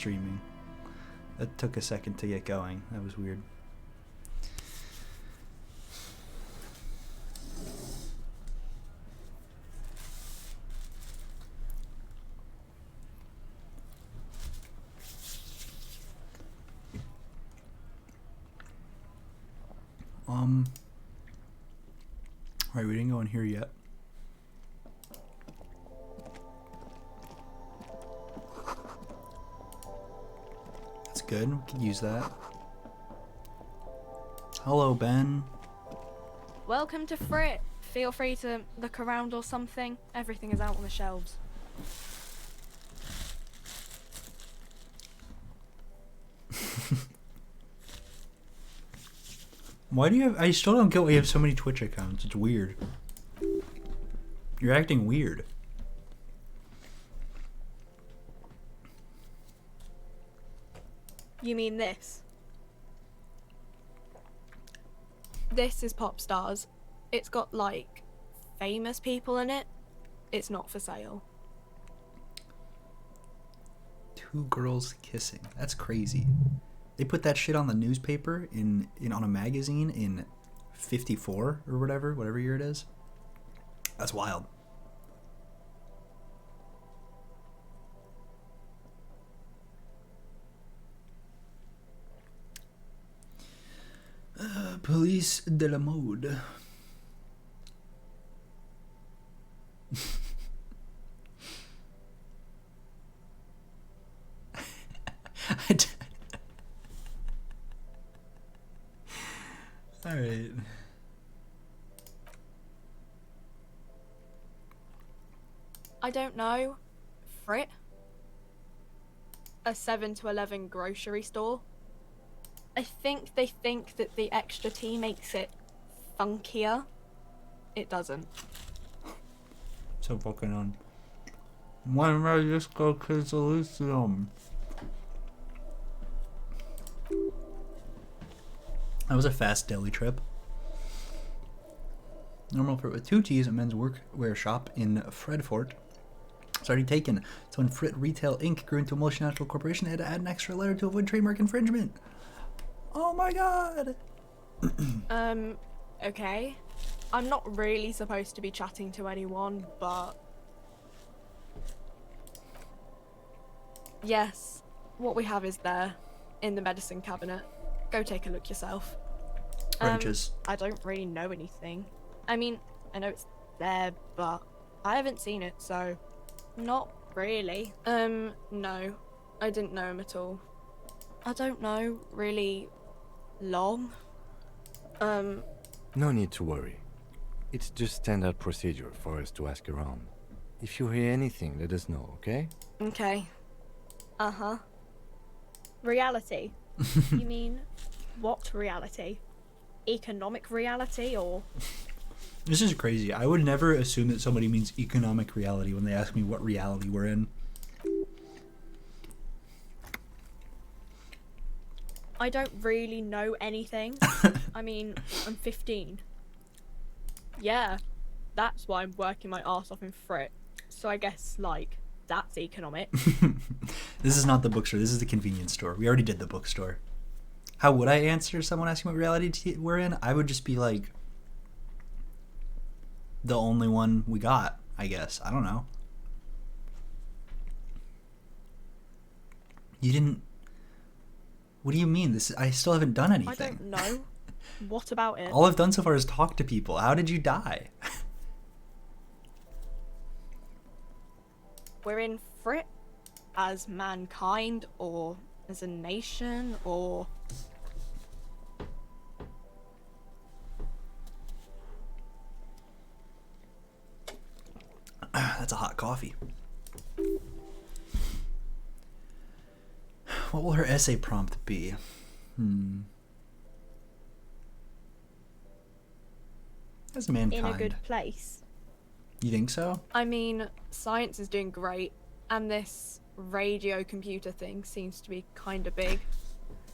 streaming. That took a second to get going. That was weird. Alright, we didn't go in here yet. That's good. We could use that. Hello, Ben. Welcome to Frit. Feel free to look around or something. Everything is out on the shelves. Why do you have... I still don't get why you have so many Twitch accounts. It's weird. You're acting weird. You mean this? This is Pop Stars. It's got, like, famous people in it. It's not for sale. Two girls kissing. That's crazy. They put that shit on the newspaper in on a magazine in 54 or whatever year it is. That's wild. Police de la mode. Alright. I don't know. Frit? A 7 to 11 grocery store? I think they think that the extra T makes it funkier. It doesn't. So fucking on. Why don't I just go kiss Elysium? That was a fast deli trip. Normal Frit with 2 T's, a men's workwear shop in Fredfort. It's already taken. So when Frit Retail Inc. grew into a multinational corporation, they had to add an extra letter to avoid trademark infringement. Oh my god! Okay. I'm not really supposed to be chatting to anyone, but... Yes, what we have is there, in the medicine cabinet. Go take a look yourself. Wrenches. I don't really know anything. I mean, I know it's there, but I haven't seen it, so not really. No, I didn't know him at all. I don't know really long. No need to worry. It's just standard procedure for us to ask around. If you hear anything, let us know, okay? Okay. Uh-huh. Reality? You mean, what reality? Economic reality, or...? This is crazy. I would never assume that somebody means economic reality when they ask me what reality we're in. I don't really know anything. I mean, I'm 15. Yeah, that's why I'm working my arse off in Frit. So I guess, like, that's economic. This is not the bookstore. This is the convenience store. We already did the bookstore. How would I answer someone asking what reality we're in? I would just be like, the only one we got, I guess. I don't know. You didn't... What do you mean? I still haven't done anything. I don't know. What about it? All I've done so far is talk to people. How did you die? We're in Frit as mankind, or as a nation, or... That's a hot coffee. What will her essay prompt be? As mankind. in a good place. You think so? I mean, science is doing great, and this radio computer thing seems to be kind of big.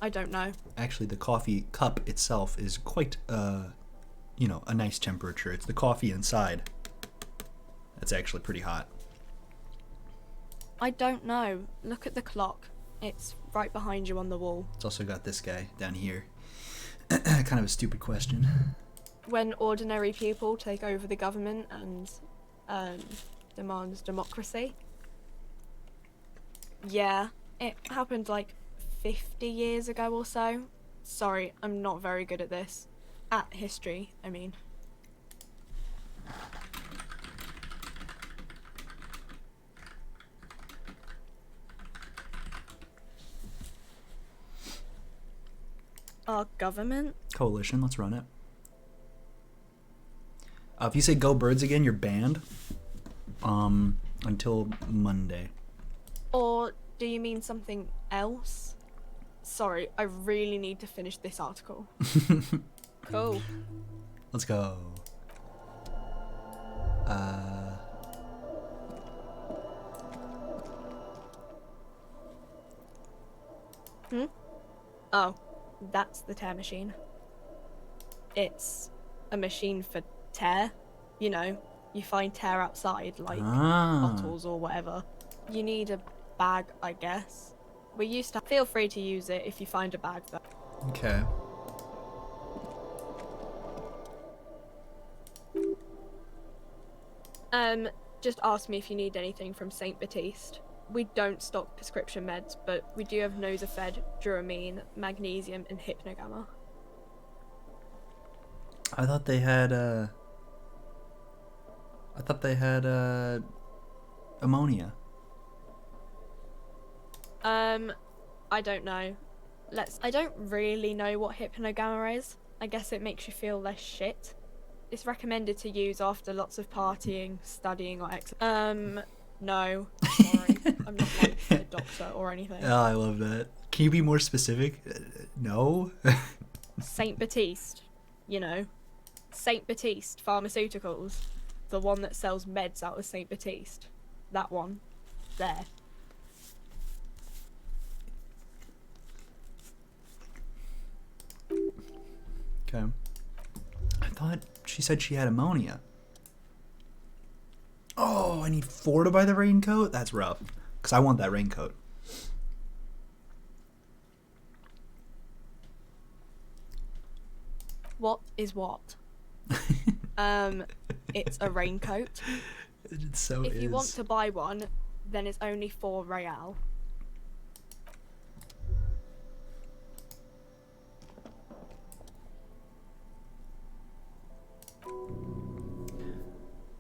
I don't know. Actually, the coffee cup itself is quite, you know, a nice temperature. It's the coffee inside that's actually pretty hot. I don't know. Look at the clock. It's right behind you on the wall. It's also got this guy down here. Kind of a stupid question. When ordinary people take over the government and demands democracy. Yeah, it happened like 50 years ago or so. Sorry, I'm not very good at this. At history, I mean. Our government? Coalition, let's run it. If you say go birds again, you're banned. Until Monday. Or do you mean something else? Sorry, I really need to finish this article. Cool. Let's go. Oh, that's the tear machine. It's a machine for tear. You know, you find tear outside, like bottles or whatever. You need a bag, I guess. We used to... Feel free to use it if you find a bag, though. Okay. Just ask me if you need anything from St. Baptiste. We don't stock prescription meds, but we do have Nosafed, Duramine, magnesium, and Hypnogamma. I thought they had ammonia. I don't know. I don't really know what Hypnogamma is. I guess it makes you feel less shit. It's recommended to use after lots of partying, studying, or no. Sorry. I'm not like a doctor or anything. Oh, I love that. Can you be more specific? No? St. Baptiste, you know. St. Baptiste Pharmaceuticals. The one that sells meds out of St. Baptiste. That one. There. Okay. I thought she said she had ammonia. Oh, I need 4 to buy the raincoat? That's rough. Because I want that raincoat. What is what? It's a raincoat. It so If is. you want to buy one, then it's only 4 real.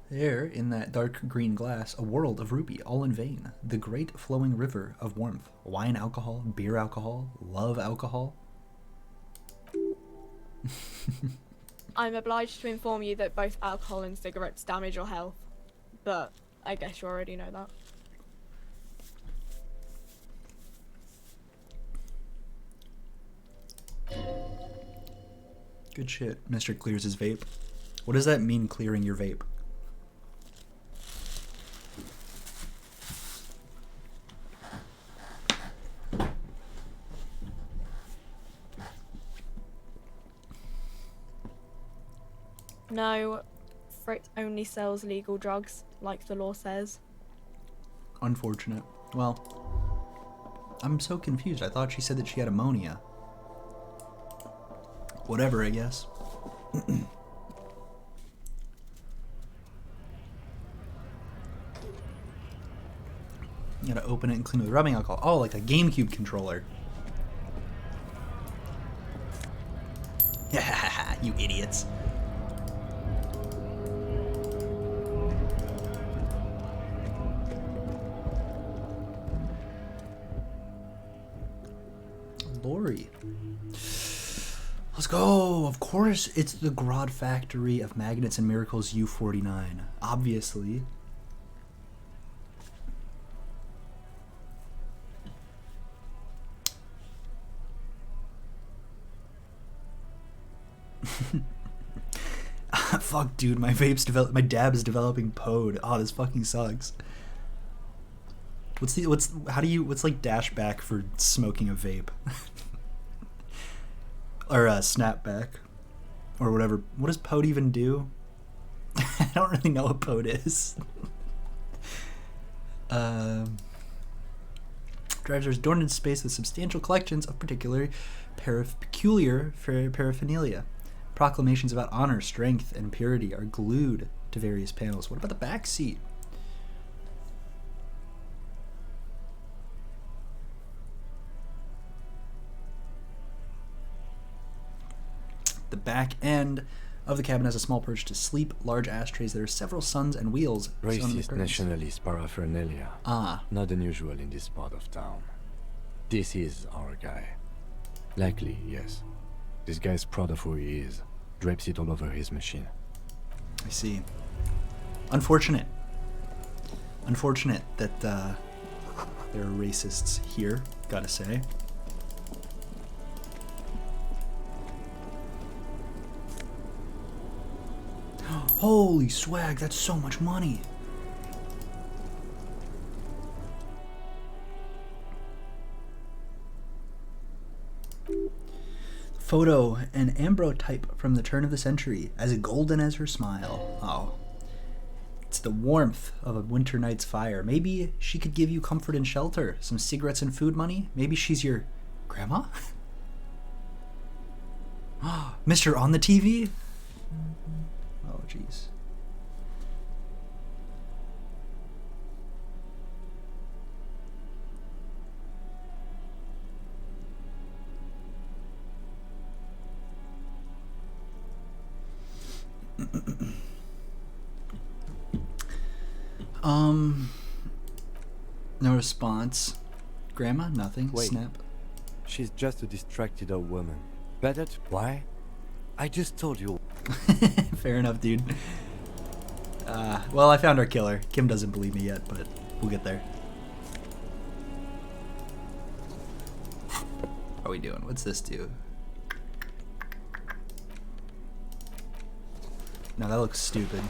There, in that dark green glass, a world of ruby, all in vain. The great flowing river of warmth. Wine alcohol, beer alcohol, love alcohol. I'm obliged to inform you that both alcohol and cigarettes damage your health. But I guess you already know that. Good shit. Mr. clears his vape. What does that mean, clearing your vape? No, Frit only sells legal drugs, like the law says. Unfortunate. Well, I'm so confused. I thought she said that she had ammonia. Whatever, I guess. You gotta open it and clean it with rubbing alcohol. Oh, like a GameCube controller. You idiots. Lori. Let's go! Of course, it's the Grodd Factory of Magnets and Miracles U49. Obviously. Fuck, dude, my dab's developing POD. Oh, this fucking sucks. What's like dash back for smoking a vape? Or snapback. Or whatever. What does POD even do? I don't really know what POD is. drives are adorned in space with substantial collections of peculiar paraphernalia. Proclamations about honor, strength, and purity are glued to various panels. What about the back seat? The back end of the cabin has a small perch to sleep, large ashtrays. There are several suns and wheels. Racist nationalist paraphernalia. Ah. Not unusual in this part of town. This is our guy. Likely, yes. This guy's proud of who he is. Drapes it all over his machine. I see. Unfortunate. Unfortunate that there are racists here, gotta say. Holy swag, that's so much money. Photo, an ambrotype from the turn of the century, as golden as her smile. Oh. It's the warmth of a winter night's fire. Maybe she could give you comfort and shelter, some cigarettes and food money. Maybe she's your grandma? Mr. On the TV? Oh, jeez. No response. Grandma? Nothing. Wait. Snap. She's just a distracted old woman. Better to... Why? I just told you. Fair enough, dude. Well, I found our killer. Kim doesn't believe me yet, but we'll get there. How are we doing? What's this do? No, that looks stupid.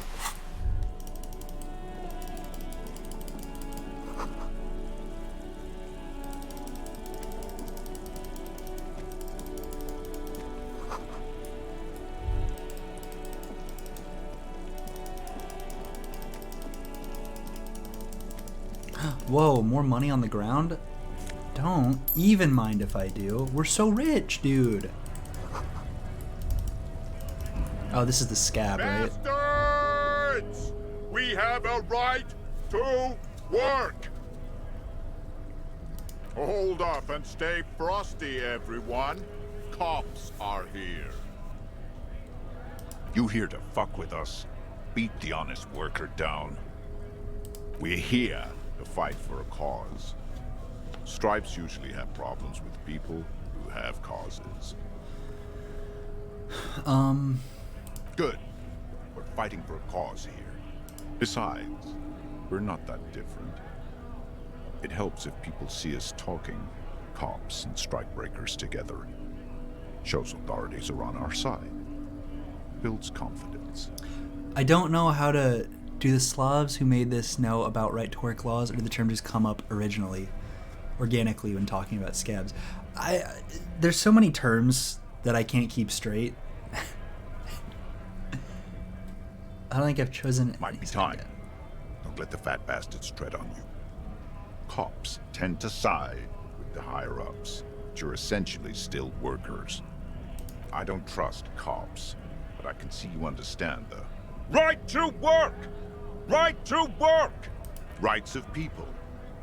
Whoa, more money on the ground? Don't even mind if I do. We're so rich, dude. Oh, this is the scab, right? Bastards! We have a right to work! Hold up and stay frosty, everyone. Cops are here. You here to fuck with us? Beat the honest worker down. We're here to fight for a cause. Stripes usually have problems with people who have causes. Good. We're fighting for a cause here. Besides, we're not that different. It helps if people see us talking, cops and strikebreakers together. Shows authorities are on our side. Builds confidence. I don't know how to... Do the Slavs who made this know about right to work laws, or did the term just come up originally, organically, when talking about scabs? There's so many terms that I can't keep straight. I don't think I've chosen. Might be time. Don't let the fat bastards tread on you. Cops tend to side with the higher-ups, but you're essentially still workers. I don't trust cops, but I can see you understand the right to work! Right to work! Rights of people,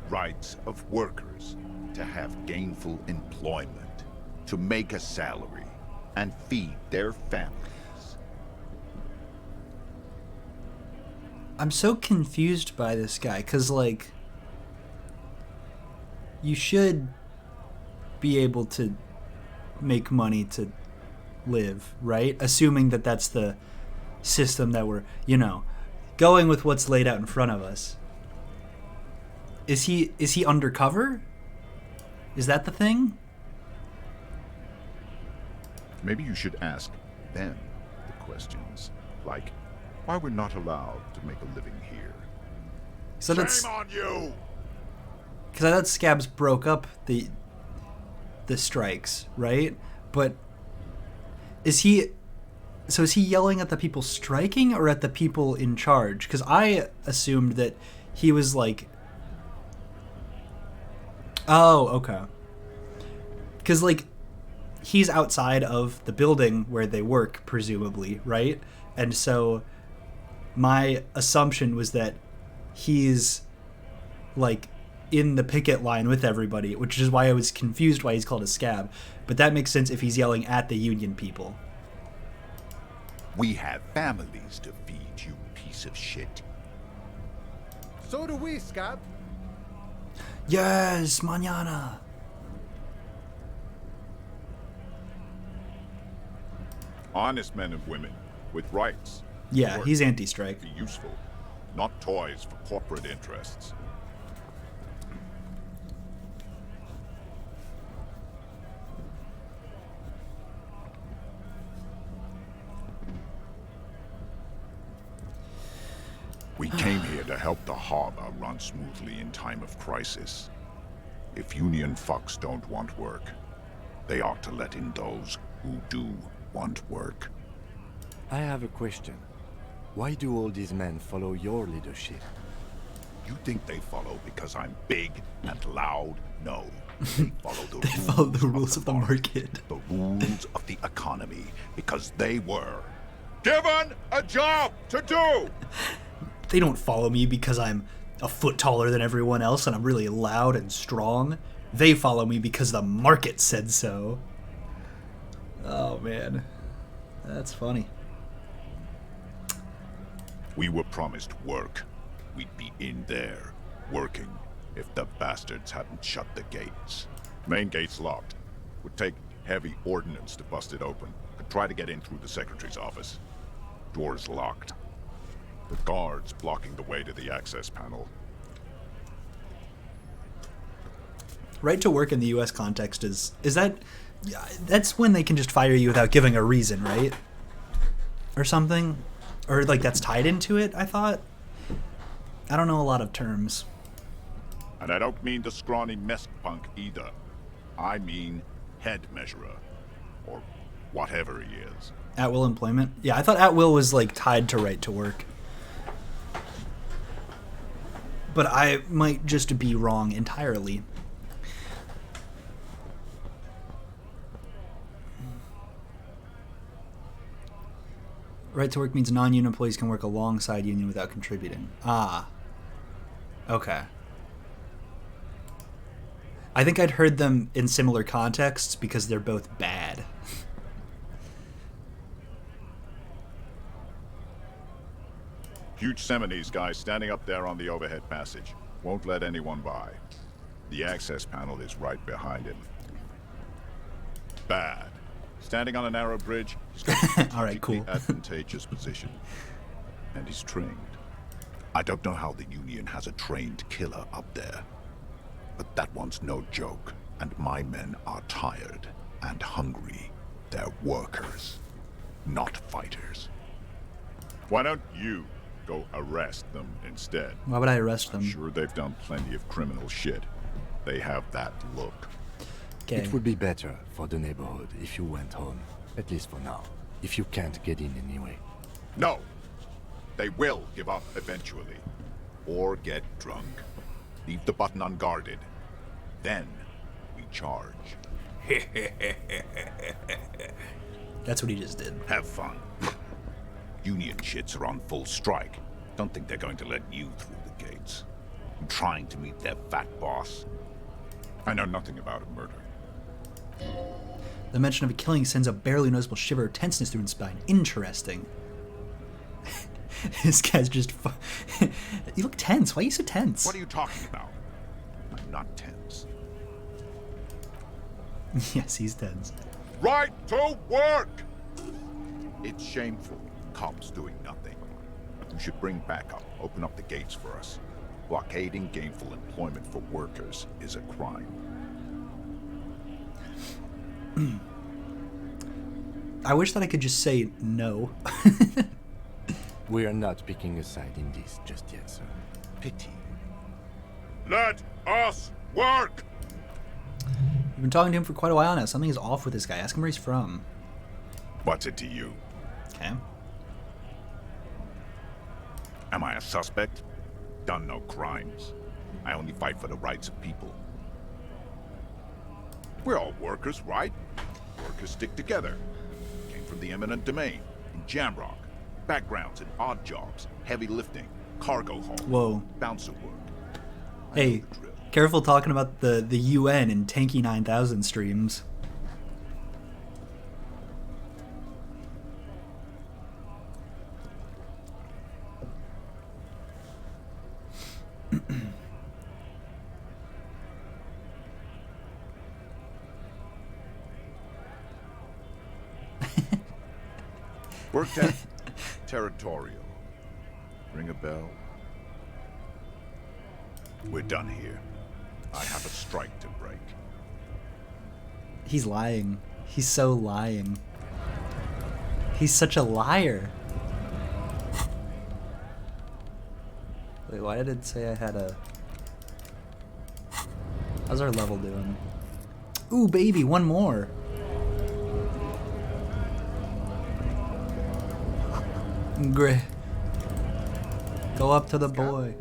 rights of workers, to have gainful employment, to make a salary, and feed their families. I'm so confused by this guy, because, like, you should be able to make money to live, right? Assuming that that's the system that we're, going with what's laid out in front of us. Is he undercover? Is that the thing? Maybe you should ask them the questions, like why we're not allowed to make a living here. So that's Shame on you! because I thought Scabs broke up the strikes, right? But is he yelling at the people striking or at the people in charge? Because I assumed that he was like, Oh, okay. Because, like, he's outside of the building where they work, presumably, right? And so my assumption was that he's, like, in the picket line with everybody, which is why I was confused why he's called a scab. But that makes sense if he's yelling at the Union people. We have families to feed, you piece of shit. So do we, Scab. Yes, mañana. Honest men and women with rights. Yeah, Work. he's anti-strike. Be useful, not toys for corporate interests. We came here to help the harbor run smoothly in time of crisis. If Union fucks don't want work, they ought to let in those who do want work. I have a question. Why do all these men follow your leadership? You think they follow because I'm big and loud? No. They follow the, They follow the rules of the market. The rules of the economy, because they were given a job to do! They don't follow me because I'm a foot taller than everyone else and I'm really loud and strong. They follow me because the market said so. Oh, man. That's funny. We were promised work. We'd be in there, working, if the bastards hadn't shut the gates. Main gate's locked. Would take heavy ordnance to bust it open. Could try to get in through the secretary's office. Door's locked. The guards blocking the way to the access panel. Right to work in the U.S. context is that... That's when they can just fire you without giving a reason, right? Or something? Or, like, that's tied into it, I thought? I don't know a lot of terms. And I don't mean the scrawny mess punk either. I mean head measurer. Or whatever he is. At will employment? Yeah, I thought at will was, like, tied to right to work. But I might just be wrong entirely. Right to work means non-union employees can work alongside union without contributing. Ah. Okay. I think I'd heard them in similar contexts because they're both bad. Huge Seminese guy standing up there on the overhead passage. Won't let anyone by. The access panel is right behind him. Bad. Standing on a narrow bridge, he's got a All right, cool. strategically advantageous position. And he's trained. I don't know how the Union has a trained killer up there. But that one's no joke. And my men are tired and hungry. They're workers, not fighters. Why don't you go arrest them instead? Why would I arrest them? I'm sure they've done plenty of criminal shit. They have that look. Okay. It would be better for the neighborhood if you went home, at least for now, if you can't get in anyway. No! They will give up eventually. Or get drunk. Leave the button unguarded. Then we charge. That's what he just did. Have fun. Union shits are on full strike. Don't think they're going to let you through the gates. I'm trying to meet their fat boss. I know nothing about a murder. The mention of a killing sends a barely noticeable shiver of tenseness through his spine. Interesting. This guy's just... You look tense. Why are you so tense? What are you talking about? I'm not tense. Yes, he's tense. Right to work! It's shameful. Cops doing nothing. You should bring backup. Open up the gates for us. Blockading gainful employment for workers is a crime. I wish that I could just say no. We are not picking a side in this just yet, sir. Pity. Let us work! You've been talking to him for quite a while now. Something is off with this guy. Ask him where he's from. What's it to you? Okay. Am I a suspect? Done no crimes. I only fight for the rights of people. We're all workers, right? Workers stick together. Came from the eminent domain, in Jamrock. Backgrounds in odd jobs, heavy lifting, cargo haul, Whoa. bouncer work. I know Hey, the drill. careful talking about the UN and Tanky 9000 streams. Worked at Territorial. Ring a bell? We're done here. I have a strike to break. He's lying. He's so lying. He's such a liar. Wait, why did it say I had a... How's our level doing? Ooh, baby, one more. Great. Go up to the boy.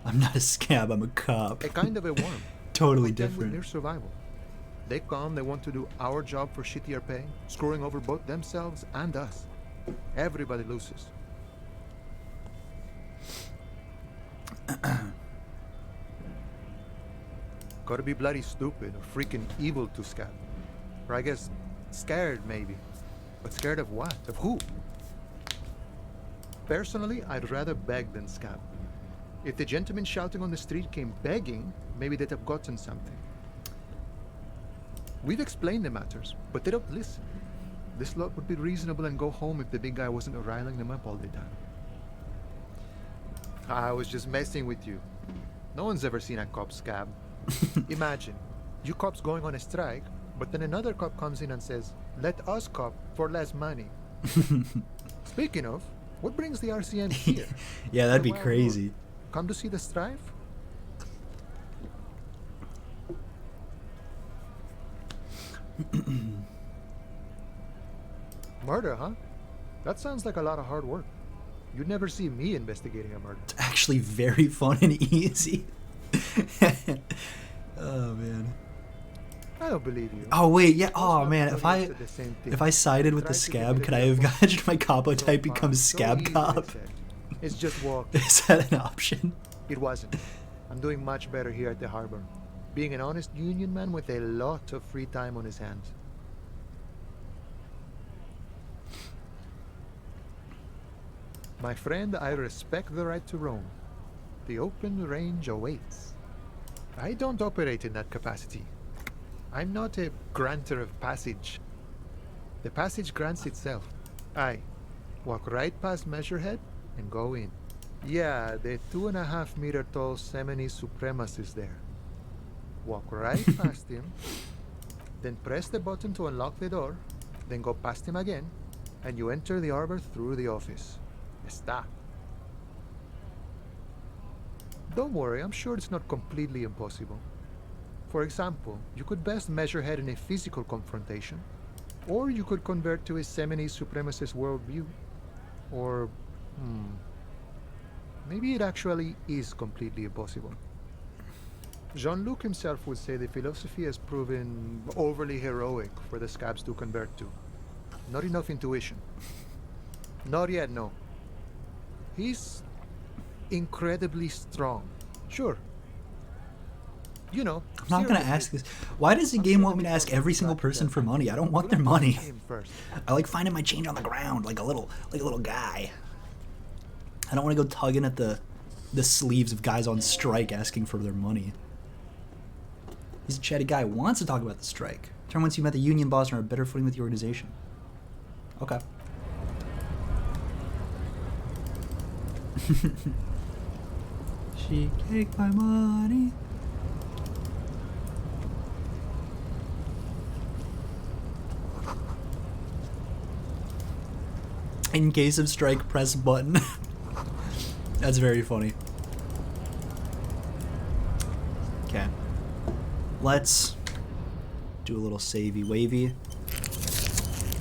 I'm not a scab, I'm a cop. A kind of a worm. Totally Content with different. their survival. They come, they want to do our job for shittier pay, screwing over both themselves and us. Everybody loses. Gotta be bloody stupid or freaking evil to scab. Or I guess scared maybe. But scared of what? Of who? Personally, I'd rather beg than scab. If the gentleman shouting on the street came begging, maybe they'd have gotten something. We've explained the matters, but they don't listen. This lot would be reasonable and go home if the big guy wasn't riling them up all the time. I was just messing with you. No one's ever seen a cop scab. Imagine, you cops going on a strike, but then another cop comes in and says, "Let us cop for less money." Speaking of, what brings the RCM here? Yeah, that'd The be Wild crazy. North. Come to see the strife? Murder, huh? That sounds like a lot of hard work. You'd never see me investigating a murder. It's actually very fun and easy. Oh man. I don't believe you. Oh wait, yeah. Most Oh man, narcotics said the same thing. if I sided with the Tried to scab, get could I it have in a gadgeted my capo So type fine, becomes so scab easy, cop? they said. It's just walk. Is that an option? It wasn't. I'm doing much better here at the harbor. Being an honest union man with a lot of free time on his hands. My friend, I respect the right to roam. The open range awaits. I don't operate in that capacity. I'm not a granter of passage. The passage grants itself. I walk right past Measurehead and go in. Yeah, the 2.5 meter tall Semini Supremus is there. Walk right past him, then press the button to unlock the door, then go past him again, and you enter the arbor through the office. Está. Don't worry, I'm sure it's not completely impossible. For example, you could best Measurehead in a physical confrontation, or you could convert to a Semini Supremacist worldview. Or, maybe it actually is completely impossible. Jean-Luc himself would say the philosophy has proven overly heroic for the scabs to convert to. Not enough intuition. Not yet, no. He's incredibly strong. Sure. You know. I'm not gonna ask this. Why does the game want me to ask every single person for money? I don't want their money. I like finding my change on the ground, like a little guy. I don't want to go tugging at the sleeves of guys on strike asking for their money. He's a chatty guy who wants to talk about the strike. Turn once you met the union boss and are a better footing with the organization. Okay. She take my money. In case of strike, press button. That's very funny. Okay. Let's do a little savey wavy.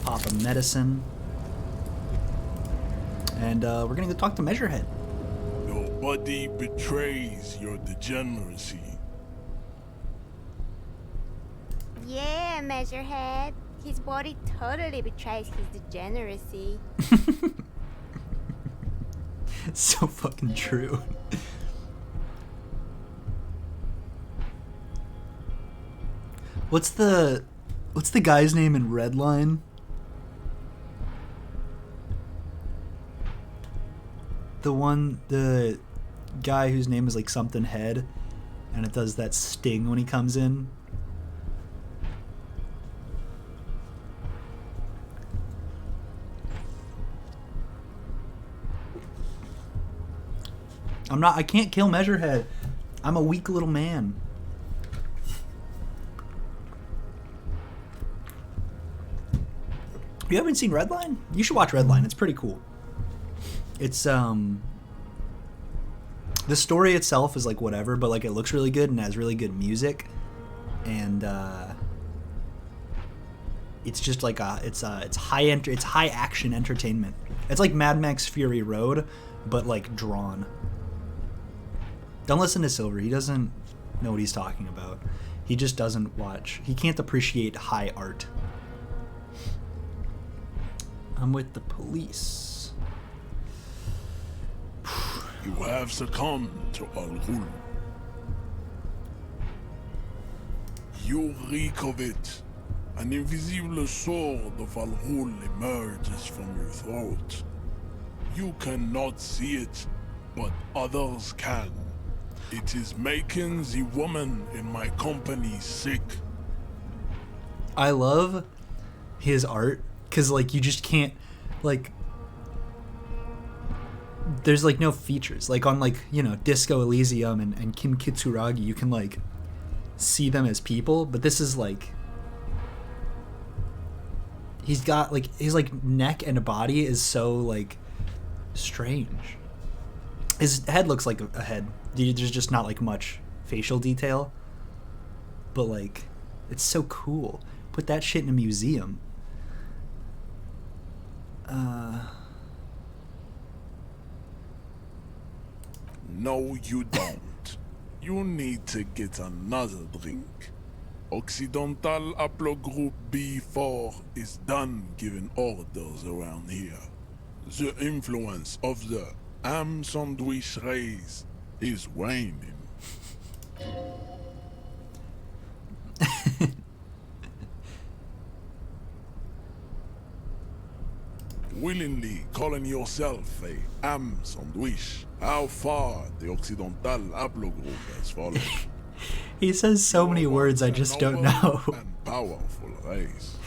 Pop a medicine. And we're gonna go talk to Measurehead. No body betrays your degeneracy. Yeah, Measurehead. His body totally betrays his degeneracy. So fucking true. What's the guy's name in Redline? The guy whose name is like something head, and it does that sting when he comes in. I can't kill Measurehead. I'm a weak little man. You haven't seen Redline? You should watch Redline. It's pretty cool. It's the story itself is like whatever, but like it looks really good and has really good music, and it's just like it's high action entertainment. It's like Mad Max Fury Road, but like drawn. Don't listen to Silver. He doesn't know what he's talking about. He just doesn't watch. He can't appreciate high art. I'm with the police. You have succumbed to Al Ghul. You reek of it. An invisible sword of Al Ghul emerges from your throat. You cannot see it, but others can. It is making the woman in my company sick. I love his art because like you just can't like there's like no features like on like Disco Elysium and Kim Kitsuragi you can like see them as people, but this is like he's got like his like neck and body is so like strange. His head looks like a head. There's just not like much facial detail, but like it's so cool. Put that shit in a museum. No, you don't. You need to get another drink. Occidental Haplogroup B4 is done giving orders around here. The influence of the ham sandwich race is waning. Willingly calling yourself a ham sandwich, how far the Occidental Haplogroup has fallen. He says so many words I just don't know. And powerful race.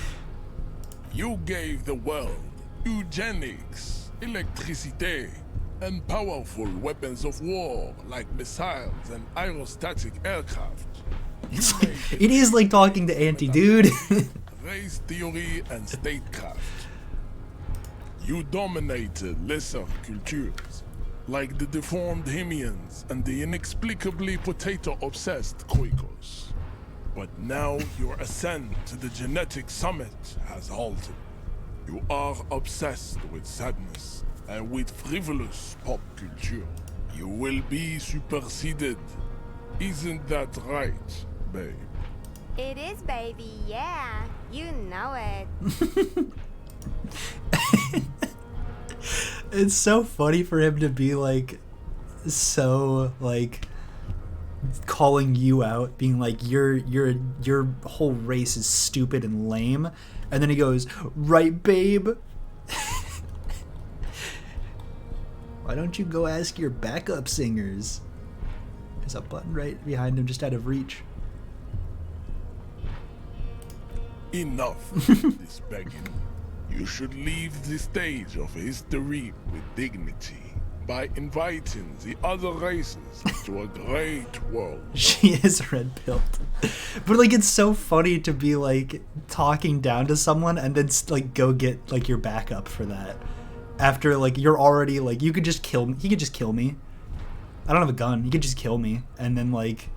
You gave the world eugenics, electricity, and powerful weapons of war like missiles and aerostatic aircraft. It is like talking to Auntie, dude. Race theory and statecraft. You dominated lesser cultures, like the deformed Hemians and the inexplicably potato-obsessed Quakers. But now your ascent to the genetic summit has halted. You are obsessed with sadness and with frivolous pop culture. You will be superseded. Isn't that right, babe? It is, baby, yeah. You know it. It's so funny for him to be like so like calling you out, being like your whole race is stupid and lame, and then he goes, right, babe? Why don't you go ask your backup singers? There's a button right behind him just out of reach. Enough this begging. You should leave the stage of history with dignity by inviting the other races to a great world. She is red-pilled. But like it's so funny to be like talking down to someone and then like go get like your backup for that. After like you're already like you could just kill me. He could just kill me. I don't have a gun. He could just kill me and then like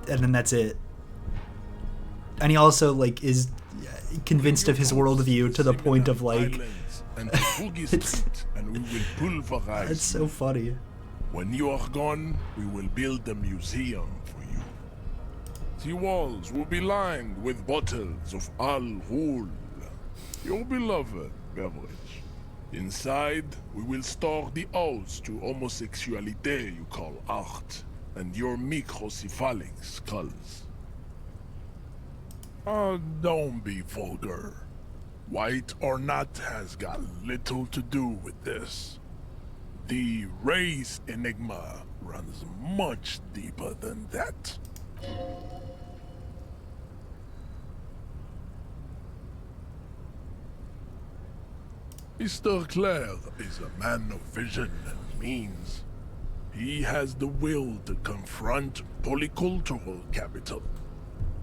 and then that's it. And he also like is convinced of his worldview to the point of like and and we will pulverize That's so you. funny. When you are gone, we will build a museum for you. The walls will be lined with bottles of Al Ghul, your beloved beverage. Inside, we will store the odes to homosexuality you call art, and your microcephalic skulls. Don't be vulgar. White or not has got little to do with this. The race enigma runs much deeper than that. Mr. Clare is a man of vision and means. He has the will to confront polycultural capital,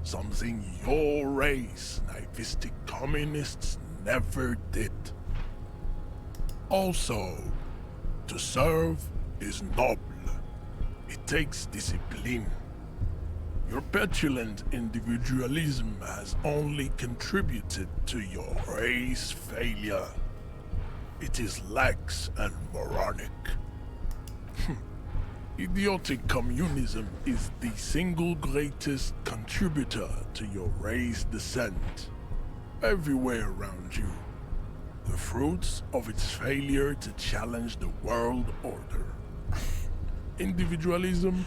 something your race, naivistic communists, never did. Also, to serve is noble. It takes discipline. Your petulant individualism has only contributed to your race failure. It is lax and moronic. Idiotic communism is the single greatest contributor to your race descent. Everywhere around you, the fruits of its failure to challenge the world order. Individualism,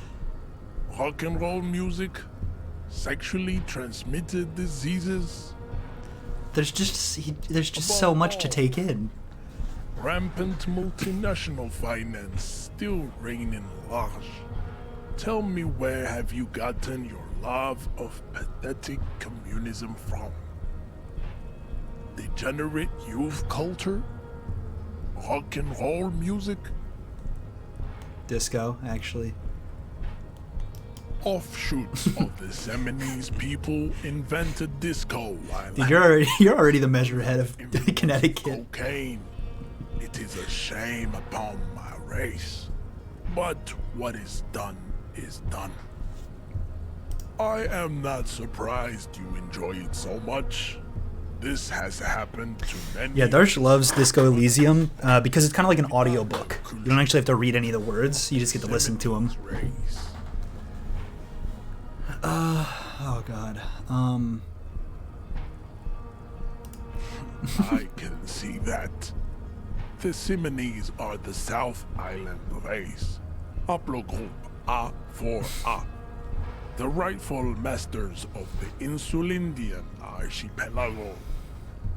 rock and roll music, sexually transmitted diseases, There's just so much to take in. rampant multinational finance still reigning large. Tell me, where have you gotten your love of pathetic communism from? Degenerate youth culture? Rock and roll music? Disco, actually. Offshoots of the Seminoles people invented disco while Dude, you're already the measurehead of Connecticut. cocaine. It is a shame upon my race. But what is done is done. I am not surprised you enjoy it so much. This has happened to many. Yeah, Darsh loves Disco Elysium because it's kind of like an audiobook. You don't actually have to read any of the words, you just get to listen to them. Race. Oh god. I can see that. The Seminoles are the South Island race. Haplogroup A4A. The rightful masters of the Insulindian archipelago.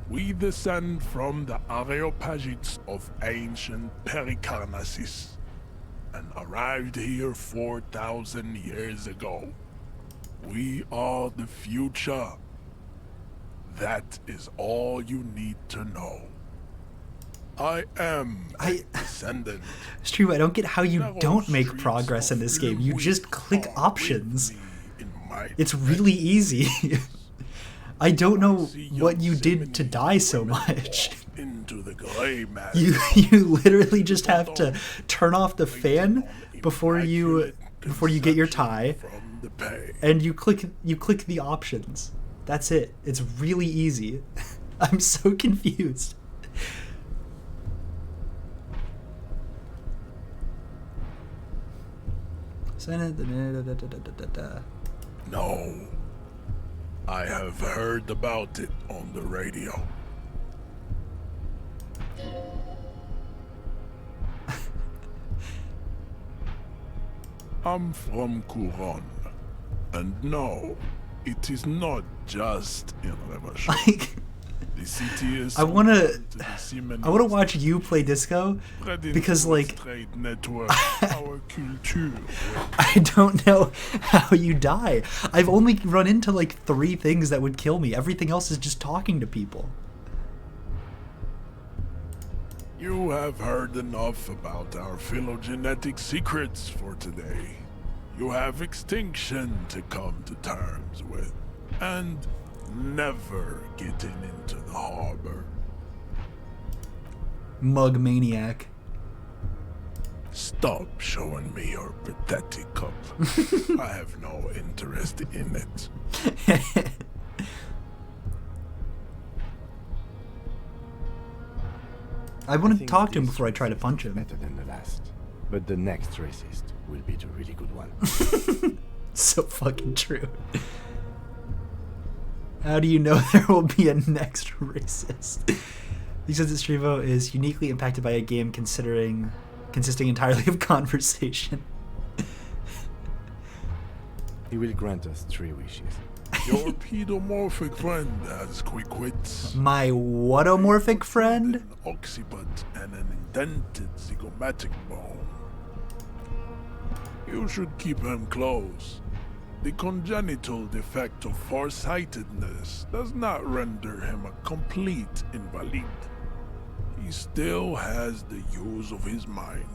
We descend from the Areopagites of ancient Pericarnassus and arrived here 4,000 years ago. We are the future. That is all you need to know. I am a descendant. Stream, I don't get how you Narrow don't make streets progress in of this game. You Louis just click are with options. me in my It's really easy. I don't know see what you young did to Seminoles die so when I much. walk into the gray mass. You literally just have to turn off the fan before you get your tie, From the pay. and you click the options. That's it. It's really easy. I'm so confused. No. I have heard about it on the radio. I'm from Couronne. And no, it is not just in Revolution. Like, The city is I wanna to the Seminoles, I want to watch you play disco spreading because, through its like, trade network, our culture. I don't know how you die. I've only run into like 3 things that would kill me. Everything else is just talking to people. You have heard enough about our phylogenetic secrets for today. You have extinction to come to terms with, and never getting into the harbor. Mug maniac. Stop showing me your pathetic cup. I have no interest in it. I want to think talk to him this before I try to racist punch is him. Better than the last, but the next racist will be the really good one. So fucking true. How do you know there will be a next racist? He says that Strivo is uniquely impacted by a game consisting entirely of conversation. He will grant us 3 wishes. Your pedomorphic friend has quick wits, My whatomorphic friend? an occiput, and an indented zygomatic bone. You should keep him close. The congenital defect of farsightedness does not render him a complete invalid. He still has the use of his mind.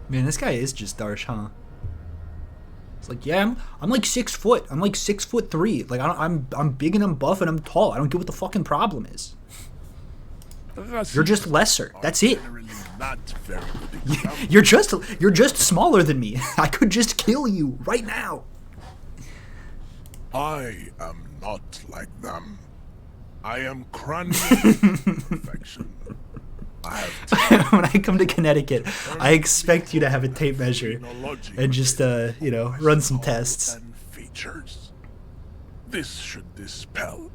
Man, this guy is just Darsh, huh? It's like, yeah, I'm like 6 foot. I'm like 6'3". Like I'm big and I'm buff and I'm tall. I don't get what the fucking problem is. You're just lesser. That's it. Generally not very good examples. You're just smaller than me. I could just kill you right now. I am not like them. I am cranial perfection. I have When I come to Connecticut, I expect you to have a tape measure and just run some tests. and features. This should dispel.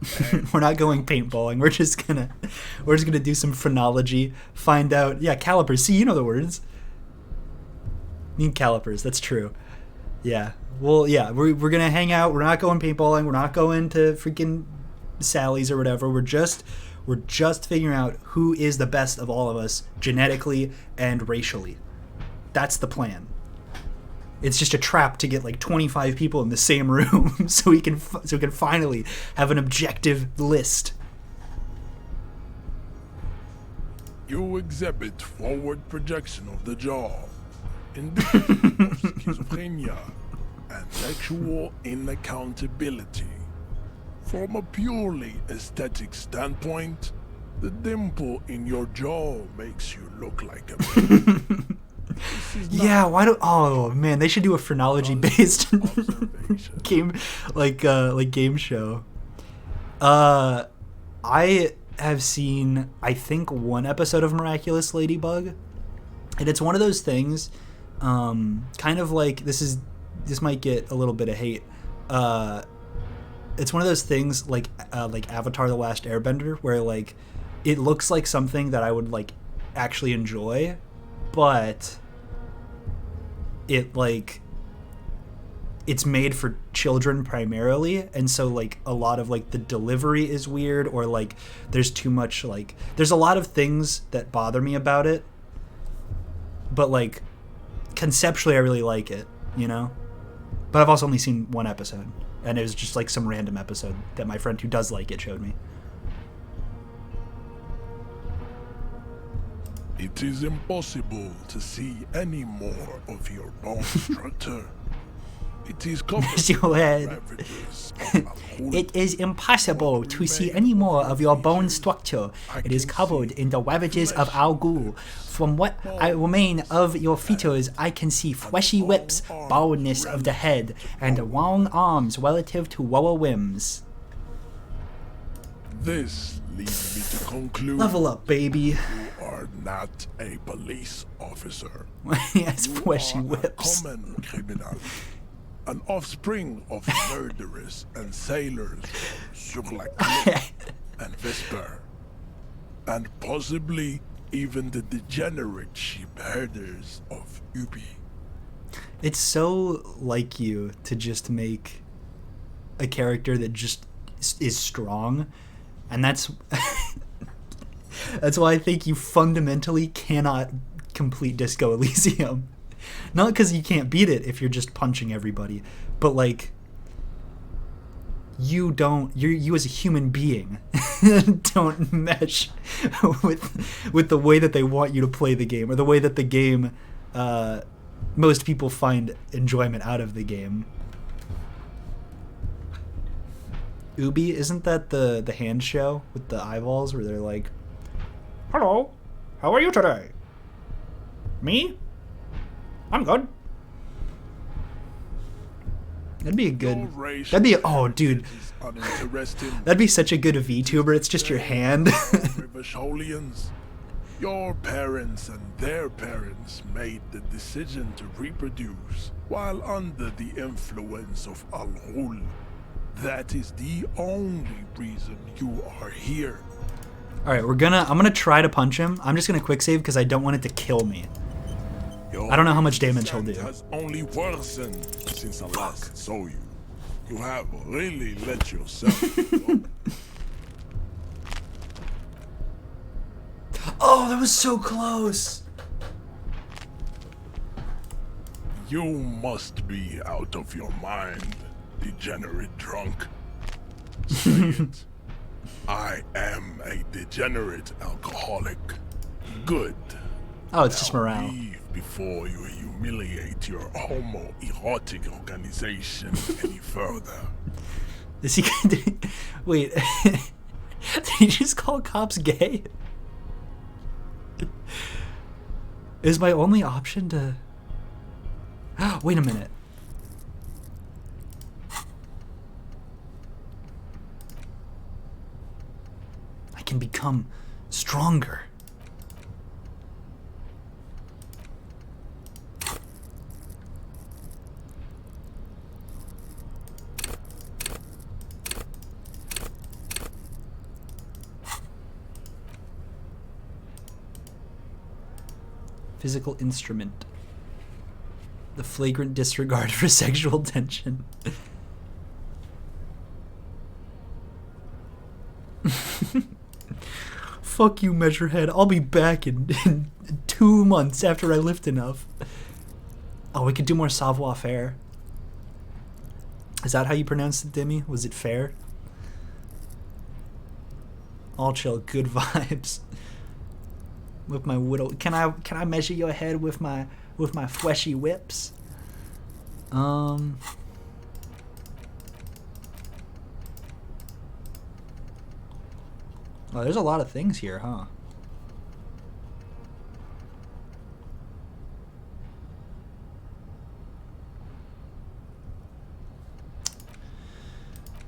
We're not going paintballing. We're just gonna do some phrenology, find out. Yeah, calipers. See, you know the words. Need calipers. That's true. Yeah. Well, yeah. We're gonna hang out. We're not going paintballing. We're not going to freaking Sally's or whatever. We're just figuring out who is the best of all of us genetically and racially. That's the plan. It's just a trap to get like 25 people in the same room so we can finally have an objective list. You exhibit forward projection of the jaw, indicative of schizophrenia, and sexual inaccountability. From a purely aesthetic standpoint, the dimple in your jaw makes you look like a baby. Yeah, why do? Oh man, they should do a phrenology based game, like game show. I have seen, I think, 1 episode of Miraculous Ladybug, and it's one of those things, kind of like this might get a little bit of hate. It's one of those things like Avatar: The Last Airbender, where like it looks like something that I would like actually enjoy, but it's made for children primarily, and so like a lot of like the delivery is weird, or like there's too much, like there's a lot of things that bother me about it, but like conceptually I really like it, you know? But I've also only seen 1 episode, and it was just like some random episode that my friend who does like it showed me. It is impossible to see any more of your bone structure. It is covered Your head. with ravages of alcoholic. It is impossible to see any more of your bone structure. It is covered in the ravages of Al Ghul. From what I remain of your features, I can see fleshy whips, baldness of the head, and long arms relative to lower limbs. This leads me to conclude Level up, baby. you are not a police officer. He has You fleshy are whips. a common criminal, an offspring of murderers and sailors from Sur la Clique and Vesper, and possibly even the degenerate sheep herders of Ubi. It's so like you to just make a character that just is strong, and that's that's why I think you fundamentally cannot complete Disco Elysium. Not because you can't beat it if you're just punching everybody, but like you as a human being don't mesh with the way that they want you to play the game, or the way that the game most people find enjoyment out of the game. Ubi, isn't that the hand show with the eyeballs where they're like, "Hello, how are you today?" "Me? I'm good." That'd be a good. Your racial That'd be oh, dude. heritage is uninteresting. That'd be such a good VTuber. It's just your hand. Rivasholians, your parents and their parents made the decision to reproduce while under the influence of Al-Ghul. That is the only reason you are here. All right, I'm gonna try to punch him. I'm just gonna quick save because I don't want it to kill me. I don't know how much damage he'll do. Has only worsened since I last saw you. You have really let yourself go. Oh, that was so close. You must be out of your mind, degenerate drunk. Say it. I am a degenerate alcoholic. Good. Oh, it's just morale. Leave before you humiliate your homoerotic organization any further. Is he gonna wait? Did he just call cops gay? Is my only option to... Wait a minute. I can become stronger. Physical instrument. The flagrant disregard for sexual tension. Fuck you, Measurehead. I'll be back in 2 months after I lift enough. Oh, we could do more savoir-faire. Is that how you pronounce it, Demi? Was it fair? All chill, good vibes. With my whittle, can I measure your head with my fleshy whips? Oh, there's a lot of things here, huh?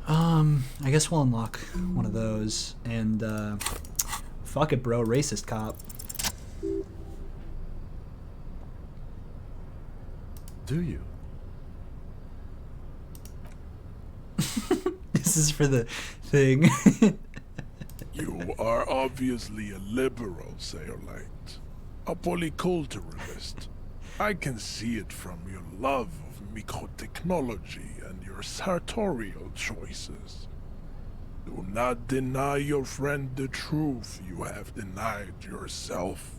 I guess we'll unlock one of those and fuck it, bro, racist cop. Do you? This is for the thing. You are obviously a liberal, Sayerlight. A polyculturalist. I can see it from your love of microtechnology and your sartorial choices. Do not deny your friend the truth you have denied yourself.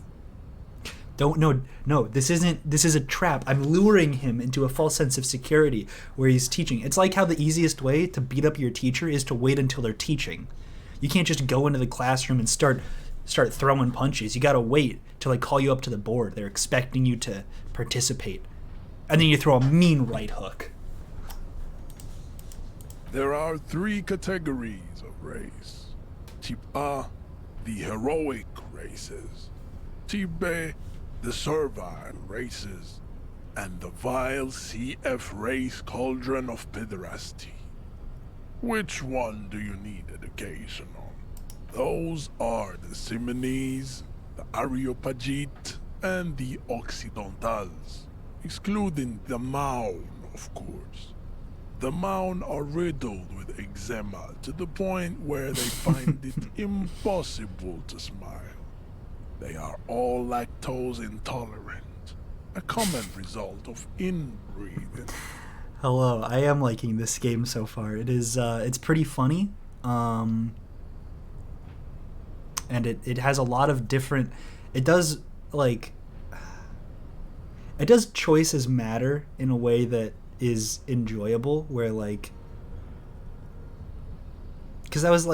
No, this is a trap. I'm luring him into a false sense of security where he's teaching. It's like how the easiest way to beat up your teacher is to wait until they're teaching. You can't just go into the classroom and start throwing punches. You gotta wait till they call you up to the board. They're expecting you to participate. And then you throw a mean right hook. There are 3 categories of race. Type A, the heroic races. Type B, the servile races. And the vile CF race cauldron of pederasty. Which one do you need education on? Those are the Simonese, the Areopagite, and the Occidentals, excluding the Maun, of course. The Maun are riddled with eczema to the point where they find it impossible to smile. They are all lactose intolerant, a common result of inbreeding. Hello, I am liking this game so far. It is, it's pretty funny, and it has a lot of different. It does choices matter in a way that is enjoyable. Where because that was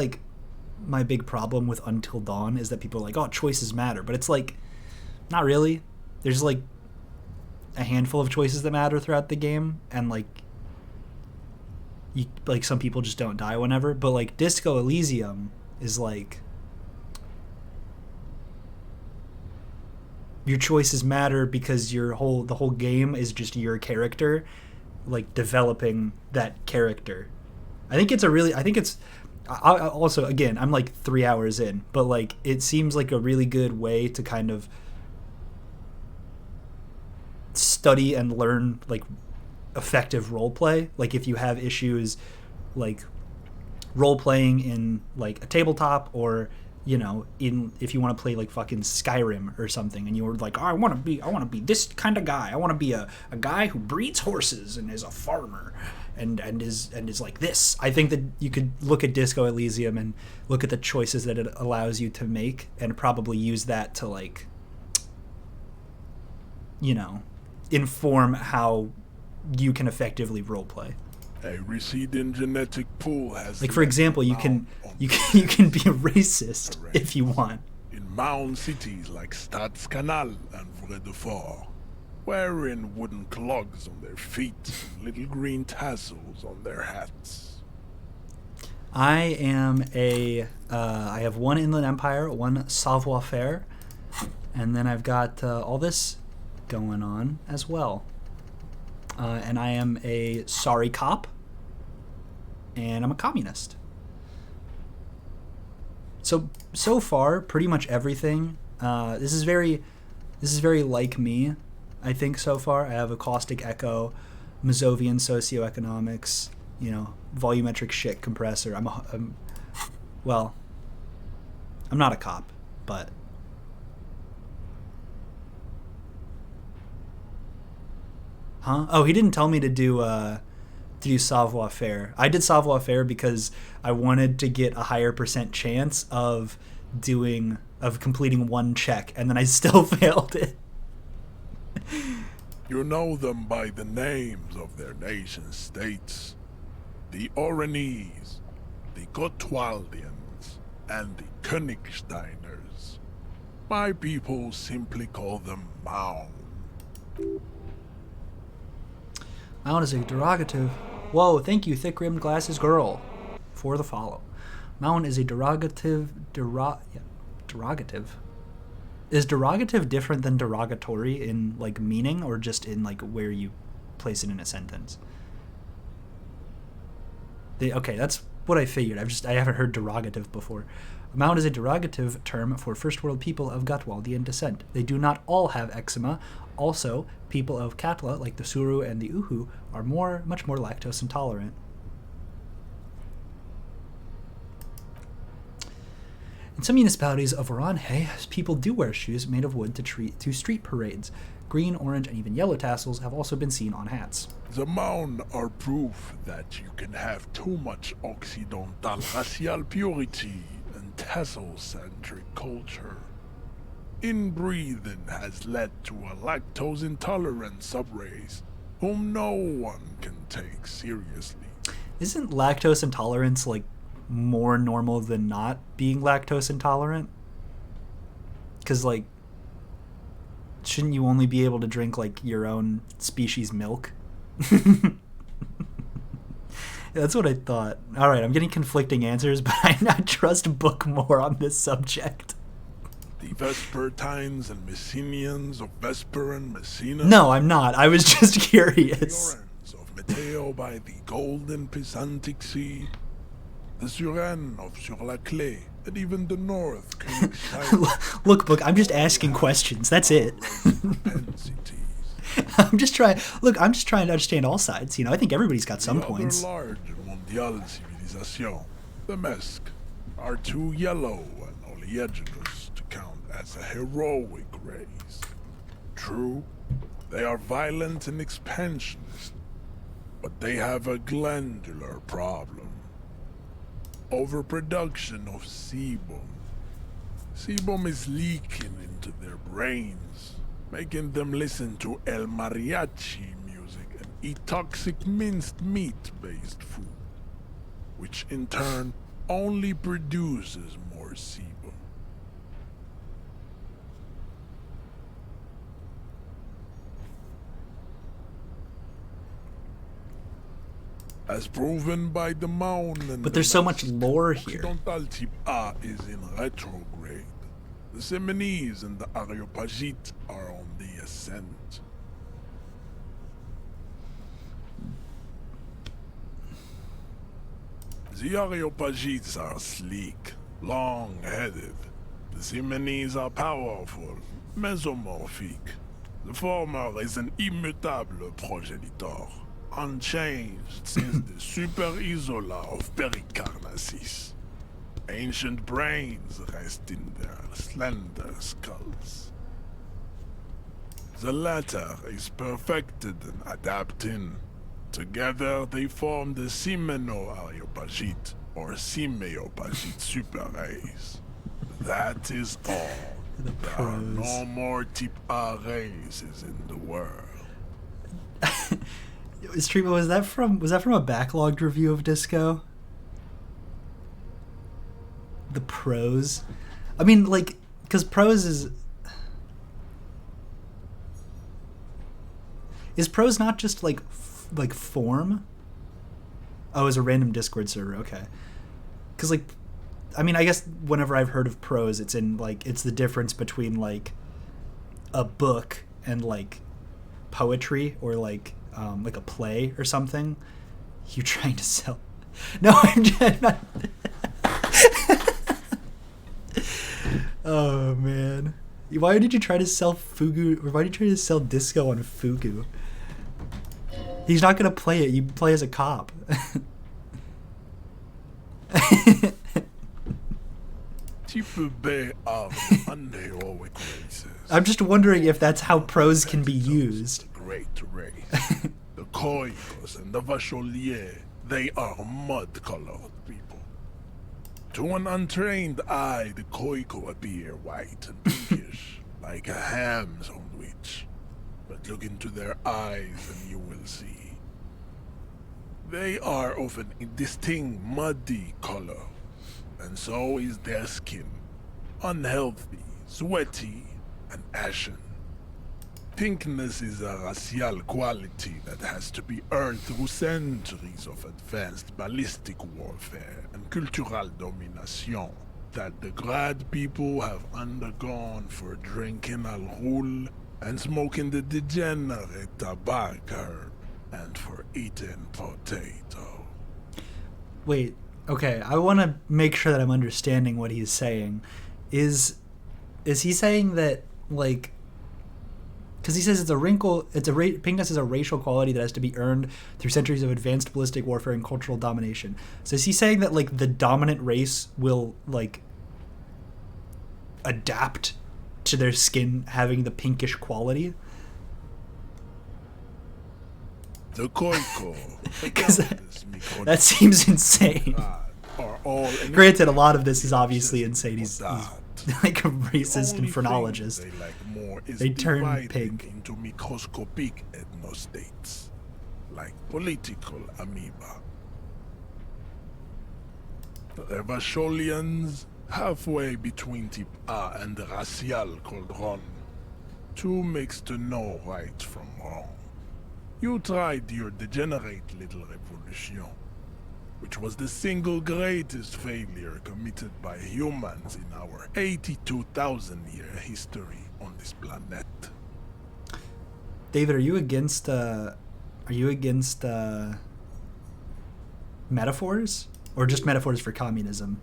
my big problem with Until Dawn is that people are like, oh, choices matter, but it's not really. There's a handful of choices that matter throughout the game, and some people just don't die whenever, but Disco Elysium is your choices matter because the whole game is just your character developing that character, I think it's I also, again, I'm like 3 hours in, but like it seems like a really good way to kind of study and learn like effective role play. Like if you have issues like role playing in like a tabletop, or in if you want to play like fucking Skyrim or something, and you were like, oh, I want to be this kind of guy. I want to be a guy who breeds horses and is a farmer and is like this. I think that you could look at Disco Elysium and look at the choices that it allows you to make, and probably use that to like inform how you can effectively role play. A receding genetic pool has, like, for example, you can be a racist if you want. In mound cities like Stadskanal and Vredefort, wearing wooden clogs on their feet and little green tassels on their hats. I have one Inland Empire, one Savoir-Faire, and then I've got all this going on as well. And I am a sorry cop, and I'm a communist. So far, pretty much everything. This is very like me, I think. So far, I have a caustic echo, Mazovian socioeconomics, volumetric shit compressor. I'm not a cop, but. Huh? Oh, he didn't tell me to do savoir-faire. I did savoir-faire because I wanted to get a higher % chance of completing one check, and then I still failed it. You know them by the names of their nation states: the Oranese, the Gotwaldians, and the Königsteiners. My people simply call them Maun. Maun is a derogative. Whoa, thank you, thick-rimmed glasses girl, for the follow. Maun is a derogative. Derogative. Is derogative different than derogatory in like meaning, or just in like where you place it in a sentence? Okay, that's what I figured. I haven't heard derogative before. Maun is a derogative term for first world people of Gotwaldian descent. They do not all have eczema. Also, people of Katla, like the Suru and the Uhu, are much more lactose intolerant. In some municipalities of Orange, people do wear shoes made of wood to street parades. Green, orange, and even yellow tassels have also been seen on hats. The Maun are proof that you can have too much Occidental racial purity and tassel-centric culture. Inbreeding has led to a lactose-intolerant subrace whom no one can take seriously. Isn't lactose intolerance, like, more normal than not being lactose intolerant? Because, like, shouldn't you only be able to drink, like, your own species milk? That's what I thought. Alright, I'm getting conflicting answers, but I trust Book more on this subject. The Vespertines and Messenians of Vesper and Messina. No, I'm not. I was just curious. The Orans of Meteo by the Golden Pisantic Sea. The Suren of Sur-la-Clé, and even the North. Look, Book, I'm just asking questions. That's it. I'm just trying to understand all sides. I think everybody's got some points. The other large mondial civilization, the Mesk, are too yellow and oleaginous to count as a heroic race. True, they are violent and expansionist, but they have a glandular problem. Overproduction of sebum. Sebum is leaking into their brains, making them listen to El Mariachi music and eat toxic minced meat-based food, which in turn only produces more sebum. As proven by the Maun and but there's so much lore here. Occidental type A is in retrograde. The Seminese and the Areopagite are on the ascent. The Areopagites are sleek, long-headed. The Simonese are powerful, mesomorphic. The former is an immutable progenitor, unchanged since the Super Isola of Pericarnassus. Ancient brains rest in their slender skulls. The latter is perfected and adapting. Together they form the Simeno-Areopagite, or Simeopagite superrace. That is all. There are no more type A races in the world. Streamo, was that from a backlogged review of Disco? The prose? I mean, like, because prose is prose not just like form? Oh, it's a random Discord server. Okay, because like, I mean, I guess whenever I've heard of prose, it's in like it's the difference between like a book and like poetry or like a play or something. You trying to sell? No, I'm just not. Oh man, why did you try to sell Fugu? Or why did you try to sell Disco on Fugu? He's not gonna play it. You play as a cop. I'm just wondering if that's how prose can be used. The great race. The Koikos and the Vacholier, they are mud-colored people. To an untrained eye, the Koiko appear white and pinkish, like a ham sandwich. But look into their eyes and you will see. They are of an indistinct muddy color, and so is their skin. Unhealthy, sweaty, and ashen. Pinkness is a racial quality that has to be earned through centuries of advanced ballistic warfare and cultural domination that the Grad people have undergone for drinking al rul and smoking the degenerate tobacco herb and for eating potato. Wait, okay, I want to make sure that I'm understanding what he's saying. Is he saying that, like, because he says pinkness is a racial quality that has to be earned through centuries of advanced ballistic warfare and cultural domination. So is he saying that, like, the dominant race will, like, adapt to their skin having the pinkish quality? The Koiko. Because that seems insane. Granted, a lot of this is obviously insane. He's like a racist and phrenologist. They turn pink. Into microscopic ethnostates, like political amoeba. The Vacholians, halfway between type A and the racial cauldron. Two mixed to know right from wrong. You tried your degenerate little revolution, which was the single greatest failure committed by humans in our 82,000-year history on this planet. David, are you against metaphors? Or just metaphors for communism?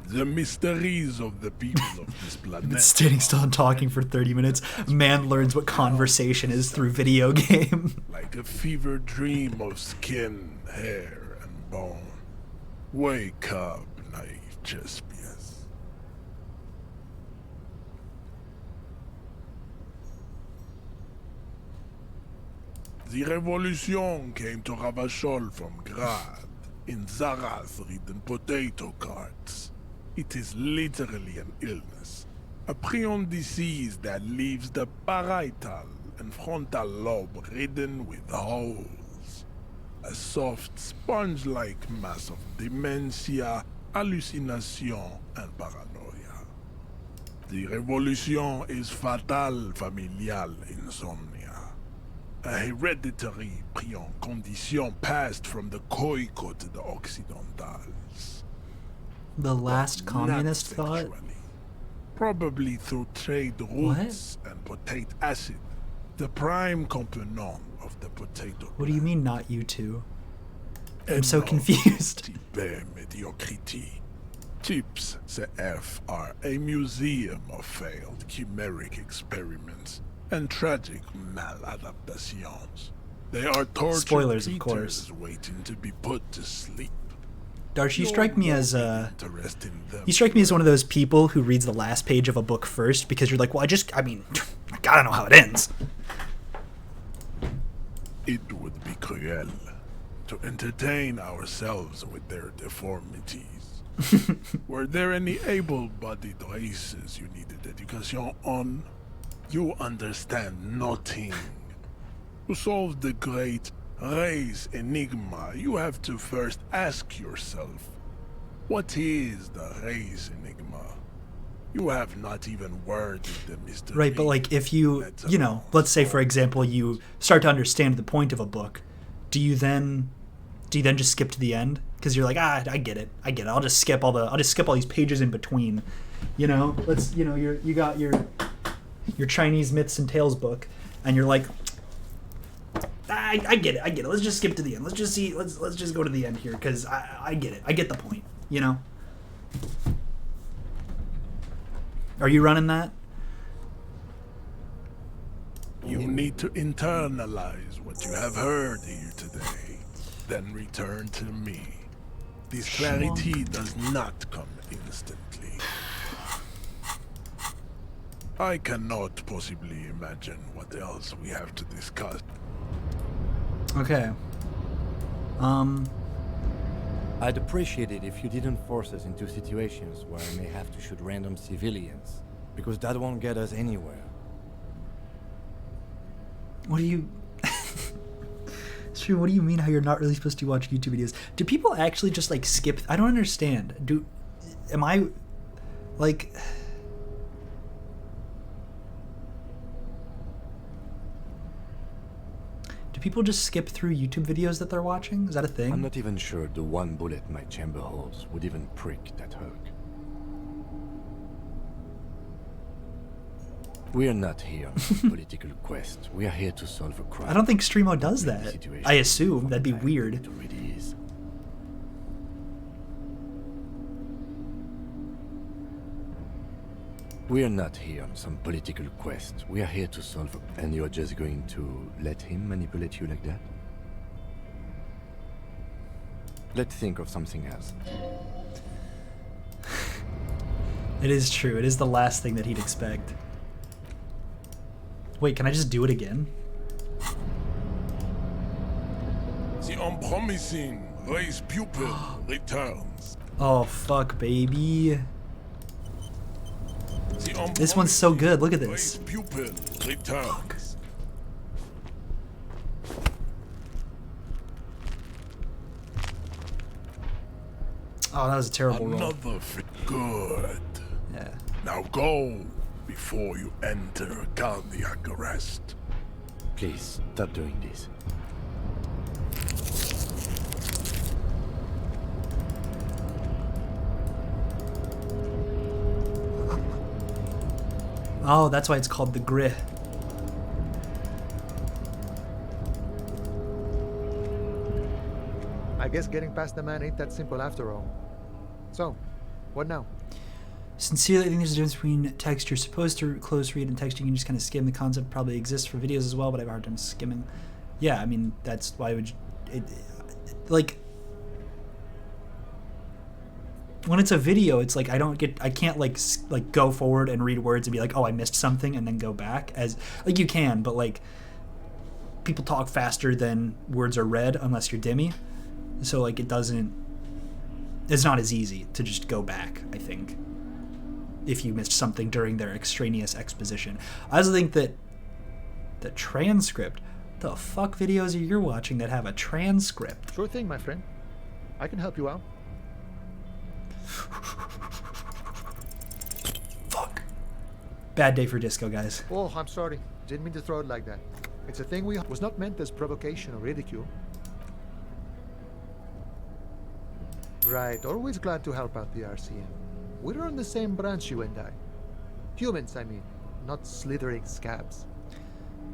The mysteries of the people of this planet. Been standing still and talking for 30 minutes. Man learns what conversation is through video game. Like a fever dream of skin, hair, and bone. Wake up, naive Chespius. The revolution came to Ravachol from Grad, in Zarath-ridden potato carts. It is literally an illness, a prion disease that leaves the parietal and frontal lobe ridden with holes. A soft, sponge-like mass of dementia, hallucination, and paranoia. The revolution is fatal familial insomnia, a hereditary prion condition passed from the Koiko to the Occidentals. The last communist thought? Probably through trade routes and potato acid, the prime component of the potato. What do you mean, not you two? I'm And so not confused. type mediocrity. Tips CF are a museum of failed chimeric experiments and tragic maladaptations. They are tortured Spoilers, of course. creatures waiting to be put to sleep. Darsh, you strike me as Interest in them. you strike me as one of those people who reads the last page of a book first because you're like, well, I mean, I gotta know how it ends. It would be cruel to entertain ourselves with their deformities. Were there any able-bodied races you needed education on? You understand nothing. To solve the great race enigma, you have to first ask yourself, what is the race enigma? You have not even worded the mystery. Right, but like if you know, let's say for example, you start to understand the point of a book, do you then just skip to the end because you're like, I get it. I'll just skip all these pages in between. You know, you got your Chinese myths and tales book, and you're like, I get it. Let's just skip to the end. Let's just go to the end here because I get it. I get the point. You know. Are you running that? You need to internalize what you have heard here today, then return to me. This clarity does not come instantly. I cannot possibly imagine what else we have to discuss. Okay. I'd appreciate it if you didn't force us into situations where I may have to shoot random civilians, because that won't get us anywhere. What do you... It's true, what do you mean how you're not really supposed to watch YouTube videos? Do people actually just, like, skip... I don't understand. Am I... Like... Do people just skip through YouTube videos that they're watching? Is that a thing? I'm not even sure the one bullet my chamber holds would even prick that Hulk. We are not here on a political quest. We are here to solve a crime. I don't think Streamo does that. Situation I assume. That'd be from the weird. time it already is. We are not here on some political quest. We are here to solve a... And you're just going to let him manipulate you like that? Let's think of something else. It is true. It is the last thing that he'd expect. Wait, can I just do it again? The unpromising race pupil returns. Oh, fuck, baby. This one's so good. Look at this. Race pupil returns. Oh, that was a terrible roll. Another good. Yeah. Now go before you enter cardiac arrest. Please, stop doing this. Oh, that's why it's called the Grit. I guess getting past the man ain't that simple after all. So, what now? Sincerely, I think there's a difference between text you're supposed to close read and text you can just kind of skim. The concept probably exists for videos as well, but I have a hard time skimming. Yeah, I mean, that's why would like when it's a video, it's like I can't like go forward and read words and be like, oh, I missed something, and then go back as like you can, but like people talk faster than words are read unless you're Dimmy, so like it's not as easy to just go back, I think, if you missed something during their extraneous exposition. I also think that the transcript, the fuck videos are you watching that have a transcript? Sure thing, my friend. I can help you out. Fuck. Bad day for disco, guys. Oh, I'm sorry. Didn't mean to throw it like that. It's a thing was not meant as provocation or ridicule. Right, always glad to help out the RCM. We're on the same branch, you and I. Humans, I mean, not slithering scabs.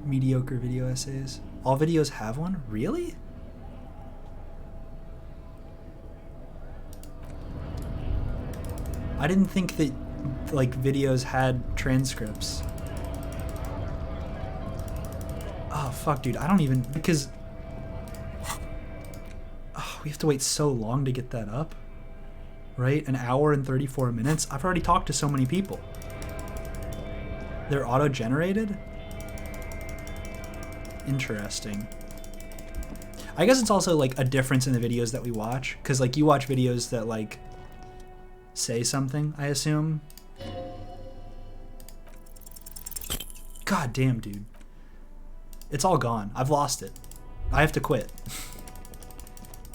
Mediocre video essays. All videos have one? Really? I didn't think that like videos had transcripts. Oh fuck, dude, I don't even, because we have to wait so long to get that up, right? An hour and 34 minutes. I've already talked to so many people. They're auto-generated? Interesting. I guess it's also like a difference in the videos that we watch, because like you watch videos that like say something, I assume. God damn, dude. It's all gone. I've lost it. I have to quit.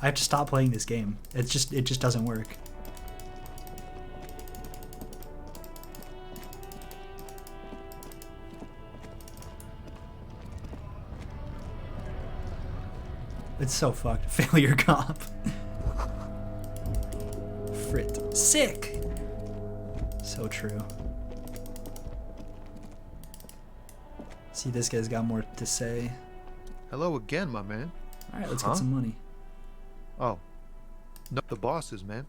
I have to stop playing this game. It just doesn't work. It's so fucked. Failure comp. Frit. Sick. So true. See, this guy's got more to say. Hello again, my man. All right, let's get some money. Oh. No, the bosses, man.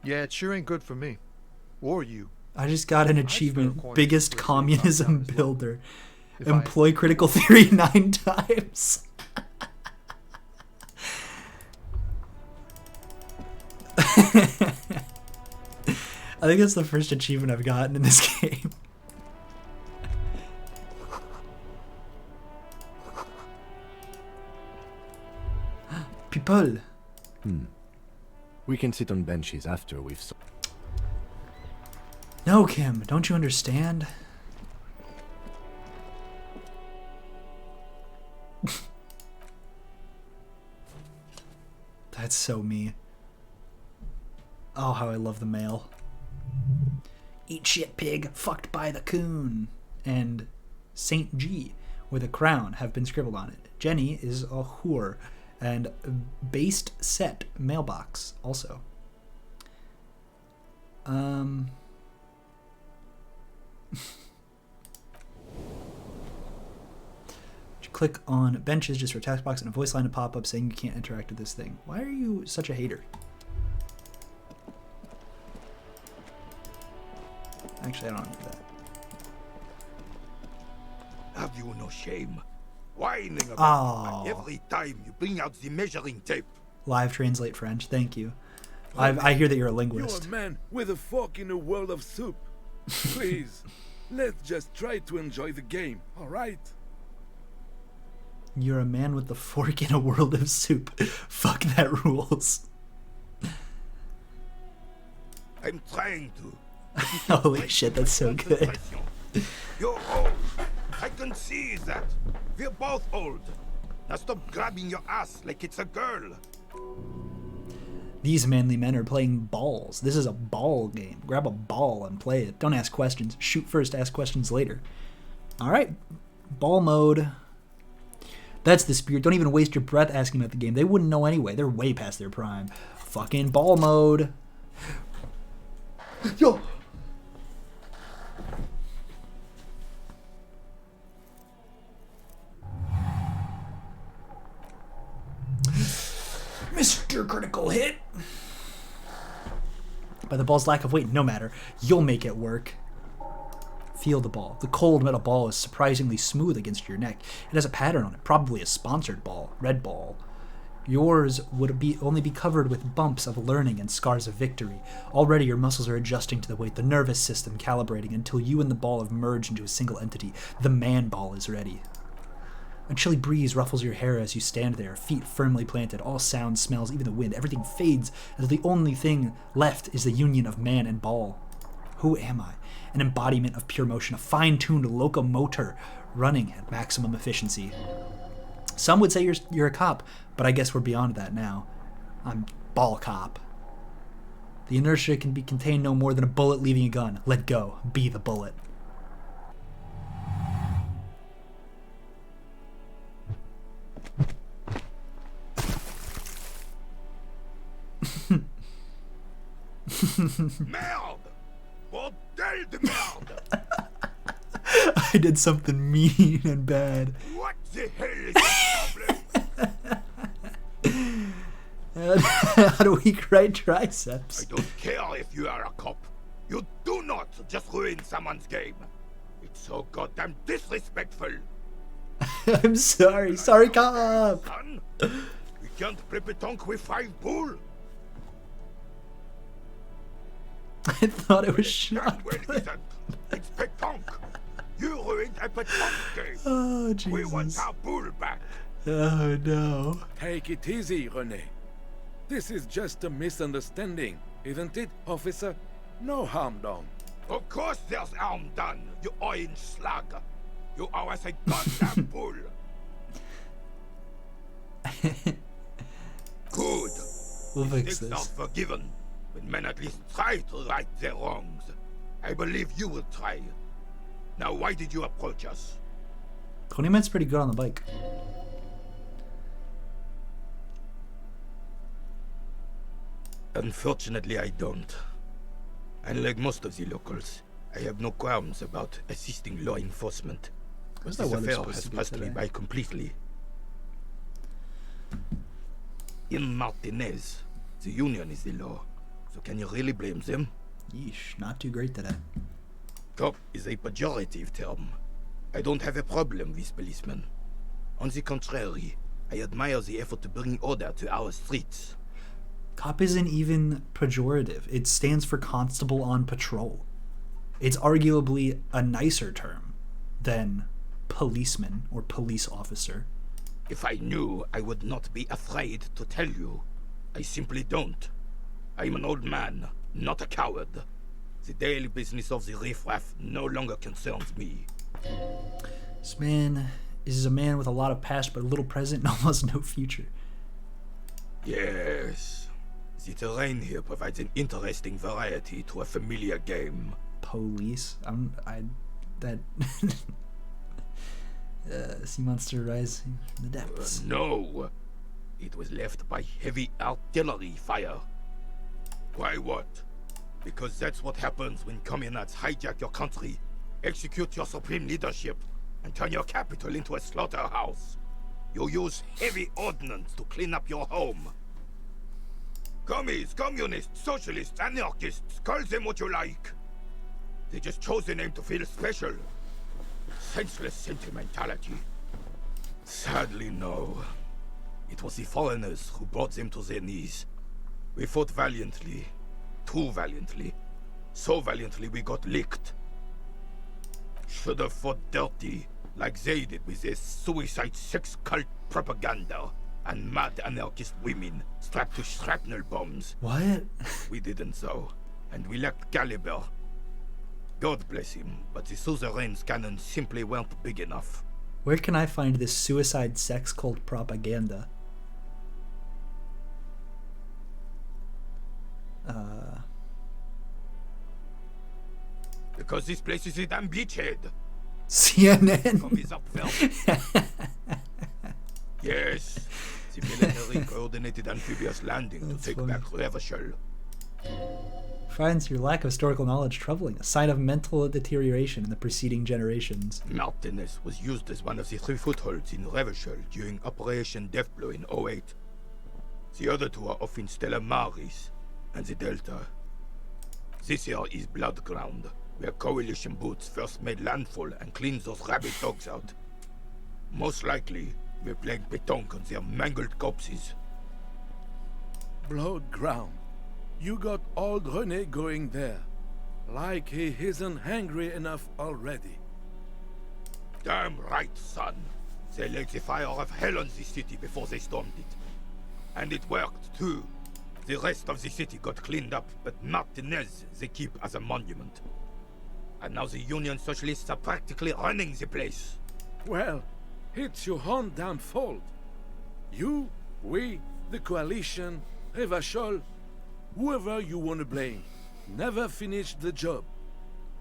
Yeah, it sure ain't good for me. Or you. I just got an achievement. Biggest communism well. builder. If Employ critical theory 9 times. I think that's the first achievement I've gotten in this game. People. We can sit on benches after we've... No, Kim, don't you understand? That's so me. Oh, how I love the mail. Eat shit, pig, fucked by the coon. And Saint G, with a crown, have been scribbled on it. Jenny is a whore. And based set mailbox, also. Click on benches just for a text box and a voice line to pop up saying you can't interact with this thing. Why are you such a hater? Actually, I don't need that. Have you no shame? Whining about Oh. every time you bring out the measuring tape. Live translate French. Thank you. I hear that you're a linguist. You're a man with a fork in a world of soup. Please, let's just try to enjoy the game, alright? You're a man with a fork in a world of soup. Fuck, that rules. I'm trying to. Holy shit, that's so good. You're old. I can see that. We're both old. Now stop grabbing your ass like it's a girl. These manly men are playing balls. This is a ball game. Grab a ball and play it. Don't ask questions. Shoot first, ask questions later. Alright. Ball mode. That's the spirit. Don't even waste your breath asking about the game. They wouldn't know anyway. They're way past their prime. Fucking ball mode. Yo! Mr. Critical Hit. By the ball's lack of weight, no matter. You'll make it work. Feel the ball. The cold metal ball is surprisingly smooth against your neck. It has a pattern on it, probably a sponsored ball. Red ball. Yours would only be covered with bumps of learning and scars of victory. Already your muscles are adjusting to the weight, the nervous system calibrating until you and the ball have merged into a single entity. The man ball is ready. A chilly breeze ruffles your hair as you stand there, feet firmly planted. All sounds, smells, even the wind, everything fades as the only thing left is the union of man and ball. Who am I? An embodiment of pure motion, a fine-tuned locomotor running at maximum efficiency. Some would say you're a cop, but I guess we're beyond that now. I'm ball cop. The inertia can be contained no more than a bullet leaving a gun. Let go. Be the bullet. Merde! Bordel de merde! I did something mean and bad. What the hell is the problem? How do we right triceps? I don't care if you are a cop. You do not just ruin someone's game. It's so goddamn disrespectful. I'm sorry. Sorry, cop. Son, we can't play pétanque with 5 bull. I thought it was shot. Well, isn't. It's pétanque. You ruined a pétanque game. Oh, We want Jesus. our bull back. Oh, no. Take it easy, René. This is just a misunderstanding, isn't it, officer? No harm done. Of course there's harm done, you orange slug. You owe us a goddamn bull. Good. We'll fix Mistakes are this. forgiven when men at least try to right their wrongs. I believe you will try. Now, why did you approach us? Koniman's pretty good on the bike. Unfortunately, I don't. Unlike most of the locals, I have no qualms about assisting law enforcement. Where's This that weather affair supposed has to be passed me today? by completely. In Martinez, the union is the law. So can you really blame them? Yeesh, not too great today. Cop is a pejorative term. I don't have a problem with policemen. On the contrary, I admire the effort to bring order to our streets. Cop isn't even pejorative. It stands for constable on patrol. It's arguably a nicer term than policeman or police officer. If I knew, I would not be afraid to tell you. I simply don't. I'm an old man, not a coward. The daily business of the riffraff no longer concerns me. This man is a man with a lot of past but little present and almost no future. Yes. The terrain here provides an interesting variety to a familiar game. Police. Sea monster rising from the depths. No. It was left by heavy artillery fire. Why what? Because that's what happens when communards hijack your country, execute your supreme leadership, and turn your capital into a slaughterhouse. You use heavy ordnance to clean up your home. Commies, communists, socialists, anarchists, call them what you like. They just chose the name to feel special. Senseless sentimentality. Sadly, no. It was the foreigners who brought them to their knees. We fought valiantly. Too valiantly. So valiantly we got licked. Should have fought dirty, like they did with their suicide sex cult propaganda and mad anarchist women strapped to shrapnel bombs. What? We didn't so, and we lacked caliber. God bless him, but the suzerain's cannons simply weren't big enough. Where can I find this suicide sex cult propaganda? Because this place is a damn beachhead. CNN. Commies up there. Yes, the military coordinated amphibious landing That's to take funny. back Revachol. Finds your lack of historical knowledge troubling, a sign of mental deterioration in the preceding generations. Martinez was used as one of the 3 footholds in Revachol during Operation Deathblow in 08. The other 2 are off in Stella Maris and the Delta. This here is Blood Ground, where coalition boots first made landfall and cleaned those rabid dogs out. Most likely, we're playing pétanque on their mangled corpses. Blood ground. You got old René going there. Like he isn't hungry enough already. Damn right, son. They laid the fire of hell on the city before they stormed it. And it worked, too. The rest of the city got cleaned up, but Martinez they keep as a monument. And now the Union Socialists are practically running the place. Well, it's your own damn fault. You, we, the coalition, Revachol, whoever you want to blame, never finished the job.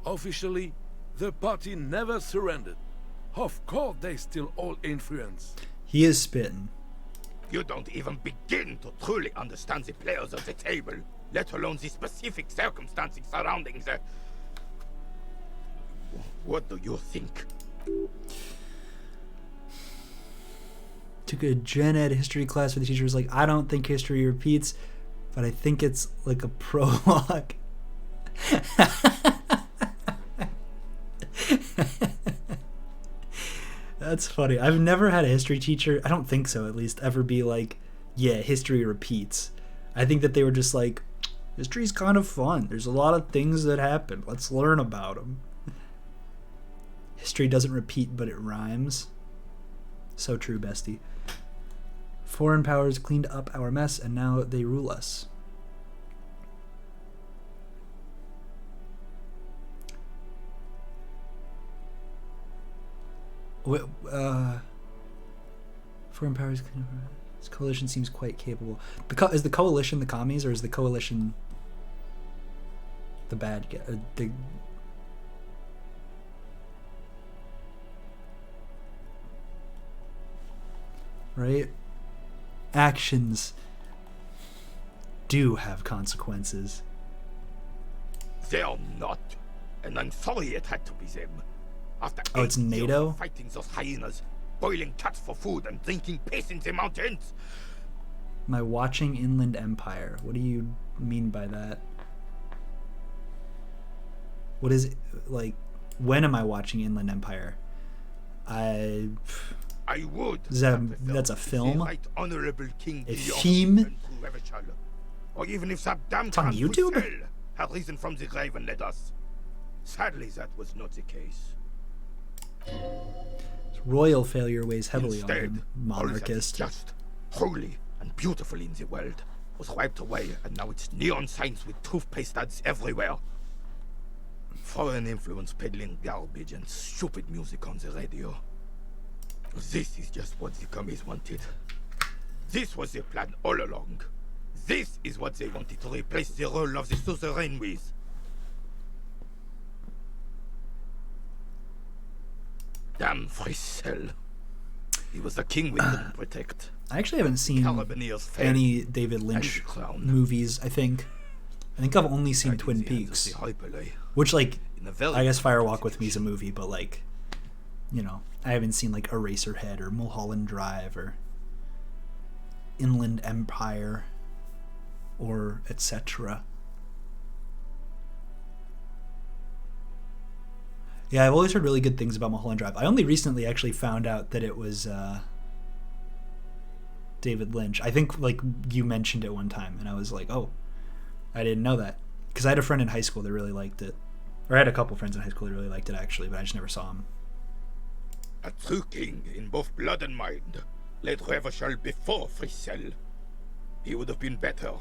Officially, the party never surrendered. Of course they still hold influence. He is spitting. You don't even begin to truly understand the players of the table. let alone the specific circumstances surrounding the... What do you think? Took a gen ed history class where the teacher was like, I don't think history repeats, but I think it's like a prologue. That's funny. I've never had a history teacher, I don't think so at least, ever be like, yeah, history repeats. I think that they were just like, history's kind of fun. There's a lot of things that happen. Let's learn about them. History doesn't repeat, but it rhymes. So true, bestie. Foreign powers cleaned up our mess, and now they rule us. Foreign powers cleaned up our mess. This coalition seems quite capable. Is the coalition the commies, or is the coalition the bad guy? Right? Actions do have consequences. They're not. And I'm sorry it had to be them. After Oh, it's 8 years NATO? of fighting those hyenas, boiling cats for food and drinking piss in the mountains. My watching Inland Empire. What do you mean by that? What is it, like, when am I watching Inland Empire? I would. Is that have preferred that's a to see film? Right Honorable King A Guillaume theme? and Revachol. Or even if that damn It's on Khan YouTube? Fussel had risen from the grave and led us. Sadly, that was not the case. Royal failure weighs heavily on Instead, him. all that is Monarchist. just, holy, and beautiful in the world was wiped away, and now it's neon signs with toothpaste ads everywhere. Foreign influence peddling garbage and stupid music on the radio. This is just what the commies wanted. This was their plan all along. This is what they wanted to replace the role of the suzerain with. Damn Frissel. He was the king we couldn't protect. I actually haven't seen Carabineers failed. any David Lynch And the crown. movies, I think. I think I've only seen Died in Twin the hands of Peaks. the Hyperlay. Which, like, In a very I guess Fire Walk different with Me is a situation. movie, but, like, you know, I haven't seen, like, Eraserhead or Mulholland Drive or Inland Empire or etc. Yeah, I've always heard really good things about Mulholland Drive. I only recently actually found out that it was David Lynch. I think, like, you mentioned it one time, and I was like, oh, I didn't know that. Because I had a friend in high school that really liked it. Or I had a couple friends in high school that really liked it, actually, but I just never saw him. A true king in both blood and mind led Revachol before Frissel. He would have been better,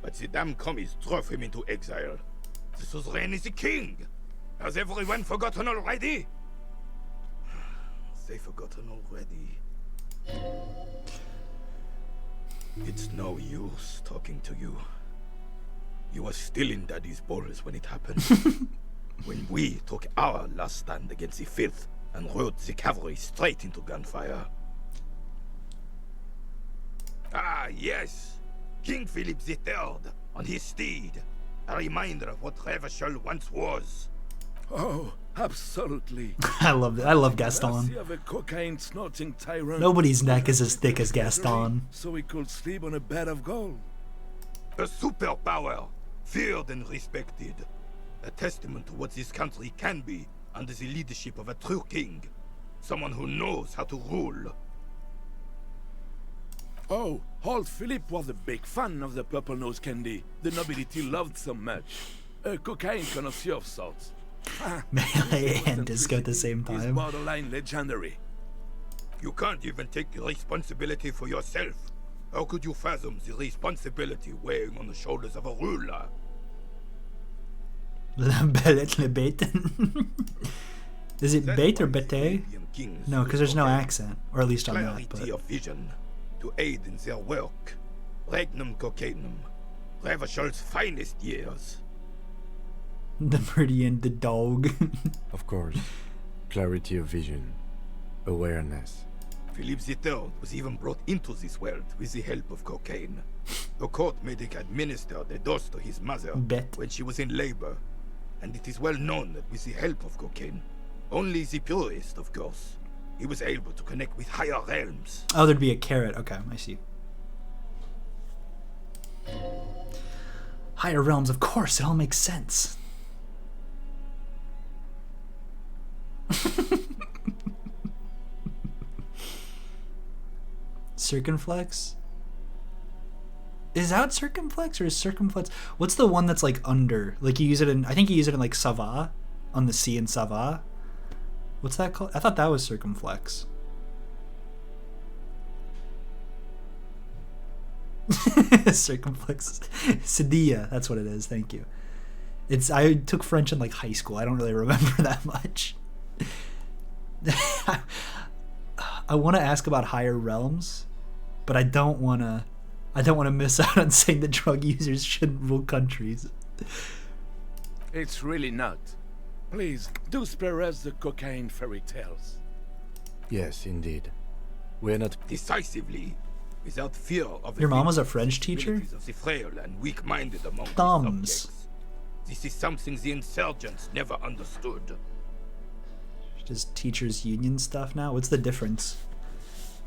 but the damn commies drove him into exile. The suzerain is the king! Has everyone forgotten already? They forgotten already. It's no use talking to you. You were still in Daddy's balls when it happened. When we took our last stand against the filth and rode the cavalry straight into gunfire. Ah, yes! King Philip III on his steed. A reminder of what Revachol once was. Oh, absolutely. I love Gaston. Mercy of a cocaine-snorting tyrant. Nobody's neck is as thick as Gaston. So he could sleep on a bed of gold. A superpower, feared and respected. A testament to what this country can be under the leadership of a true king. Someone who knows how to rule. Oh, old Philip was a big fan of the purple nose candy the nobility loved so much. A cocaine connoisseur of sorts. Melee and disco at the same He's time. borderline legendary. You can't even take responsibility for yourself. How could you fathom the responsibility weighing on the shoulders of a ruler? Bellet bait. Is it That's bait or why the bete? Elysium kings No, use because there's no cocaine. accent, or at least on that. Clarity But of vision to aid in their work. Regnum cocainum. Revachol's finest years. the Meridian, the dog. Of course. Clarity of vision. Awareness. Philippe III was even brought into this world with the help of cocaine. The court made him administer the dose to his mother Bet. when she was in labor, and it is well known that with the help of cocaine, only the purest, of course, he was able to connect with higher realms. Oh, there'd be a carrot. Okay, I see. Higher realms, of course, it all makes sense. Circumflex? Is that circumflex or is circumflex? What's the one that's like under? Like you use it in, I think you use it in like Sava, on the sea in Sava. What's that called? I thought that was circumflex. Circumflex. Sedia, that's what it is. Thank you. I took French in like high school. I don't really remember that much. I want to ask about higher realms, but I don't want to miss out on saying that drug users shouldn't rule countries. It's really not. Please, do spare us the cocaine fairy tales. Yes, indeed. We're not... Decisively, without fear of Your mom was a French teacher? of the frail and weak-minded among the Thumbs. subjects. This is something the insurgents never understood. She does teachers union stuff now? What's the difference?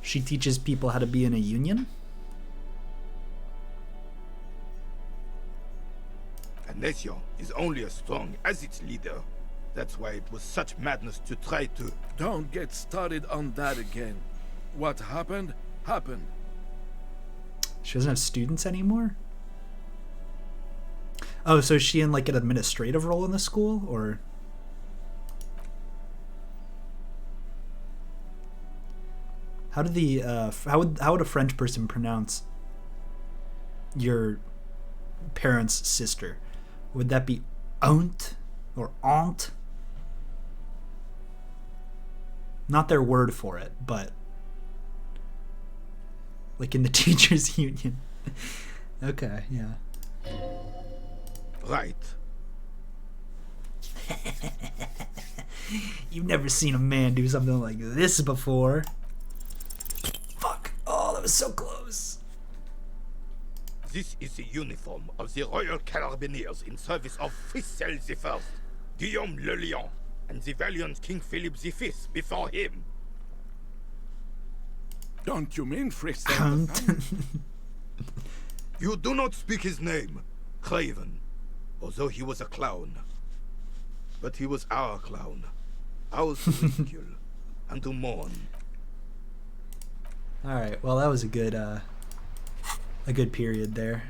She teaches people how to be in a union? A nation is only as strong as its leader. That's why it was such madness to try to... Don't get started on that again. What happened, happened. She doesn't have students anymore? Oh, so is she in like an administrative role in the school, or? How did the how would a French person pronounce your parents' sister? Would that be aunt or aunt? Not their word for it, but like in the teachers' union. Okay, yeah. Right. You've never seen a man do something like this before. Fuck. Oh, that was so close. This is the uniform of the Royal Carabineers in service of Frissel I, Guillaume le Lion, and the valiant King Philip V before him. Don't you mean Frissel? You do not speak his name, Craven, although he was a clown. But he was our clown, ours to ridicule and to mourn. All right. Well, that was a good period there.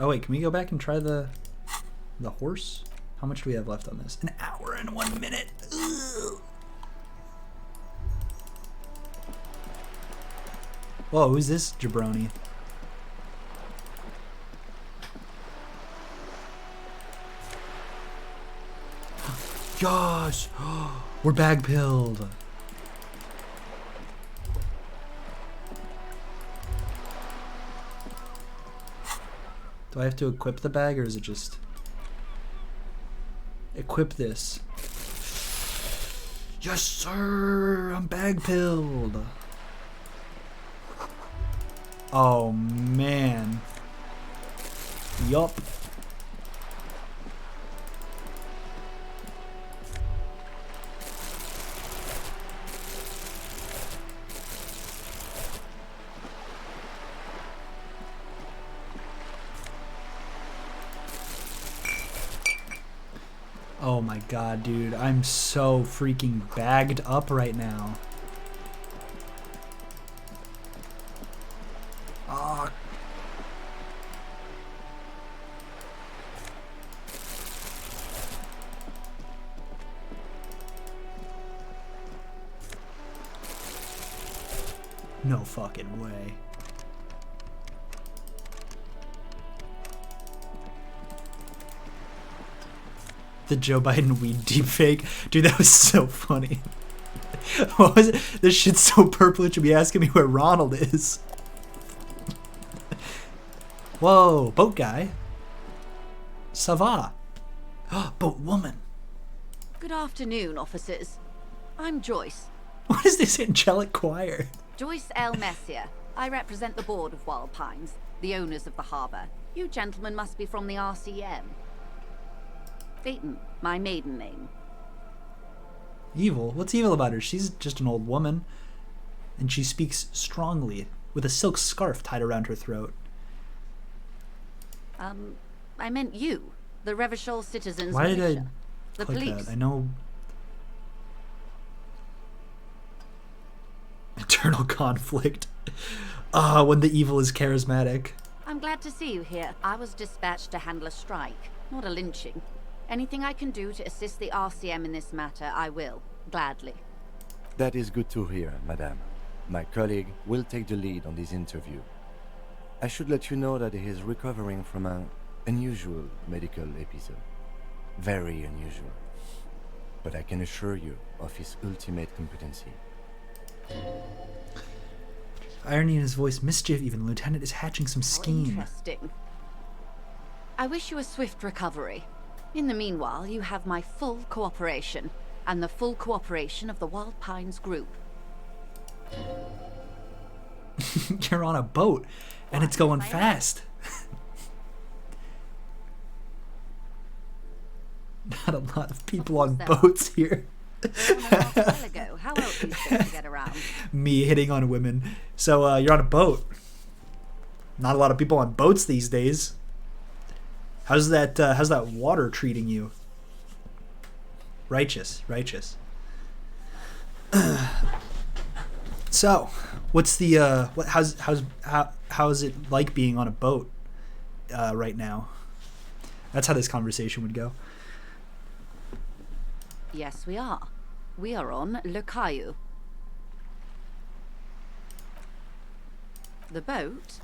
Oh wait, can we go back and try the horse? How much do we have left on this? An hour and 1 minute. Ugh. Whoa, who's this jabroni? Gosh, we're bag pilled. Do I have to equip the bag, or is it just equip this? Yes, sir. I'm bag pilled. Oh man. Yup. Oh my god, dude. I'm so freaking bagged up right now. Ah. No fucking way. The Joe Biden weed deepfake. Dude, that was so funny. What was it? This shit's so purple it should be asking me where Ronald is. Whoa, boat guy. Ça va. Boat woman. Good afternoon, officers. I'm Joyce. What is this angelic choir? Joyce L. Messier. I represent the board of Wild Pines, the owners of the harbour. You gentlemen must be from the RCM. Phaeton, my maiden name. Evil? What's evil about her? She's just an old woman. And she speaks strongly, with a silk scarf tied around her throat. I meant you, the Revachol citizens. Why did I militia. The click police. that? I know... Eternal conflict. Ah, when the evil is charismatic. I'm glad to see you here. I was dispatched to handle a strike, not a lynching. Anything I can do to assist the RCM in this matter, I will. Gladly. That is good to hear, madame. My colleague will take the lead on this interview. I should let you know that he is recovering from an unusual medical episode. Very unusual. But I can assure you of his ultimate competency. Irony in his voice, mischief even. The lieutenant is hatching some How scheme. interesting. I wish you a swift recovery. In the meanwhile, you have my full cooperation, and the full cooperation of the Wild Pines group. You're on a boat, and it's going fast. Not a lot of people on boats here. How else do you supposed to get around? Me hitting on women. So you're on a boat. Not a lot of people on boats these days. How's that water treating you? Righteous. So, what's the how's it like being on a boat right now? That's how this conversation would go. Yes, we are. We are on Le Caillou. The boat?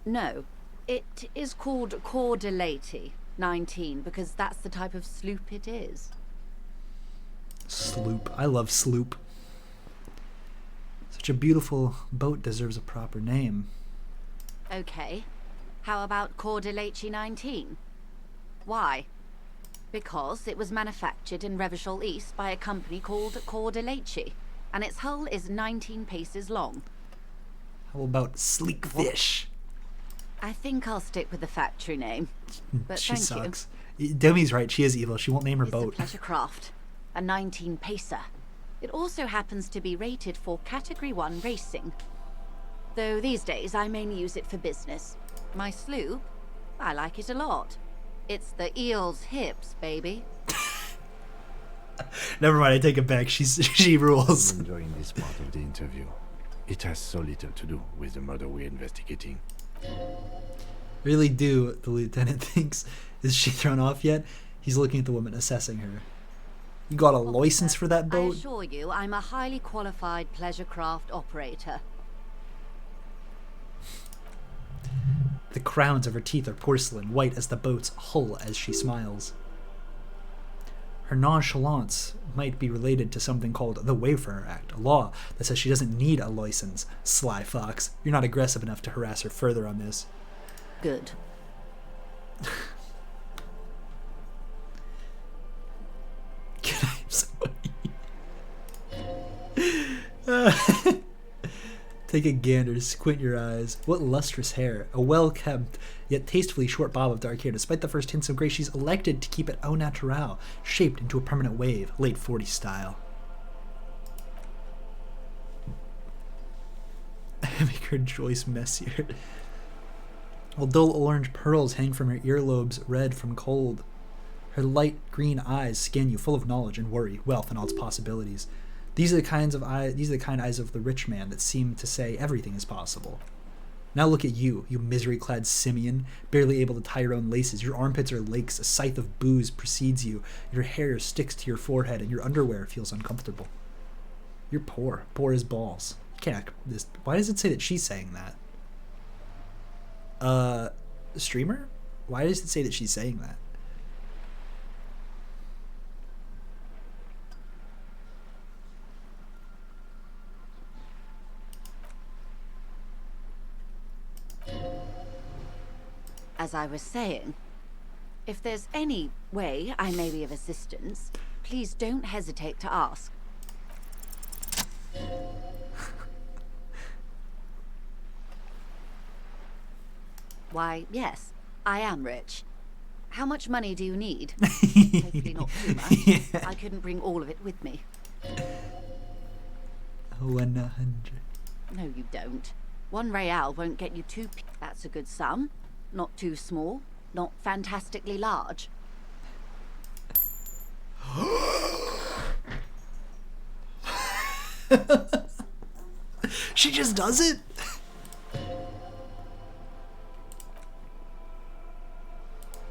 No. It is called Cor de Leyte 19 because that's the type of sloop it is. Sloop. I love sloop. Such a beautiful boat deserves a proper name. Okay. How about Cor de Leyte 19? Why? Because it was manufactured in Revachol East by a company called Cor de Leyte, and its hull is 19 paces long. How about Sleek Fish? I think I'll stick with the factory name. But She thank sucks. Demi's right. She is evil. She won't name her It's boat. a pleasure craft, a 19 pacer. It also happens to be rated for Category 1 racing. Though these days I mainly use it for business. My sloop, I like it a lot. It's the eel's hips, baby. Never mind. I take it back. She rules. I'm enjoying this part of the interview. It has so little to do with the murder we're investigating. Really do. The lieutenant thinks. Is she thrown off yet? He's looking at the woman, assessing her. You got a license for that I boat? assure you, I'm a highly qualified pleasure craft operator. The crowns of her teeth are porcelain, white as the boat's hull as she smiles. Her nonchalance might be related to something called the Wayfarer Act, a law that says she doesn't need a license. Sly fox, you're not aggressive enough to harass her further on this. Good. Can I have some money? Take a gander, squint your eyes. What lustrous hair. A well-kept, yet tastefully short bob of dark hair. Despite the first hints of gray, she's elected to keep it au naturel, shaped into a permanent wave, late 40s style. Make her Joyce Messier. While dull orange pearls hang from her earlobes, red from cold. Her light green eyes scan you, full of knowledge and worry, wealth and all its possibilities. These are the kind eyes of the rich man that seem to say everything is possible. Now look at you, you misery-clad simian, barely able to tie your own laces. Your armpits are lakes, a scythe of booze precedes you. Your hair sticks to your forehead, and your underwear feels uncomfortable. You're poor as balls. You can't. Why does it say that she's saying that? Streamer? Why does it say that she's saying that? As I was saying, if there's any way I may be of assistance, please don't hesitate to ask. Why, yes, I am rich. How much money do you need? Hopefully not too much. Yeah. I couldn't bring all of it with me. 100. No, you don't. 1 real won't get you 2 That's a good sum. Not too small, not fantastically large. She just does it?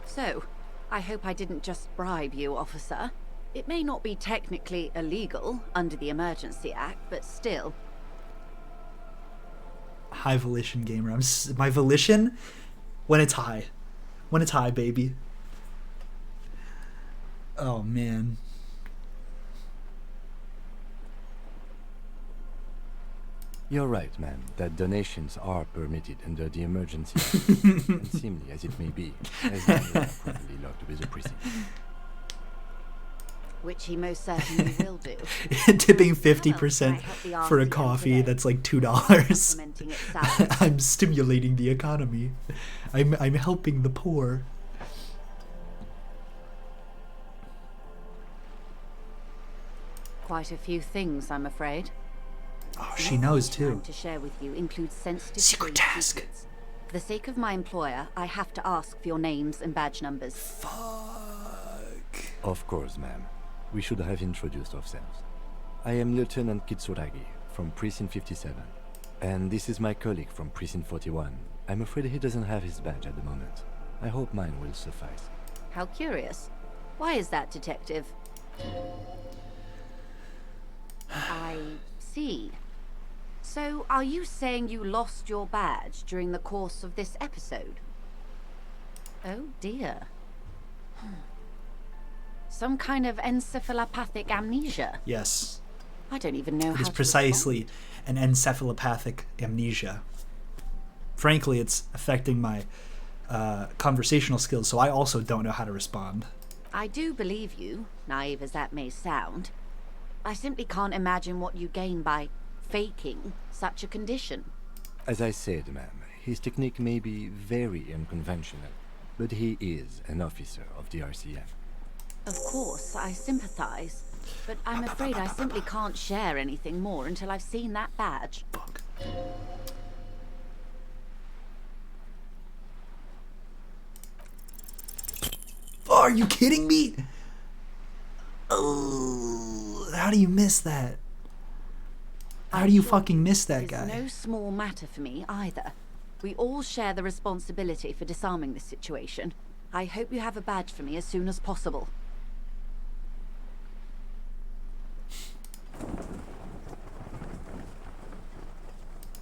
So, I hope I didn't just bribe you, officer. It may not be technically illegal under the Emergency Act, but still. High volition gamer. My volition, when it's high. When it's high, baby. Oh, man. You're right, ma'am, that donations are permitted under the emergency act, unseemly as it may be, as long as they are properly locked with the precinct. Which he most certainly will do. Tipping How else 50% can I help the for a RCM coffee today? that's like $2. Supplementing its salary. I'm stimulating the economy. I'm helping the poor. Quite a few things, I'm afraid. Oh, she knows I'm too. to share with you includes sensitive Secret trade task. secrets. For the sake of my employer, I have to ask for your names and badge numbers. Fuck. Of course, ma'am. We should have introduced ourselves. I am Lieutenant Kitsuragi from Precinct 57. And this is my colleague from Precinct 41. I'm afraid he doesn't have his badge at the moment. I hope mine will suffice. How curious. Why is that, Detective? I see. So, are you saying you lost your badge during the course of this episode? Oh dear. Some kind of encephalopathic amnesia? Yes. I don't even know It how is to precisely respond. an encephalopathic amnesia. Frankly, it's affecting my conversational skills, so I also don't know how to respond. I do believe you, naive as that may sound. I simply can't imagine what you gain by faking such a condition. As I said, ma'am, his technique may be very unconventional, but he is an officer of the RCM. Of course, I sympathize, but I'm afraid I simply can't share anything more until I've seen that badge. Fuck. Oh, are you kidding me? Oh, how do you miss that? How do you fucking miss that It's guy? no small matter for me either. We all share the responsibility for disarming this situation. I hope you have a badge for me as soon as possible.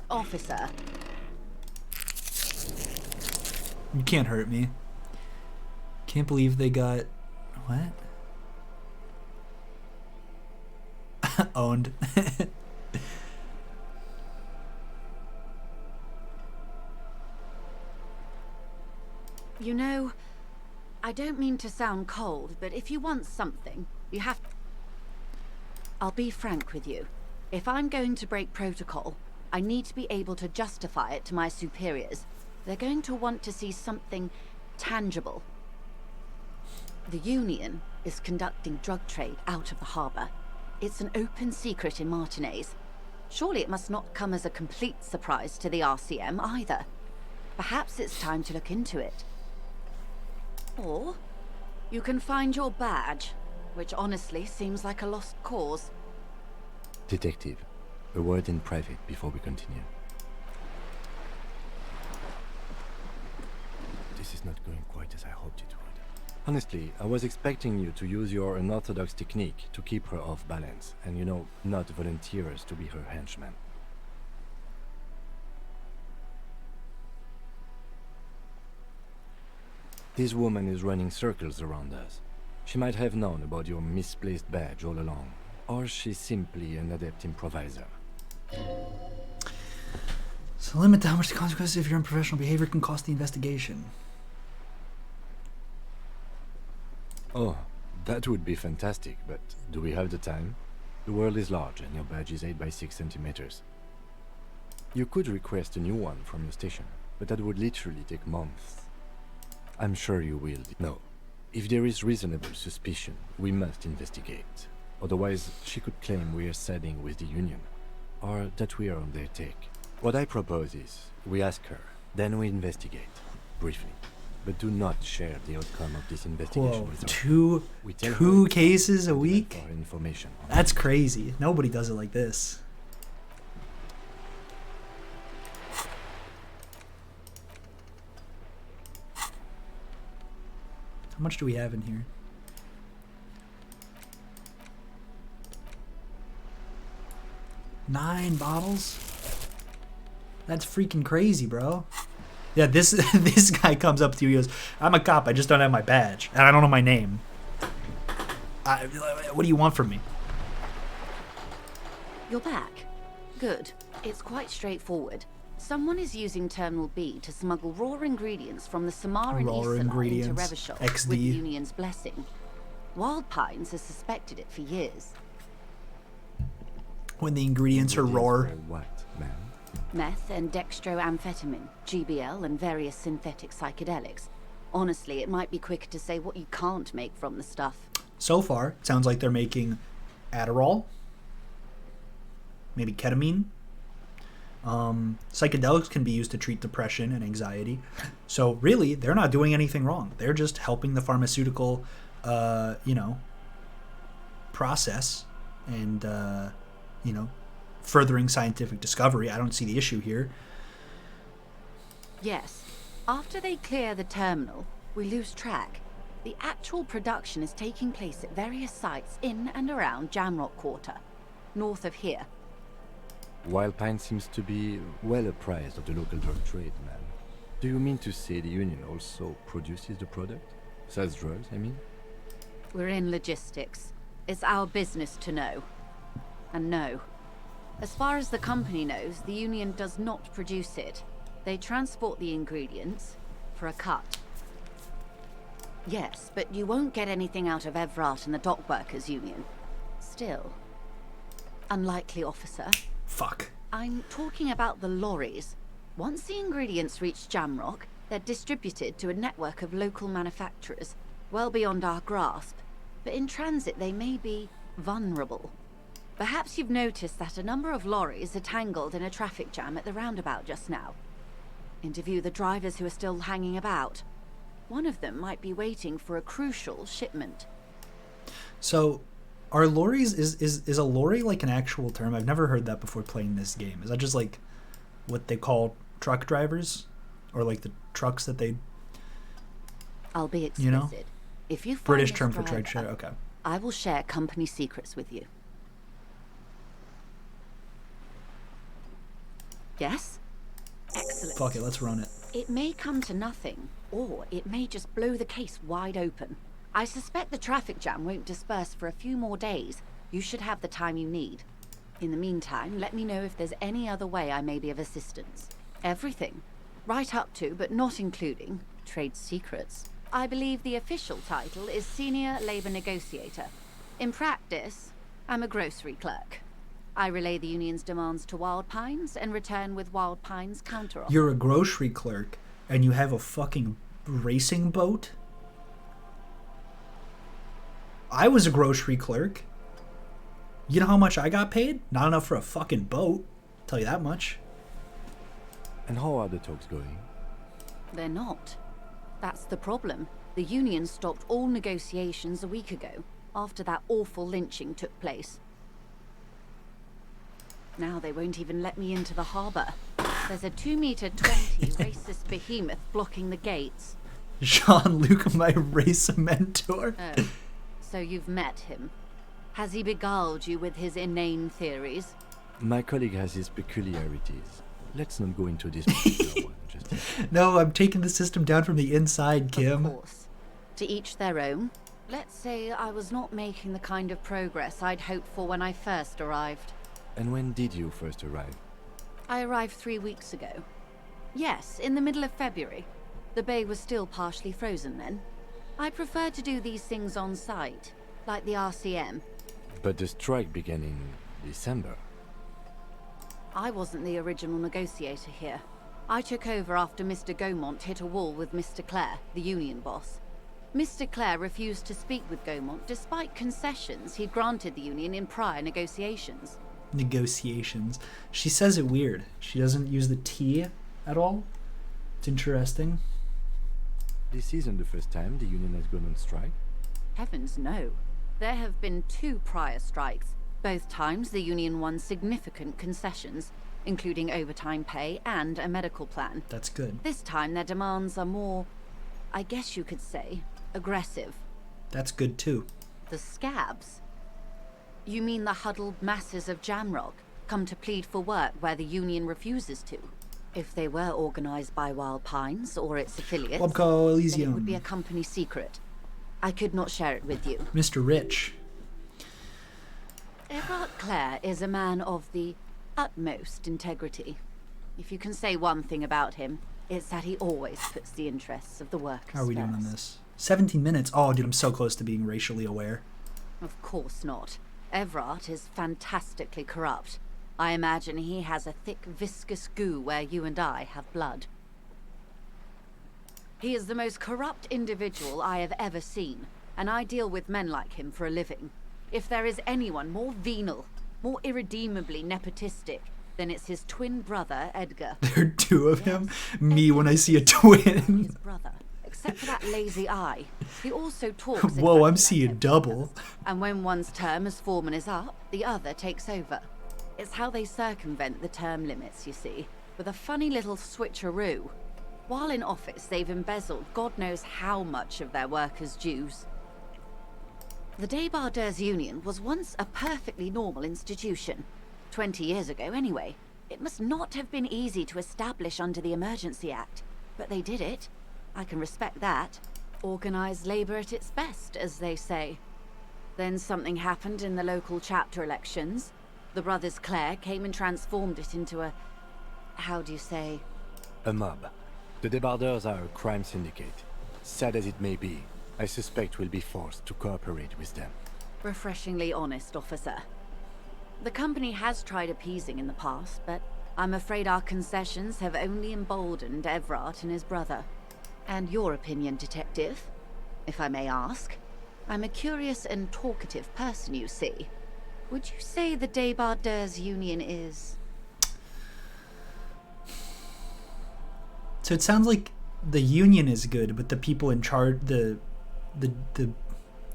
Officer, You can't hurt me. Can't believe they got... What? Owned. you know, I don't mean to sound cold, but if you want something, you have... I'll be frank with you. If I'm going to break protocol, I need to be able to justify it to my superiors. They're going to want to see something tangible. The Union is conducting drug trade out of the harbor. It's an open secret in Martinez. Surely it must not come as a complete surprise to the RCM either. Perhaps it's time to look into it. Or you can find your badge, which honestly seems like a lost cause. Detective, a word in private before we continue. This is not going quite as I hoped it would. Honestly, I was expecting you to use your unorthodox technique to keep her off balance, and you know, not volunteer us to be her henchman. This woman is running circles around us. She might have known about your misplaced badge all along, or she's simply an adept improviser. So limit how much the consequences of your unprofessional behavior can cost the investigation. Oh, That would be fantastic, but do we have the time? The world is large and your badge is 8 by 6 centimeters. You could request a new one from your station, but that would literally take months. I'm sure you will. No. If there is reasonable suspicion, we must investigate. Otherwise, she could claim we are siding with the Union, or that we are on their take. What I propose is, we ask her, then we investigate, briefly. But do not share the outcome of this investigation Whoa, with her. two cases a week? For information. That's crazy. Nobody does it like this. How much do we have in here? Nine bottles? That's freaking crazy, bro. Yeah, this this guy comes up to you. He goes, "I'm a cop. I just don't have my badge, and I don't know my name. What do you want from me?" You're back. Good. It's quite straightforward. Someone is using Terminal B to smuggle raw ingredients from the Samaran Raw Isla into ingredients. Revachol XD. with the Union's blessing. Wild Pines has suspected it for years. When the ingredients are raw. What, ma'am? Meth and dextroamphetamine, GBL, and various synthetic psychedelics. Honestly, it might be quicker to say what you can't make from the stuff. So far, it sounds like they're making Adderall, maybe ketamine. Psychedelics can be used to treat depression and anxiety. So really, they're not doing anything wrong. They're just helping the pharmaceutical, process and, furthering scientific discovery. I don't see the issue here. Yes. After they clear the terminal, we lose track. The actual production is taking place at various sites in and around Jamrock Quarter, north of here. Wild Pine seems to be well apprised of the local drug trade, ma'am. Do you mean to say the Union also produces the product? Sells drugs, I mean? We're in logistics. It's our business to know. And no. As far as the company knows, the Union does not produce it. They transport the ingredients for a cut. Yes, but you won't get anything out of Evrat and the Dock Workers Union. Still. Unlikely, officer. Fuck. I'm talking about the lorries. Once the ingredients reach Jamrock, they're distributed to a network of local manufacturers, well beyond our grasp. But in transit, they may be vulnerable. Perhaps you've noticed that a number of lorries are tangled in a traffic jam at the roundabout just now. Interview the drivers who are still hanging about. One of them might be waiting for a crucial shipment. So, are lorries, is a lorry like an actual term? I've never heard that before playing this game. Is that just like what they call truck drivers? Or like the trucks that they... I'll be explicit. You know? If you find British this term for driver, trade share, okay. I will share company secrets with you. Yes? Excellent. Fuck it, let's run it. It may come to nothing, or it may just blow the case wide open. I suspect the traffic jam won't disperse for a few more days. You should have the time you need. In the meantime, let me know if there's any other way I may be of assistance. Everything. Right up to, but not including, trade secrets. I believe the official title is Senior Labor Negotiator. In practice, I'm a grocery clerk. I relay the Union's demands to Wild Pines and return with Wild Pines' counteroffer. You're a grocery clerk and you have a fucking racing boat? I was a grocery clerk. You know how much I got paid? Not enough for a fucking boat. Tell you that much. And how are the talks going? They're not. That's the problem. The Union stopped all negotiations a week ago, after that awful lynching took place. Now they won't even let me into the harbour. There's a 2-meter 20 racist behemoth blocking the gates. Jean-Luc, my race mentor. Oh, so you've met him. Has he beguiled you with his inane theories? My colleague has his peculiarities. Let's not go into this particular one just yet. No, I'm taking the system down from the inside, Kim. Of course. To each their own. Let's say I was not making the kind of progress I'd hoped for when I first arrived. And when did you first arrive? I arrived 3 weeks ago. Yes, in the middle of February. The bay was still partially frozen then. I prefer to do these things on site, like the RCM. But the strike began in December. I wasn't the original negotiator here. I took over after Mr. Gaumont hit a wall with Mr. Clare, the union boss. Mr. Clare refused to speak with Gaumont despite concessions he'd granted the union in prior negotiations. Negotiations. She says it weird. She doesn't use the T at all. It's interesting. This isn't the first time the union has gone on strike. Heavens no. There have been 2 prior strikes. Both times the union won significant concessions, including overtime pay and a medical plan. That's good. This time their demands are more, I guess you could say, aggressive. That's good too. The scabs? You mean the huddled masses of Jamrock come to plead for work where the union refuses to? If they were organized by Wild Pines or its affiliates, Webco then it Elysium. would be a company secret. I could not share it with you. Mr. Rich. Everard Clare is a man of the utmost integrity. If you can say one thing about him, it's that he always puts the interests of the workers How are we doing on first. this? 17 minutes. Oh, dude, I'm so close to being racially aware. Of course not. Everard is fantastically corrupt. I imagine he has a thick, viscous goo where you and I have blood. He is the most corrupt individual I have ever seen, and I deal with men like him for a living. If there is anyone more venal, more irredeemably nepotistic, then it's his twin brother, Edgar. There are 2 of him. Me when I see a twin. His brother. Except for that lazy eye. He also talks Whoa, I'm exactly seeing like double. And when one's term as foreman is up, the other takes over. It's how they circumvent the term limits, you see, with a funny little switcheroo. While in office, they've embezzled God knows how much of their workers' dues. The Débardeurs Union was once a perfectly normal institution. 20 years ago, anyway. It must not have been easy to establish under the Emergency Act, but they did it. I can respect that. Organized labor at its best, as they say. Then something happened in the local chapter elections. The brothers Clare came and transformed it into a... how do you say? A mob. The Débardeurs are a crime syndicate. Sad as it may be, I suspect we'll be forced to cooperate with them. Refreshingly honest, officer. The company has tried appeasing in the past, but I'm afraid our concessions have only emboldened Everard and his brother. And your opinion, detective, if I may ask? I'm a curious and talkative person, you see. Would you say the Débardeurs Union is... So it sounds like the union is good, but the people in charge, the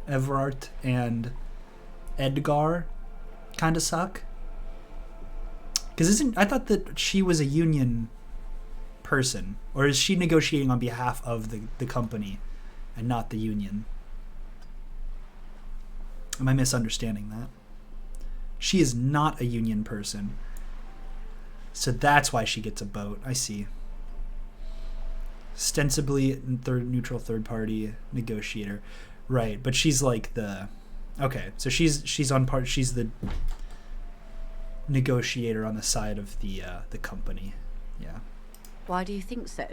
Everard and Edgar, kind of suck. Because I thought that she was a union person, or is she negotiating on behalf of the company and not the union? Am I misunderstanding that? She is not a union person, so that's why she gets a boat. I see. Ostensibly neutral third party negotiator, right? But she's like the okay. So she's on part. She's the negotiator on the side of the company. Yeah. Why do you think so?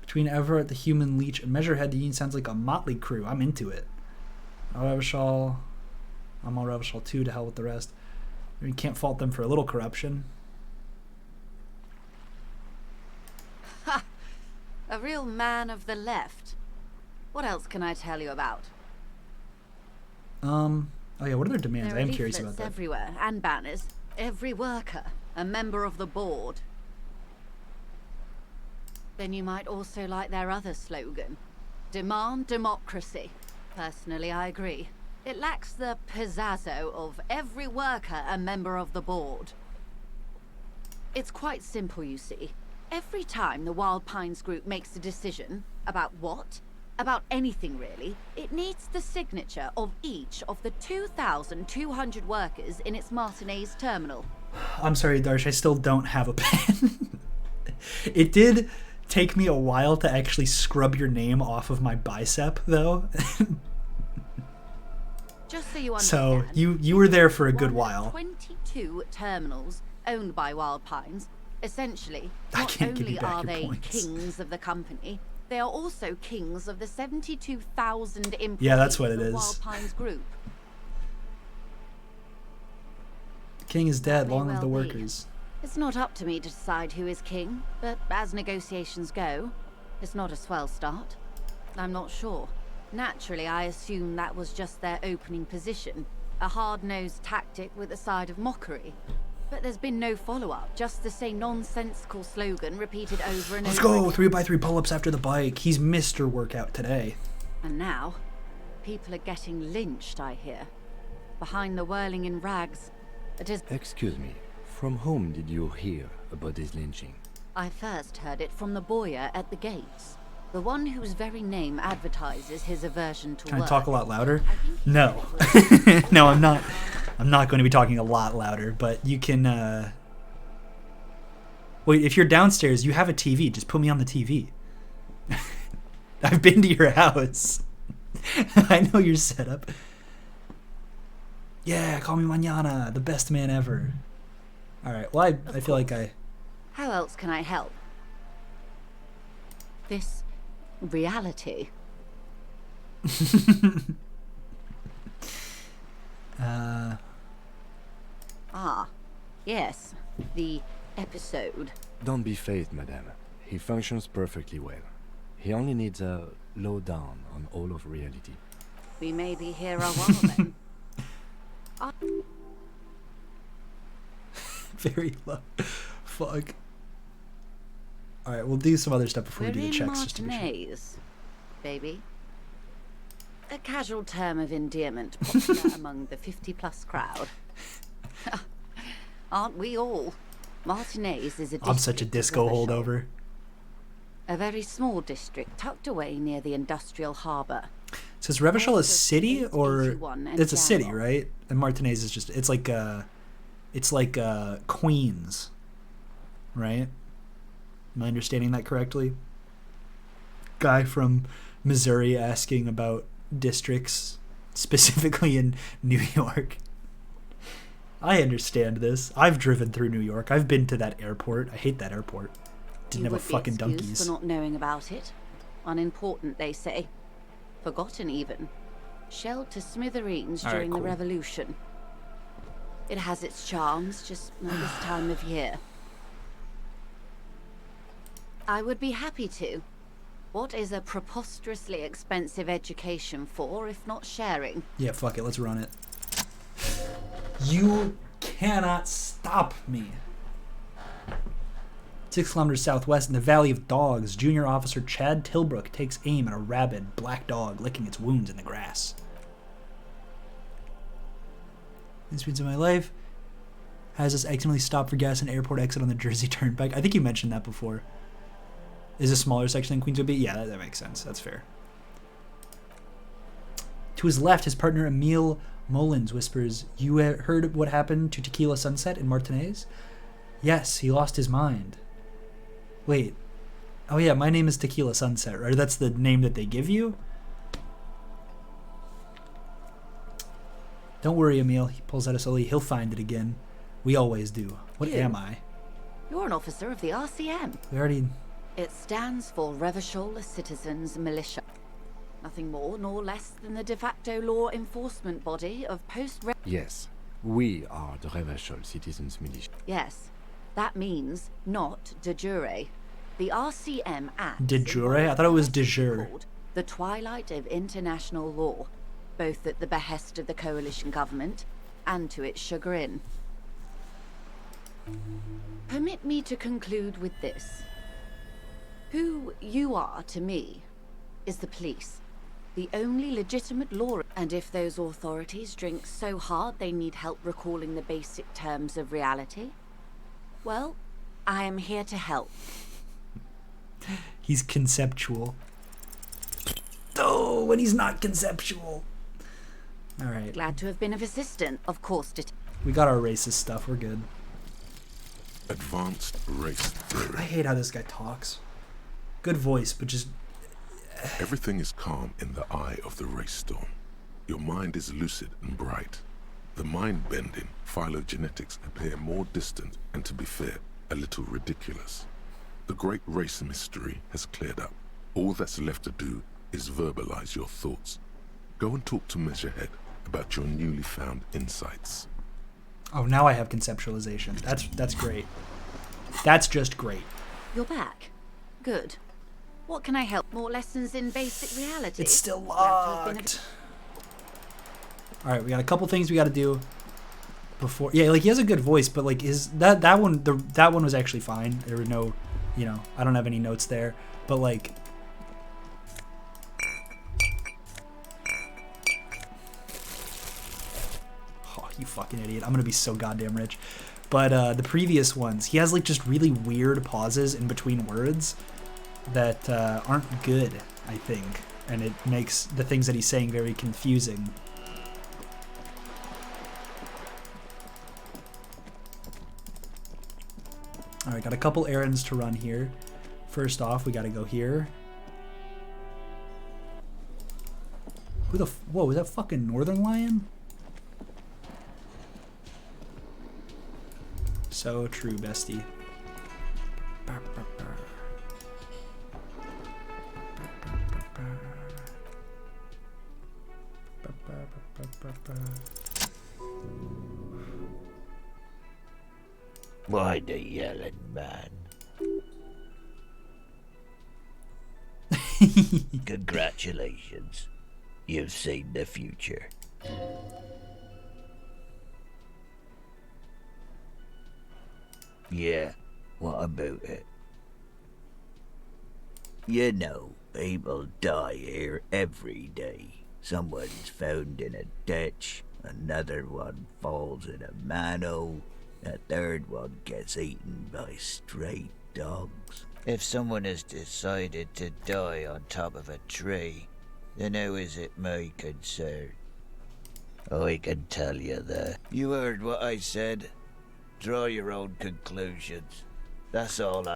Between Everett, the human leech, and Measurehead, the union sounds like a motley crew. I'm into it. Revachol, I'm on Revachol 2, to hell with the rest. You can't fault them for a little corruption. Ha! A real man of the left. What else can I tell you about? Oh yeah, what are their demands? There I are am curious about leaflets that. everywhere, and banners. Every worker, a member of the board. Then you might also like their other slogan. Demand democracy. Personally, I agree. It lacks the pizzazzo of every worker a member of the board. It's quite simple, you see. Every time the Wild Pines group makes a decision about what? About anything really, it needs the signature of each of the 2,200 workers in its Martinez terminal. I'm sorry, Darsh, I still don't have a pen. It did take me a while to actually scrub your name off of my bicep, though. Just so you So understand, you were there for a good one of while. 22 terminals owned by Wild Pines. Essentially, I not can't give you only back are your they points. kings of the company, They are also kings of the 72,000 employees Yeah, that's what it of is. Wild Pines Group. King is dead, May long live the well be. workers. It's not up to me to decide who is king, but as negotiations go, it's not a swell start. I'm not sure. Naturally, I assume that was just their opening position, a hard-nosed tactic with a side of mockery. But there's been no follow-up, just the same nonsensical slogan repeated over and Let's over go! again. 3x3 pull-ups after the bike. He's Mr. Workout today. And now, people are getting lynched, I hear. Behind the whirling in rags. It is. Excuse me, from whom did you hear about this lynching? I first heard it from the boyer at the gates. The one whose very name advertises his aversion to Can I work. talk a lot louder? I think he No. said it was- No, I'm not. I'm not going to be talking a lot louder, but you can, Wait, if you're downstairs, you have a TV. Just put me on the TV. I've been to your house. I know your setup. Yeah, call me mañana. The best man ever. Alright, well, I feel like I... How else can I help? This reality. Ah, yes, the episode. Don't be phased, madame. He functions perfectly well. He only needs a lowdown on all of reality. We may be here a while then. Very low. Fuck. Alright, we'll do some other stuff before We're we do in the checks just to be sure. Martinez, baby. A casual term of endearment popular among the 50-plus crowd. Aren't we all? Martinez is a I'm such a district of disco Revachol. holdover. A very small district tucked away near the industrial harbour. So is Revachol a North of city or 881 and it's a city, Gamble. right? And Martinez is just it's like Queens, right? Am I understanding that correctly? Guy from Missouri asking about districts specifically in New York. I understand this. I've driven through New York. I've been to that airport. I hate that airport. Didn't You have a would be fucking excused donkeys. for not knowing about it. Unimportant, they say. Forgotten, even. Shelled to smithereens All right, during cool. the Revolution. It has its charms, just not this time of year. I would be happy to. What is a preposterously expensive education for, if not sharing? Yeah, fuck it. Let's run it. You cannot stop me. 6 kilometers southwest in the Valley of Dogs, Junior Officer Chad Tilbrook takes aim at a rabid black dog licking its wounds in the grass. Experience of my life has us accidentally stopped for gas and airport exit on the Jersey Turnpike. I think you mentioned that before. Is a smaller section than Queens would be? Yeah, that makes sense. That's fair. To his left, his partner Emil Mullins whispers, "You heard what happened to Tequila Sunset in Martinez?" "Yes, he lost his mind." "Wait. Oh yeah, my name is Tequila Sunset, right? That's the name that they give you?" "Don't worry, Emil." He pulls out a solely. "He'll find it again. We always do." What You? am I? You're an officer of the RCM. We already... It stands for Revachol Citizens Militia. Nothing more nor less than the de facto law enforcement body of post. Yes, we are the Revachol Citizens Militia. Yes, that means not de jure. The RCM Act. De jure? I thought it was de jure. The twilight of international law, both at the behest of the coalition government and to its chagrin. Permit me to conclude with this. Who you are to me is the police. The only legitimate law, and if those authorities drink so hard they need help recalling the basic terms of reality, well, I am here to help. He's conceptual. Oh, when he's not conceptual. Alright. Glad to have been of assistance, of course. We got our racist stuff. We're good. Advanced race theory. I hate how this guy talks. Good voice, but just... Everything is calm in the eye of the race storm. Your mind is lucid and bright. The mind-bending phylogenetics appear more distant and, to be fair, a little ridiculous. The great race mystery has cleared up. All that's left to do is verbalize your thoughts. Go and talk to Measurehead about your newly found insights. Oh, now I have conceptualization. That's great. That's just great. You're back. Good. What can I help? More lessons in basic reality? It's still locked. All right, we got a couple things we got to do before. Yeah, like he has a good voice, but like that one was actually fine. There were no, you know, I don't have any notes there, but like. Oh, you fucking idiot! I'm gonna be so goddamn rich. But the previous ones, he has like just really weird pauses in between words that aren't good, I think, and it makes the things that he's saying very confusing. All right, got a couple errands to run here. First off, we got to go here. Who the whoa, was that fucking Northern Lion? So true, bestie. Why the yelling, man? Congratulations. You've seen the future. Yeah, what about it? You know, people die here every day. Someone's found in a ditch, another one falls in a manhole, a third one gets eaten by stray dogs. If someone has decided to die on top of a tree, then how is it my concern? I can tell you that. You heard what I said. Draw your own conclusions. That's all I...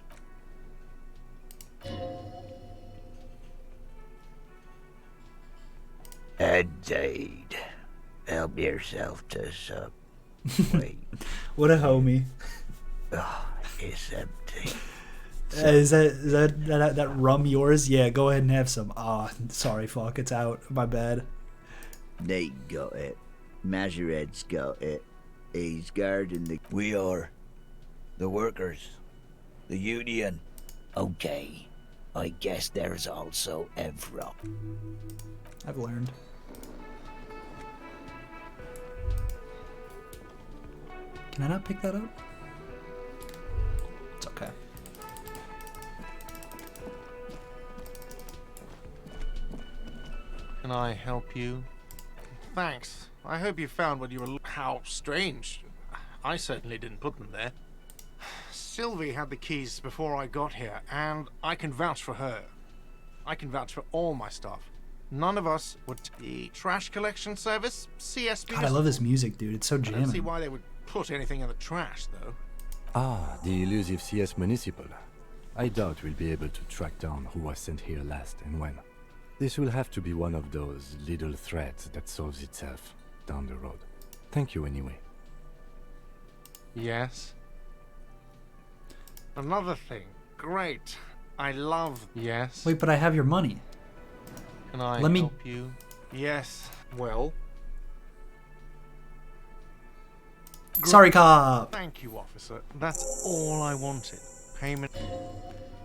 Indeed. Help yourself to some. Wait. What a homie. Oh, it's empty. Is that rum yours? Yeah, go ahead and have some. Ah, sorry, fuck, it's out. My bad. Nate got it. Majorette's got it. He's guarding the... We are. The workers. The union. Okay. I guess there's also Evra. I've learned. Can I not pick that up? It's okay. Can I help you? Thanks. I hope you found what you were... How strange. I certainly didn't put them there. Sylvie had the keys before I got here, and I can vouch for her. I can vouch for all my staff. None of us would... The trash collection service? CSB? God, I love this music, dude. It's so I don't see jamming. why they would put anything in the trash, though. Ah, the elusive CS Municipal. I doubt we'll be able to track down who was sent here last and when. This will have to be one of those little threads that solves itself down the road. Thank you anyway. Yes. Another thing. Great. I love... Yes. Wait, but I have your money. Can I Let me- help you? Yes. Well... Sorry, cop. Thank you, officer. That's all I wanted. Payment...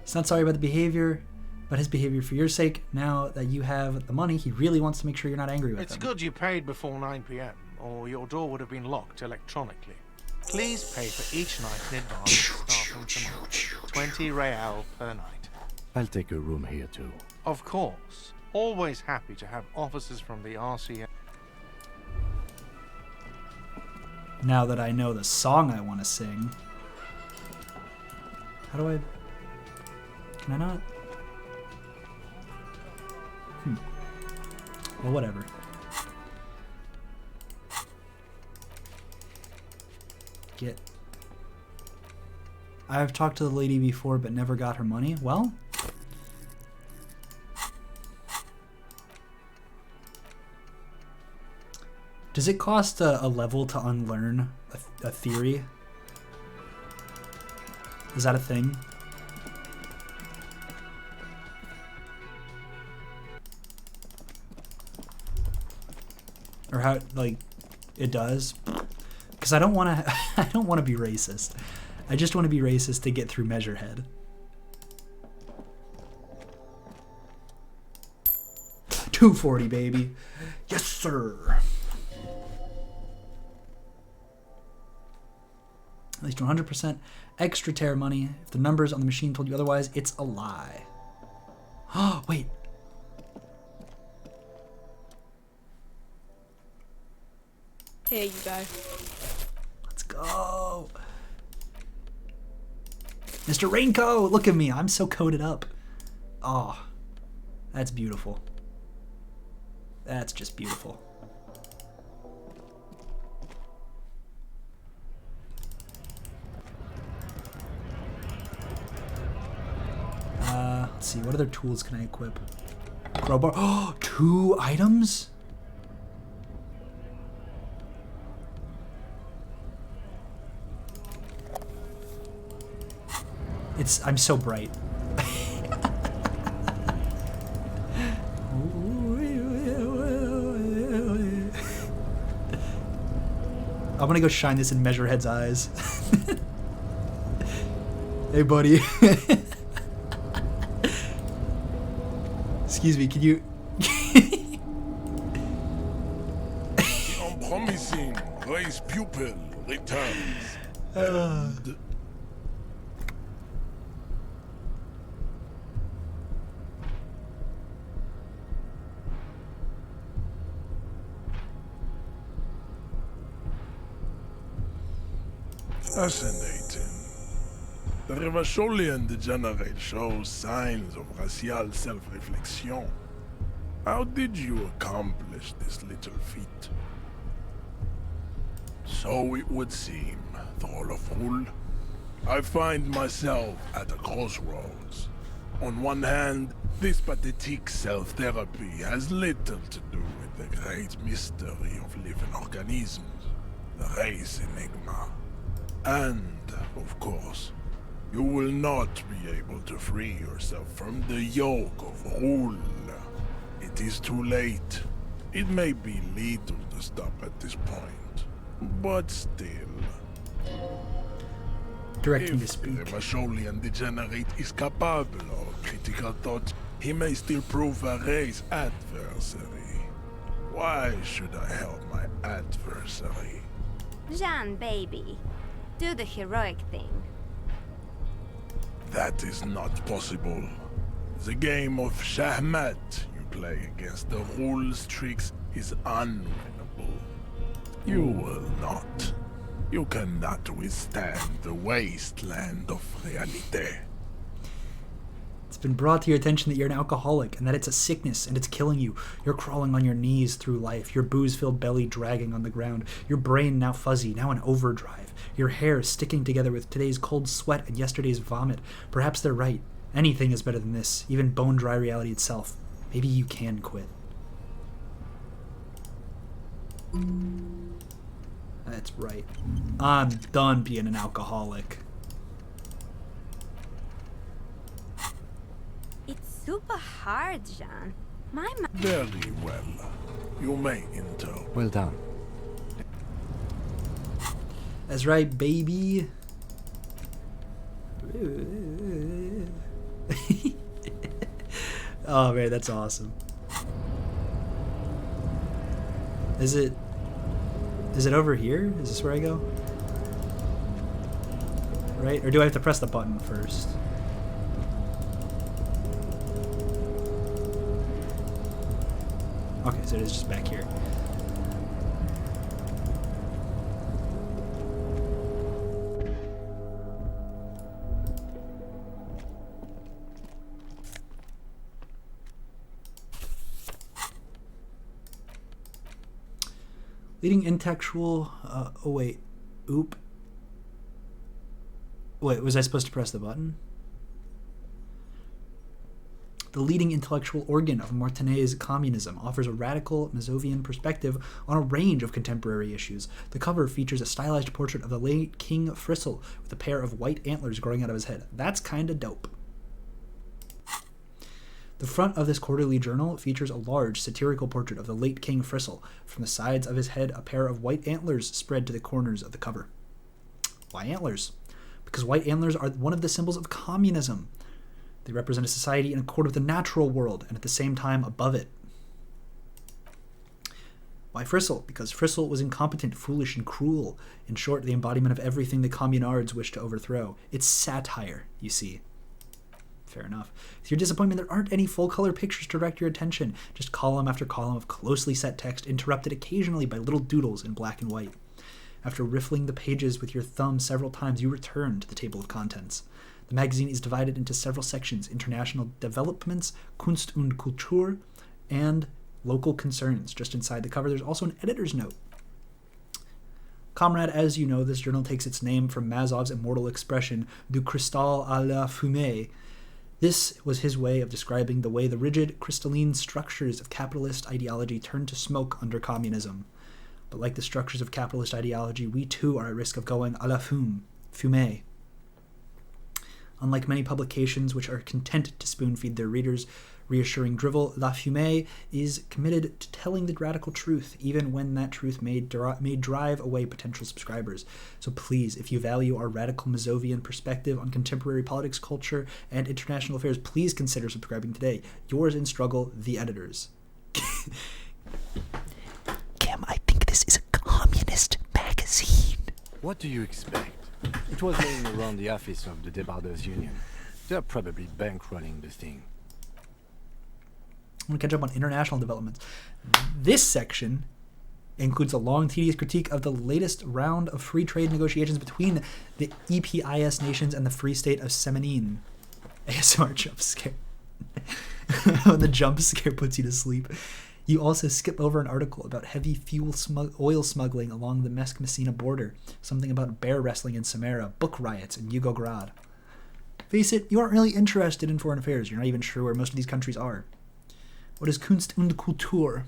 He's not sorry about the behavior, but his behavior for your sake. Now that you have the money, he really wants to make sure you're not angry with It's him. good you paid before 9 p.m., or your door would have been locked electronically. Please pay for each night in advance starting tomorrow. 20 real per night. I'll take a room here too. Of course. Always happy to have officers from the RCM. Now that I know the song I want to sing. How do I... Can I not? Well, whatever. Get... I've talked to the lady before, but never got her money. Well... Does it cost a level to unlearn a theory? Is that a thing? how like it does, because I don't want to. I don't want to be racist. I just want to be racist to get through Measurehead. $240, baby. Yes, sir. At least 100% extra tear money. If the numbers on the machine told you otherwise, it's a lie. Oh, wait. Here you go. Let's go. Mr. Raincoat, look at me. I'm so coated up. Oh, that's beautiful. That's just beautiful. Let's see. What other tools can I equip? Crowbar. Oh, 2 items? I'm so bright. I'm gonna go shine this in Measurehead's eyes. Hey, buddy. Excuse me, can you... The unpromising race pupil returns. And fascinating. The Revacholian degenerate shows signs of racial self-reflection. How did you accomplish this little feat? So it would seem, Thrall of Rule. I find myself at a crossroads. On one hand, this pathetic self-therapy has little to do with the great mystery of living organisms, the race enigma. And, of course, you will not be able to free yourself from the yoke of rule. It is too late. It may be lethal to stop at this point, but still. Direct me to If speak. the Revacholian degenerate is capable of critical thought, he may still prove a race adversary. Why should I help my adversary? Jean, baby. Do the heroic thing. That is not possible. The game of Shahmat you play against the rules tricks is unwinnable. You will not. You cannot withstand the wasteland of realite. It's been brought to your attention that you're an alcoholic and that it's a sickness and it's killing you. You're crawling on your knees through life, your booze-filled belly dragging on the ground, your brain now fuzzy, now in overdrive, your hair sticking together with today's cold sweat and yesterday's vomit. Perhaps they're right. Anything is better than this, even bone-dry reality itself. Maybe you can quit. That's right. I'm done being an alcoholic. It's super hard, Jean. My Very well. You may enter. Well done. That's right, baby. Oh man, that's awesome. Is it over here? Is this where I go? Right? Or do I have to press the button first? Okay, so it is just back here. Leading intellectual, oh wait, oop. Wait, was I supposed to press the button? The leading intellectual organ of Martinet's communism offers a radical Mazovian perspective on a range of contemporary issues. The cover features a stylized portrait of the late King Frissel with a pair of white antlers growing out of his head. That's kinda dope. The front of this quarterly journal features a large satirical portrait of the late King Fristle. From the sides of his head, a pair of white antlers spread to the corners of the cover. Why antlers? Because white antlers are one of the symbols of communism. They represent a society in accord with the natural world, and at the same time above it. Why Fristle? Because Fristle was incompetent, foolish, and cruel. In short, the embodiment of everything the communards wish to overthrow. It's satire, you see. Fair enough. To your disappointment, there aren't any full-color pictures to direct your attention, just column after column of closely set text, interrupted occasionally by little doodles in black and white. After riffling the pages with your thumb several times, you return to the table of contents. The magazine is divided into several sections: international developments, Kunst und Kultur, and local concerns. Just inside the cover, there's also an editor's note. Comrade, as you know, this journal takes its name from Mazov's immortal expression, du cristal à la fumée. This was his way of describing the way the rigid, crystalline structures of capitalist ideology turned to smoke under communism. But like the structures of capitalist ideology, we too are at risk of going à la fumée. Unlike many publications which are content to spoon-feed their readers reassuring drivel, La Fumée is committed to telling the radical truth, even when that truth may drive away potential subscribers. So please, if you value our radical Mazovian perspective on contemporary politics, culture, and international affairs, please consider subscribing today. Yours in struggle, the editors. Kim, I think this is a communist magazine. What do you expect? It was laying around the office of the Debarders Union. They're probably bankrolling the thing. I'm going to catch up on international developments. This section includes a long, tedious critique of the latest round of free trade negotiations between the EPIS nations and the Free State of Semenine. ASMR jump scare. When the jump scare puts you to sleep. You also skip over an article about heavy oil smuggling along the Mesk-Messina border, something about bear wrestling in Samara, book riots in Yugograd. Face it, you aren't really interested in foreign affairs. You're not even sure where most of these countries are. What is Kunst und Kultur?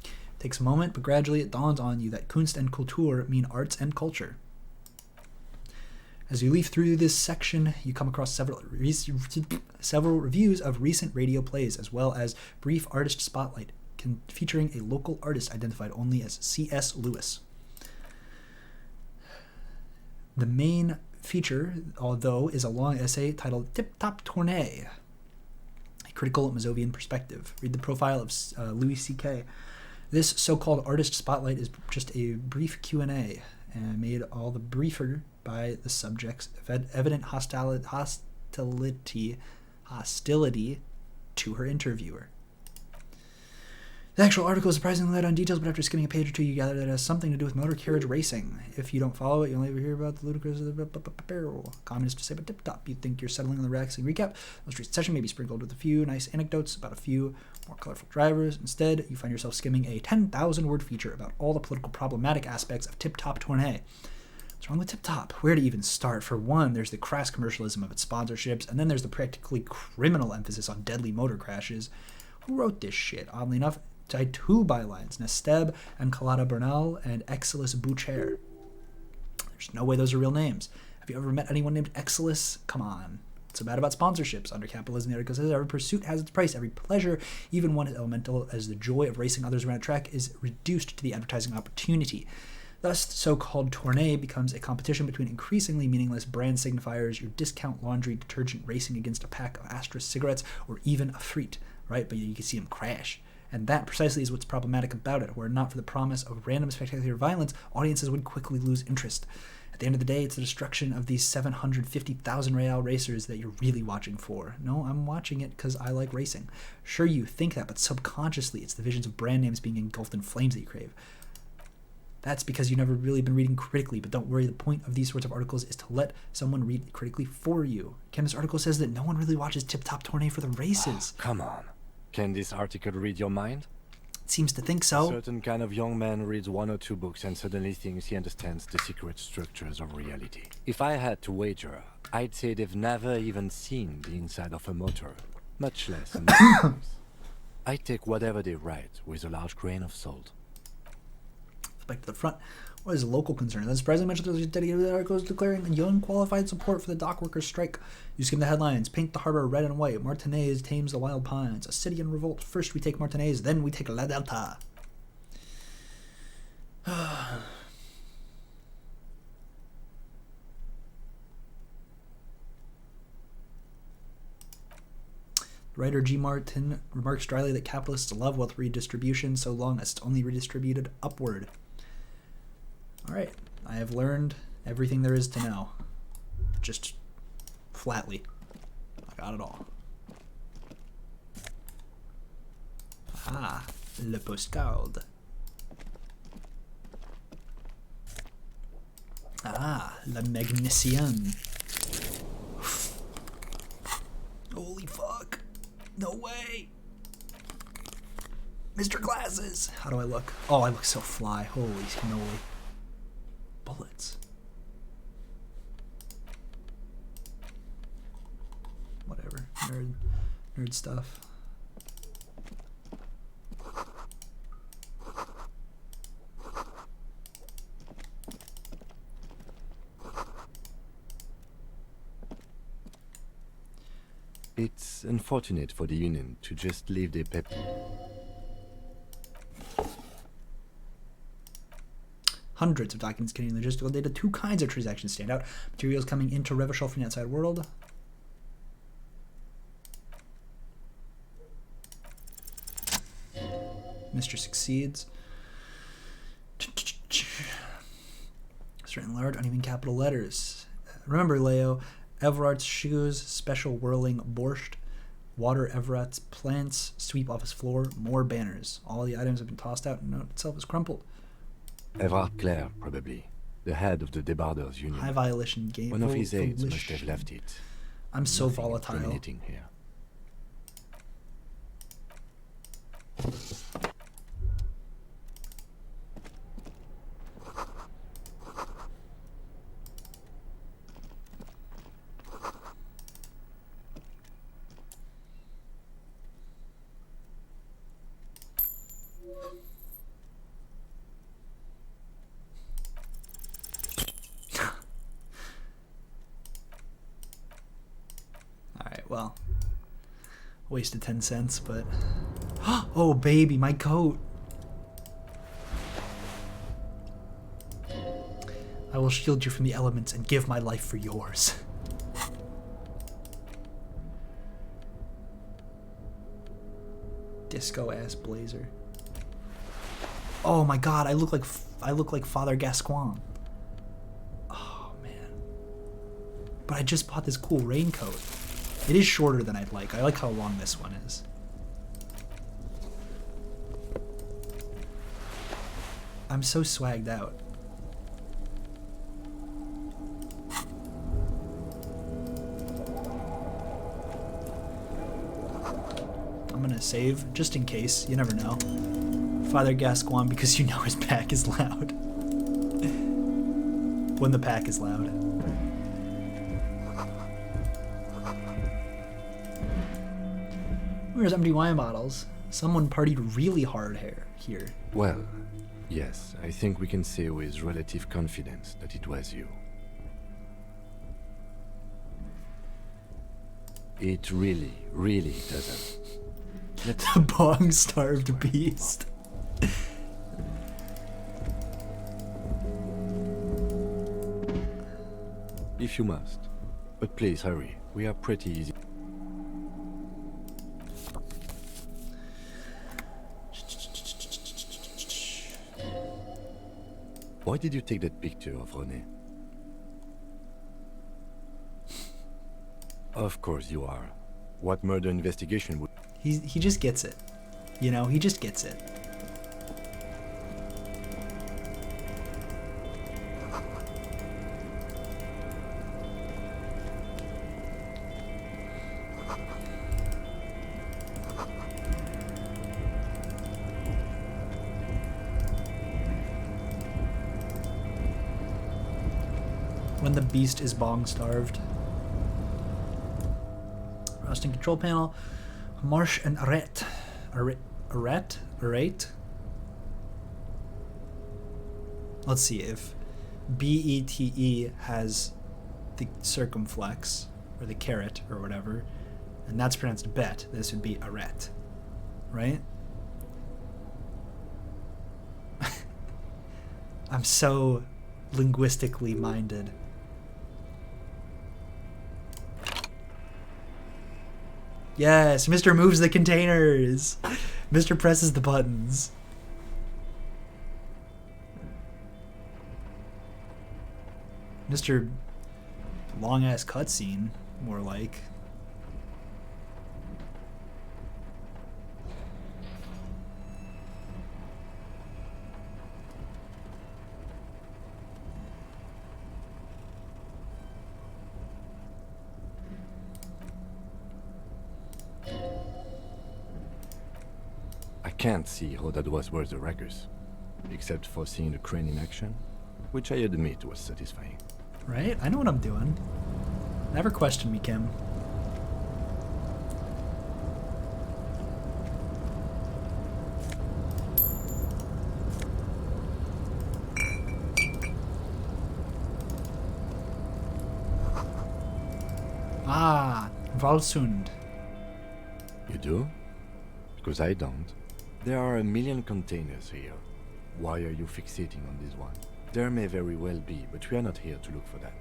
It takes a moment, but gradually it dawns on you that Kunst and Kultur mean arts and culture. As you leaf through this section, you come across several reviews of recent radio plays, as well as brief artist spotlight featuring a local artist identified only as C.S. Lewis. The main feature, although, is a long essay titled Tip Top Tournée, a critical Mazovian perspective. Read the profile of Louis C.K. This so-called artist spotlight is just a brief Q&A, and made all the briefer by the subject's evident hostility to her interviewer. The actual article is surprisingly light on details, but after skimming a page or two, you gather that it has something to do with motor carriage racing. If you don't follow it, you'll never hear about the ludicrous communist to say, but tip-top. You'd think you're settling on the relaxing recap. The most recent session may be sprinkled with a few nice anecdotes about a few more colorful drivers. Instead, you find yourself skimming a 10,000-word feature about all the political problematic aspects of Tip-Top Tournée. What's wrong with Tip-Top? Where to even start? For one, there's the crass commercialism of its sponsorships, and then there's the practically criminal emphasis on deadly motor crashes. Who wrote this shit? Oddly enough, tied two bylines, Nesteb and Kalada Bernal and Exilus Boucher. There's no way those are real names. Have you ever met anyone named Exilus? Come on. What's so bad about sponsorships? Under capitalism, the article says every pursuit has its price. Every pleasure, even one as elemental as the joy of racing others around a track, is reduced to the advertising opportunity. Thus, the so-called tournée becomes a competition between increasingly meaningless brand signifiers, your discount laundry detergent racing against a pack of Astra cigarettes, or even a Friet, right? But you can see them crash. And that precisely is what's problematic about it. Were it not for the promise of random spectacular violence, audiences would quickly lose interest. At the end of the day, it's the destruction of these 750,000 real racers that you're really watching for. No, I'm watching it because I like racing. Sure, you think that, but subconsciously, it's the visions of brand names being engulfed in flames that you crave. That's because you've never really been reading critically, but don't worry, the point of these sorts of articles is to let someone read critically for you. Kim, this article says that no one really watches Tip-Top Tournée for the races. Oh, come on. Can this article read your mind? It seems to think so. A certain kind of young man reads one or two books and suddenly thinks he understands the secret structures of reality. If I had to wager, I'd say they've never even seen the inside of a motor, much less a motor. I take whatever they write with a large grain of salt. Back to the front. What is local concern? Then surprisingly much of those dedicated articles declaring unqualified support for the dock workers' strike. You skim the headlines. Paint the harbor red and white. Martinez tames the wild pines. A city in revolt. First we take Martinez, then we take La Delta. Writer G. Martin remarks dryly that capitalists love wealth redistribution so long as it's only redistributed upward. Alright, I have learned everything there is to know. Just flatly. I got it all. Ah, le postcard. Ah, la magnesium. Holy fuck. No way. Mr. Glasses. How do I look? Oh, I look so fly. Holy moly. Bullets. Whatever. Nerd stuff. It's unfortunate for the Union to just leave their pep. Hundreds of documents containing logistical data. Two kinds of transactions stand out. Materials coming into Revachol from the outside world. Mr. Succeeds. Certain large, uneven capital letters. Remember, Leo, Everard's shoes, special whirling borscht, water Everard's plants, sweep off his floor, more banners. All the items have been tossed out and the note itself is crumpled. Everard Clare, probably. The head of the Debarders Union. High violation game. One of his aides must have left it. I'm so Nothing volatile. incriminating here. Well, wasted 10 cents, but... Oh, baby, my coat! I will shield you from the elements and give my life for yours. Disco-ass blazer. Oh my god, I look like Father Gascoigne. Oh, man. But I just bought this cool raincoat. It is shorter than I'd like. I like how long this one is. I'm so swagged out. I'm gonna save, just in case. You never know. Father Gascoigne, because you know his pack is loud. When the pack is loud. Where's empty wine bottles? Someone partied really hard here. Well, yes, I think we can say with relative confidence that it was you. It really, really doesn't. The bong-starved beast. If you must. But please hurry. We are pretty easy. Why did you take that picture of René? Of course you are. What murder investigation would... He just gets it. You know, he just gets it. When the beast is bong-starved. Rusting control panel. Marsh and Arrête. Arrête? let's see, if BETE has the circumflex, or the caret, or whatever, and that's pronounced bet, this would be arret, right? I'm so linguistically minded. Yes, Mr. moves the containers. Mr. presses the buttons. Mr. long-ass cutscene, more like. I can't see how that was worth the wreckers, except for seeing the crane in action, which I admit was satisfying. Right? I know what I'm doing. Never question me, Kim. Ah, Valsund. You do? Because I don't. There are a million containers here. Why are you fixating on this one? There may very well be, but we are not here to look for that.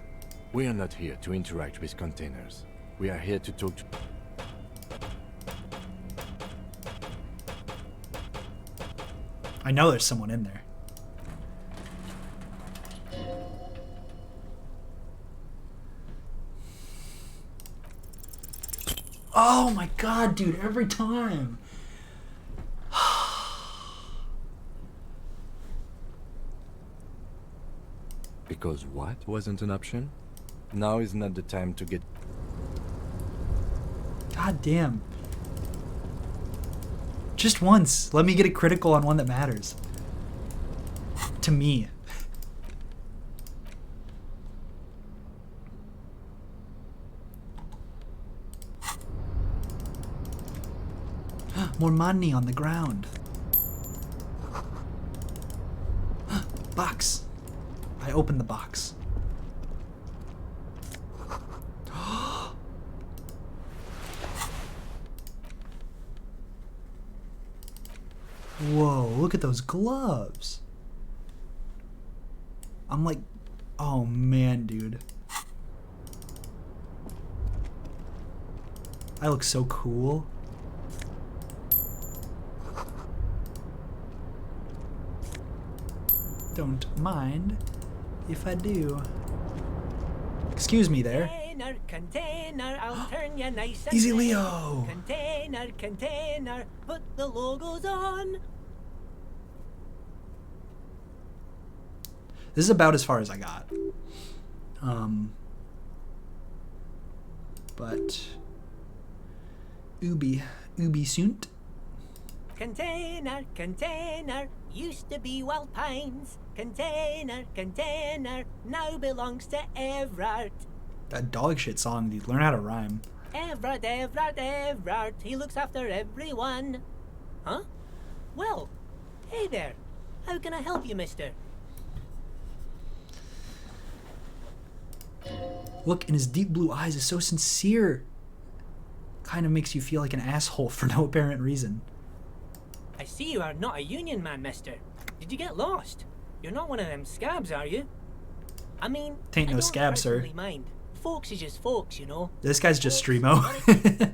We are not here to interact with containers. We are here to talk to... I know there's someone in there. Oh my god, dude, every time. Because what wasn't an option? Now is not the time to get... God damn. Just once. Let me get a critical on one that matters. To me. More money on the ground. Box. I opened the box. Whoa, look at those gloves. I'm like, oh man, dude. I look so cool. Don't mind if I do. Excuse me there. Container, I'll turn you nice and Easy, nice. Leo. Container, put the logos on. This is about as far as I got. But Ubi sunt. Container, used to be Wild Pines. Container, now belongs to Everard. That dog shit song, dude. Learn how to rhyme. Everard, he looks after everyone. Huh? Well, hey there. How can I help you, mister? Look, in his deep blue eyes is so sincere. Kind of makes you feel like an asshole for no apparent reason. I see you are not a union man, mister. Did you get lost? You're not one of them scabs, are you? I mean, Tain't I no don't scab, sir. personally mind. Folks is just folks, you know. This guy's just Streamo.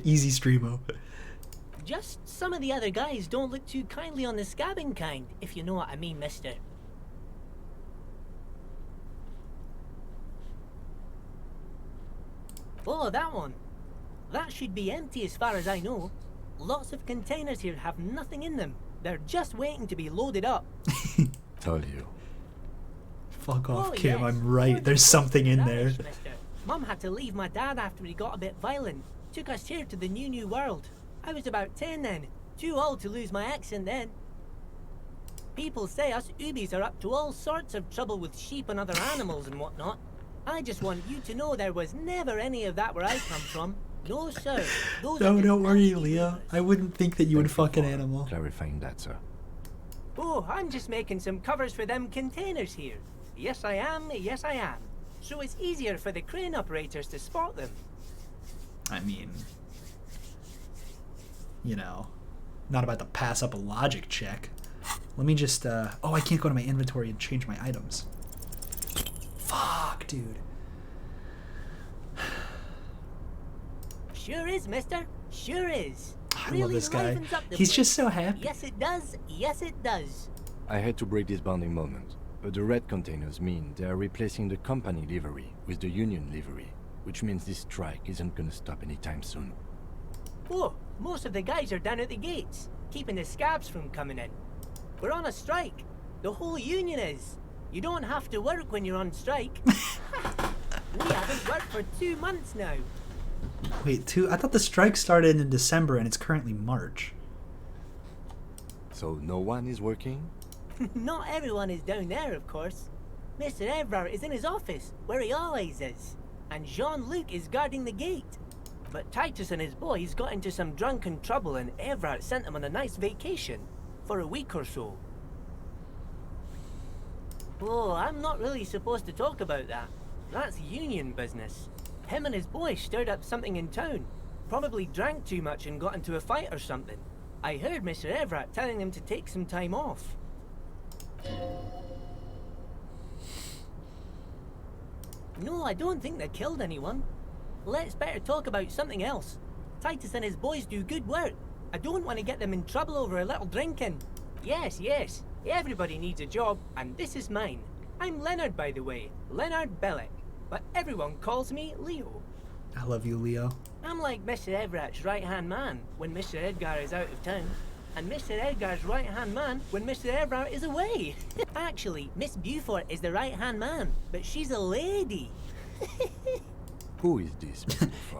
Easy Streamo. Just some of the other guys don't look too kindly on the scabbing kind, if you know what I mean, mister. Oh, that one. That should be empty as far as I know. Lots of containers here have nothing in them. They're just waiting to be loaded up. Told you. Fuck off, Oh, Kim. yes. I'm right. There's something in there. Rubbish, mister. Mum had to leave my dad after he got a bit violent. Took us here to the new world. I was about 10 then. Too old to lose my accent then. People say us Ubis are up to all sorts of trouble with sheep and other animals and whatnot. I just want you to know there was never any of that where I come from. No, sir. Those are No, just don't worry, nasty Leo. rumors. I wouldn't think that you would fuck an animal. Clarifying that, sir. Oh, I'm just making some covers for them containers here. Yes, I am. Yes, I am. So it's easier for the crane operators to spot them. I mean, you know, not about to pass up a logic check. Let me just, oh, I can't go to my inventory and change my items. Fuck, dude. Sure is, mister. Sure is. I Really love this guy. livens up the He's place. just so happy. Yes, it does. Yes, it does. I hate to break this bonding moment, but the red containers mean they are replacing the company livery with the union livery, which means this strike isn't gonna stop anytime soon. Oh, most of the guys are down at the gates, keeping the scabs from coming in. We're on a strike. The whole union is. You don't have to work when you're on strike. We haven't worked for 2 months now. Wait, I thought the strike started in December and it's currently March. So no one is working? Not everyone is down there, of course. Mr. Everard is in his office, where he always is. And Jean-Luc is guarding the gate. But Titus and his boys got into some drunken trouble and Everard sent them on a nice vacation. For a week or so. Oh, I'm not really supposed to talk about that. That's union business. Him and his boys stirred up something in town. Probably drank too much and got into a fight or something. I heard Mr. Everett telling them to take some time off. No, I don't think they killed anyone. Let's better talk about something else. Titus and his boys do good work. I don't want to get them in trouble over a little drinking. Yes, yes, everybody needs a job, and this is mine. I'm Leonard, by the way, Leonard Bellick, but everyone calls me Leo. I love you, Leo. I'm like Mr. Everett's right-hand man when Mr. Edgar is out of town, and Mr. Edgar's right-hand man when Mr. Everett is away. Actually, Miss Beaufort is the right-hand man, but she's a lady. Who is this?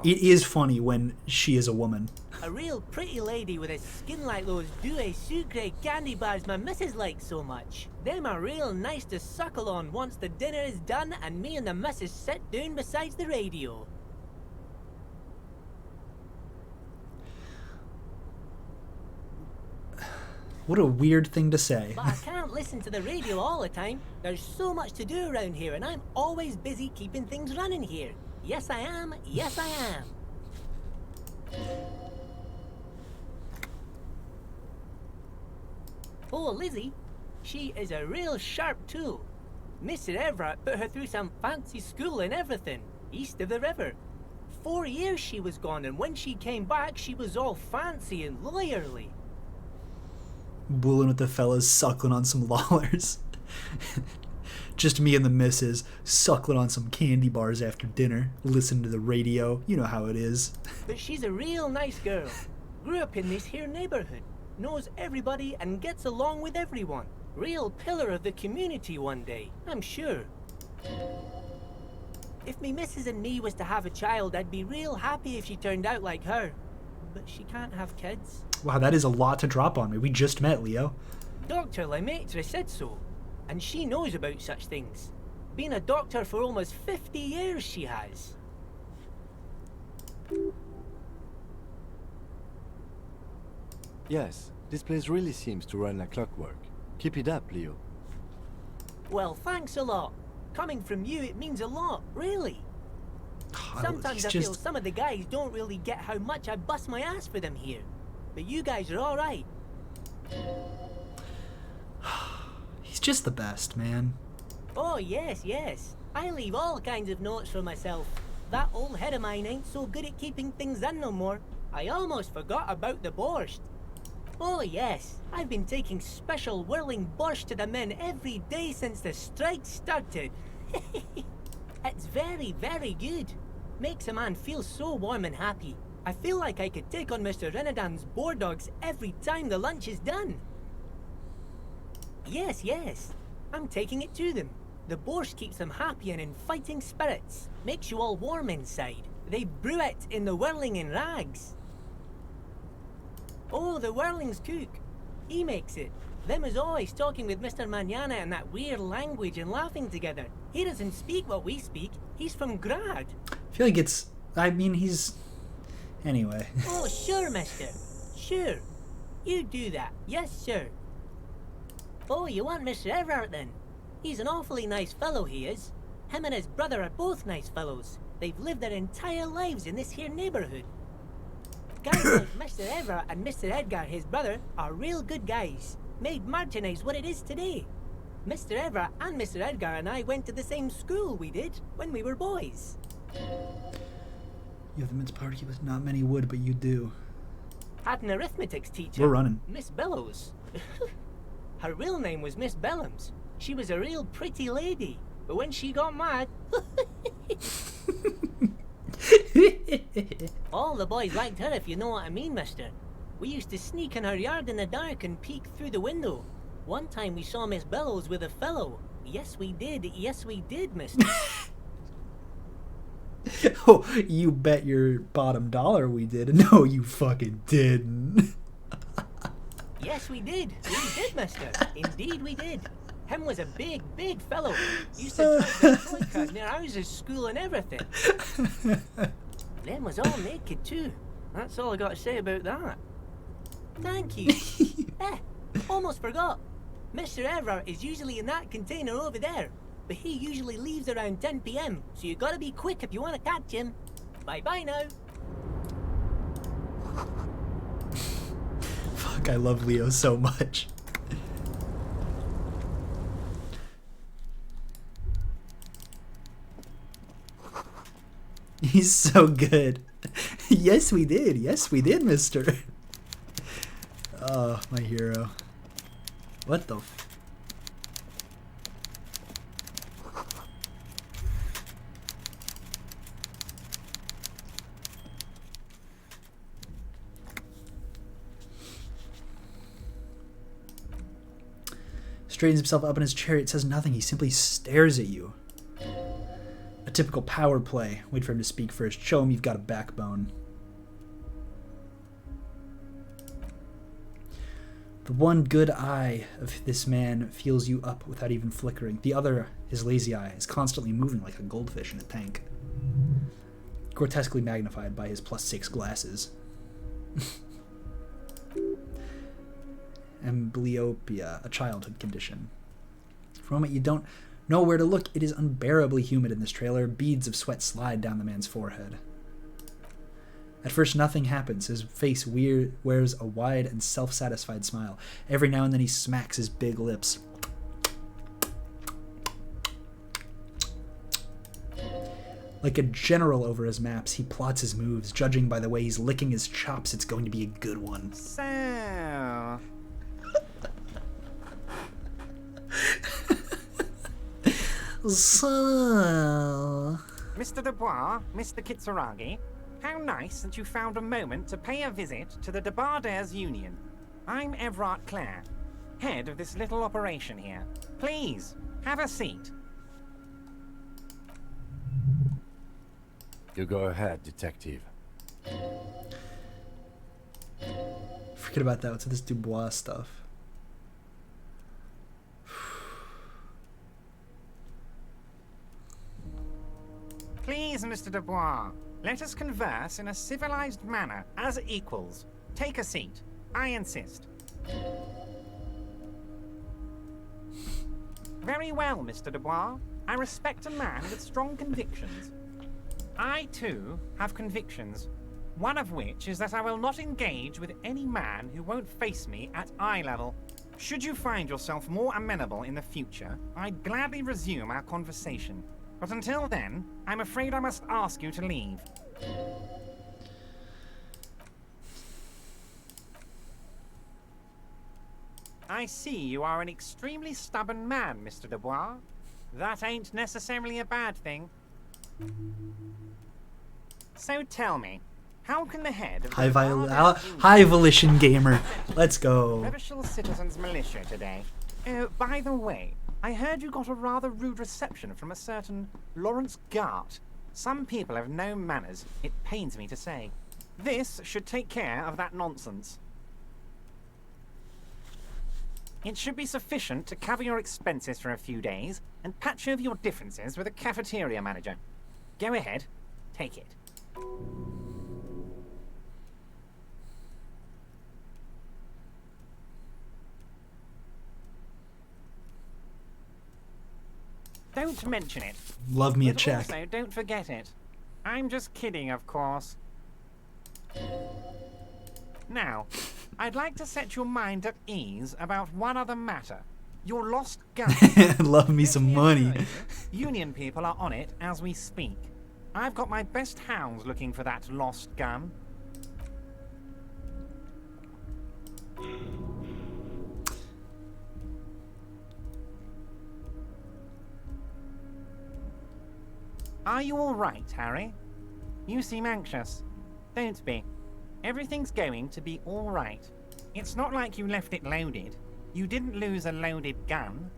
It is funny when she is a woman. A real pretty lady with a skin like those Douai Sucre candy bars my missus likes so much. Them are real nice to suckle on once the dinner is done and me and the missus sit down beside the radio. What a weird thing to say. But I can't listen to the radio all the time. There's so much to do around here and I'm always busy keeping things running here. Yes, I am. Yes, I am. Oh, Lizzie. She is a real sharp tool. Mr. Everett put her through some fancy school and everything, east of the river. 4 years she was gone, and when she came back, she was all fancy and lawyerly. Bulling with the fellas, suckling on some lollers. Just me and the missus, suckling on some candy bars after dinner, listening to the radio. You know how it is. But she's a real nice girl. Grew up in this here neighborhood. Knows everybody and gets along with everyone. Real pillar of the community one day, I'm sure. If me missus and me was to have a child, I'd be real happy if she turned out like her. But she can't have kids. Wow, that is a lot to drop on me. We just met, Leo. Dr. Lemaitre said so. And she knows about such things. Been a doctor for almost 50 years, she has. Yes, this place really seems to run like clockwork. Keep it up, Leo. Well, thanks a lot. Coming from you, it means a lot, really. Sometimes I feel some of the guys don't really get how much I bust my ass for them here. But you guys are alright. He's just the best, man. Oh, yes, yes. I leave all kinds of notes for myself. That old head of mine ain't so good at keeping things in no more. I almost forgot about the borscht. Oh, yes. I've been taking special whirling borscht to the men every day since the strike started. It's very, very good. Makes a man feel so warm and happy. I feel like I could take on Mr. Renadan's boar dogs every time the lunch is done. Yes, yes. I'm taking it to them. The borscht keeps them happy and in fighting spirits. Makes you all warm inside. They brew it in the whirling in rags. Oh, the whirling's cook. He makes it. Them is always talking with Mr. Manana in that weird language and laughing together. He doesn't speak what we speak. He's from Grad. I feel like he's... Anyway. Oh, sure, mister. Sure. You do that. Yes, sir. Oh, you want Mr. Everard then? He's an awfully nice fellow, he is. Him and his brother are both nice fellows. They've lived their entire lives in this here neighborhood. Guys like Mr. Everard and Mr. Edgar, his brother, are real good guys. Made Martinez what it is today. Mr. Everard and Mr. Edgar and I went to the same school we did when we were boys. You have the mince party with not many wood, but you do. Had an arithmetics teacher. We're running. Miss Bellows. Her real name was Miss Bellams. She was a real pretty lady. But when she got mad... all the boys liked her, if you know what I mean, mister. We used to sneak in her yard in the dark and peek through the window. One time we saw Miss Bellows with a fellow. Yes, we did, mister. Oh, you bet your bottom dollar we did. No, you fucking didn't. Yes, we did. We did, mister. Indeed, we did. Him was a big, big fellow. Used to drive the toy cars near ours' school and everything. Them was all naked, too. That's all I got to say about that. Thank you. Almost forgot. Mr. Everard is usually in that container over there, but he usually leaves around 10 p.m., so you gotta be quick if you want to catch him. Bye-bye now. Fuck, I love Leo so much. He's so good. Yes, we did. Yes, we did, mister. Oh, my hero. What the f... Straightens himself up in his chariot, says nothing. He simply stares at you. A typical power play. Wait for him to speak first. Show him you've got a backbone. The one good eye of this man feels you up without even flickering. The other, his lazy eye, is constantly moving like a goldfish in a tank. Grotesquely magnified by his +6 glasses. Amblyopia, a childhood condition. For a moment you don't know where to look. It is unbearably humid in this trailer. Beads of sweat slide down the man's forehead. At first nothing happens. His face wears a wide and self-satisfied smile. Every now and then he smacks his big lips. Like a general over his maps, he plots his moves. Judging by the way he's licking his chops, it's going to be a good one. So... So... Mr. Dubois, Mr. Kitsuragi, how nice that you found a moment to pay a visit to the Debardairs Union. I'm Everard Clare, head of this little operation here. Please, have a seat. You go ahead, detective. Forget about that. What's this Dubois stuff? Please, Mr. Dubois, let us converse in a civilized manner, as equals. Take a seat. I insist. Very well, Mr. Dubois. I respect a man with strong convictions. I, too, have convictions. One of which is that I will not engage with any man who won't face me at eye level. Should you find yourself more amenable in the future, I'd gladly resume our conversation. But until then, I'm afraid I must ask you to leave. I see you are an extremely stubborn man, Mr. Dubois. That ain't necessarily a bad thing. So tell me, how can the head of the High volition gamer. Let's go. Revishal Citizens Militia today? Oh, by the way, I heard you got a rather rude reception from a certain Lawrence Gart. Some people have no manners, it pains me to say. This should take care of that nonsense. It should be sufficient to cover your expenses for a few days and patch over your differences with a cafeteria manager. Go ahead, take it. don't mention it. Love me a But check. also, don't forget it. I'm just kidding, of course. Now, I'd like to set your mind at ease about one other matter. Your lost gun. Love me some money. Union people are on it as we speak. I've got my best hounds looking for that lost gun. Are you all right, Harry? You seem anxious. Don't be. Everything's going to be all right. It's not like you left it loaded. You didn't lose a loaded gun.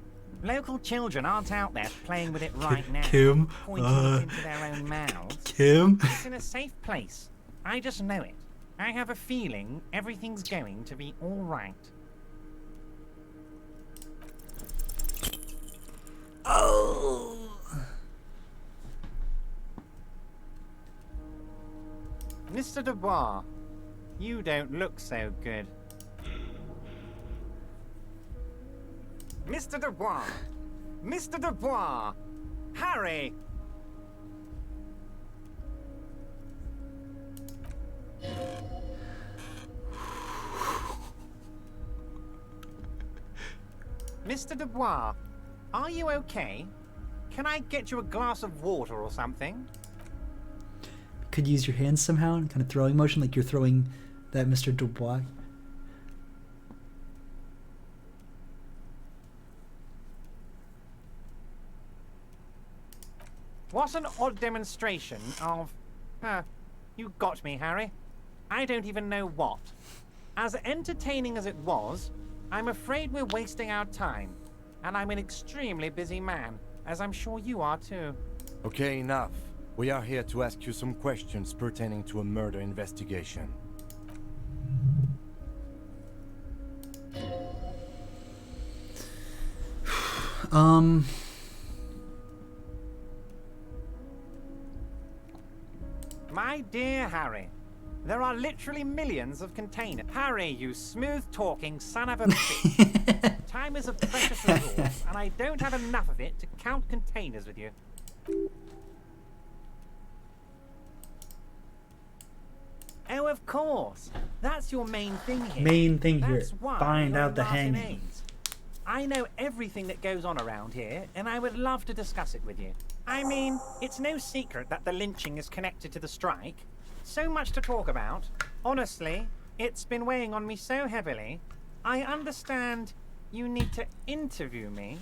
Local children aren't out there playing with it right now, Kim, pointing it into their own mouths. Kim? It's in a safe place. I just know it. I have a feeling everything's going to be all right. Oh. Mr. Dubois, you don't look so good. Mr. Dubois! Mr. Dubois! Harry! Mr. Dubois, are you okay? Can I get you a glass of water or something? Could use your hands somehow in kind of throwing motion, like you're throwing that Mr. Dubois. What an odd demonstration of... you got me, Harry. I don't even know what. As entertaining as it was, I'm afraid we're wasting our time. And I'm an extremely busy man, as I'm sure you are too. Okay, enough. We are here to ask you some questions pertaining to a murder investigation. My dear Harry, there are literally millions of containers. Harry, you smooth-talking son of a bitch. Time is a precious resource, and I don't have enough of it to count containers with you. Oh, of course. That's your main thing here. Main thing here. That's why Find you're out the Martin hanging. A's. I know everything that goes on around here, and I would love to discuss it with you. I mean, it's no secret that the lynching is connected to the strike. So much to talk about. Honestly, it's been weighing on me so heavily. I understand you need to interview me,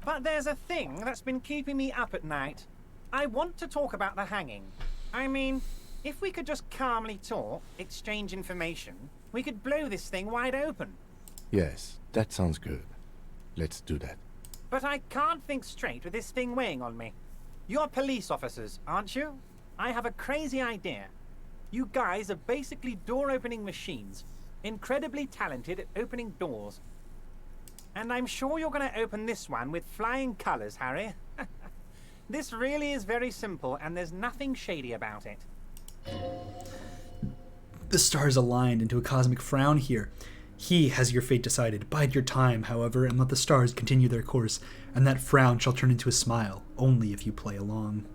but there's a thing that's been keeping me up at night. I want to talk about the hanging. I mean, if we could just calmly talk, exchange information, we could blow this thing wide open. Yes, that sounds good. Let's do that. But I can't think straight with this thing weighing on me. You're police officers, aren't you? I have a crazy idea. You guys are basically door-opening machines, incredibly talented at opening doors. And I'm sure you're going to open this one with flying colors, Harry. This really is very simple, and there's nothing shady about it. The stars aligned into a cosmic frown here. He has your fate decided. Bide your time, however, and let the stars continue their course, and that frown shall turn into a smile, only if you play along.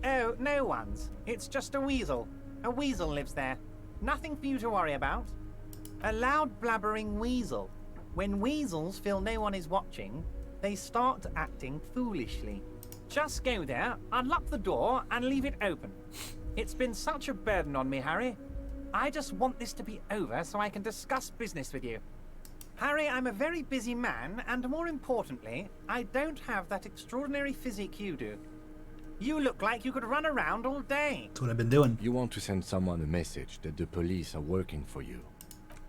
Oh, no one's. It's just a weasel. A weasel lives there. Nothing for you to worry about. A loud blabbering weasel. When weasels feel no one is watching, they start acting foolishly. Just go there, unlock the door, and leave it open. It's been such a burden on me, Harry. I just want this to be over so I can discuss business with you. Harry, I'm a very busy man, and more importantly, I don't have that extraordinary physique you do. You look like you could run around all day. That's what I've been doing. You want to send someone a message that the police are working for you.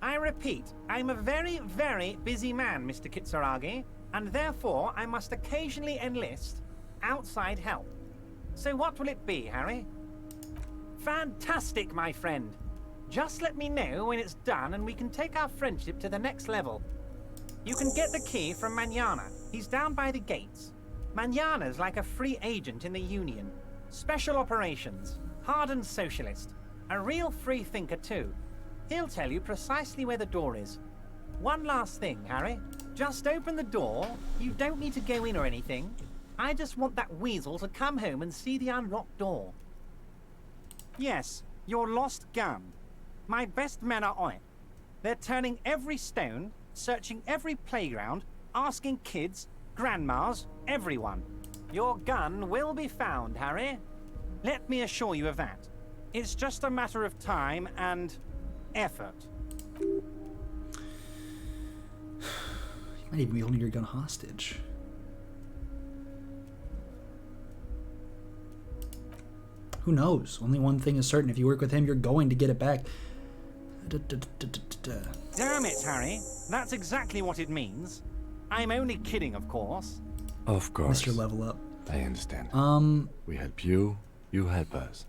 I repeat, I'm a very, very busy man, Mr. Kitsuragi, and therefore I must occasionally enlist outside help. So what will it be, Harry? Fantastic, my friend. Just let me know when it's done and we can take our friendship to the next level. You can get the key from Manana. He's down by the gates. Manana's like a free agent in the Union. Special operations. Hardened socialist. A real free thinker too. He'll tell you precisely where the door is. One last thing, Harry. Just open the door. You don't need to go in or anything. I just want that weasel to come home and see the unlocked door. Yes, your lost gun. My best men are on it. They're turning every stone, searching every playground, asking kids, grandmas, everyone. Your gun will be found, Harry. Let me assure you of that. It's just a matter of time and effort. You might even be holding your gun hostage. Who knows? Only one thing is certain. If you work with him, you're going to get it back. Damn it, Harry. That's exactly what it means. I'm only kidding, of course. Of course. Mr. Level Up. I understand. We help you, you help us.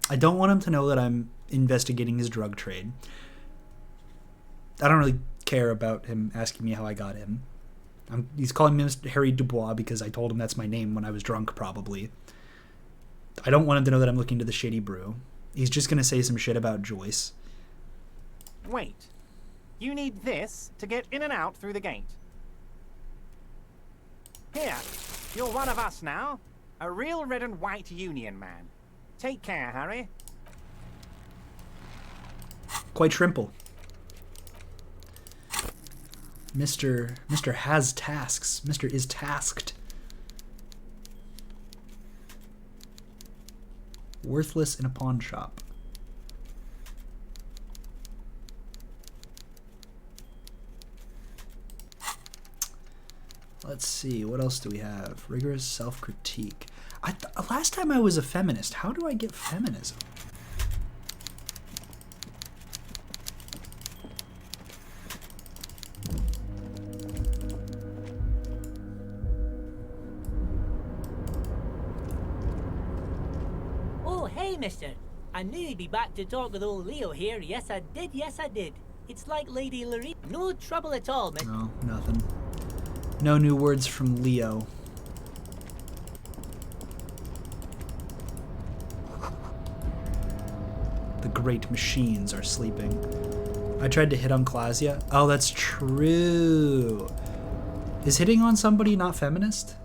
I don't want him to know that I'm investigating his drug trade. I don't really care about him asking me how I got him. He's calling me Mr. Harry Dubois because I told him that's my name when I was drunk, probably. I don't want him to know that I'm looking to the Shady Brew. He's just going to say some shit about Joyce. Wait. You need this to get in and out through the gate. Here. You're one of us now. A real red and white Union man. Take care, Harry. Quite shrimple. Mr. has tasks. Mr. is tasked. Worthless in a pawn shop. Let's see, what else do we have? Rigorous self-critique. Last time I was a feminist. How do I get feminism? Oh, hey, mister. I knew you'd be back to talk with old Leo here. Yes, I did. Yes, I did. It's like Lady Lorraine. No trouble at all, mister. No, nothing. No new words from Leo. The great machines are sleeping. I tried to hit on Clausia. Oh, that's true. Is hitting on somebody not feminist?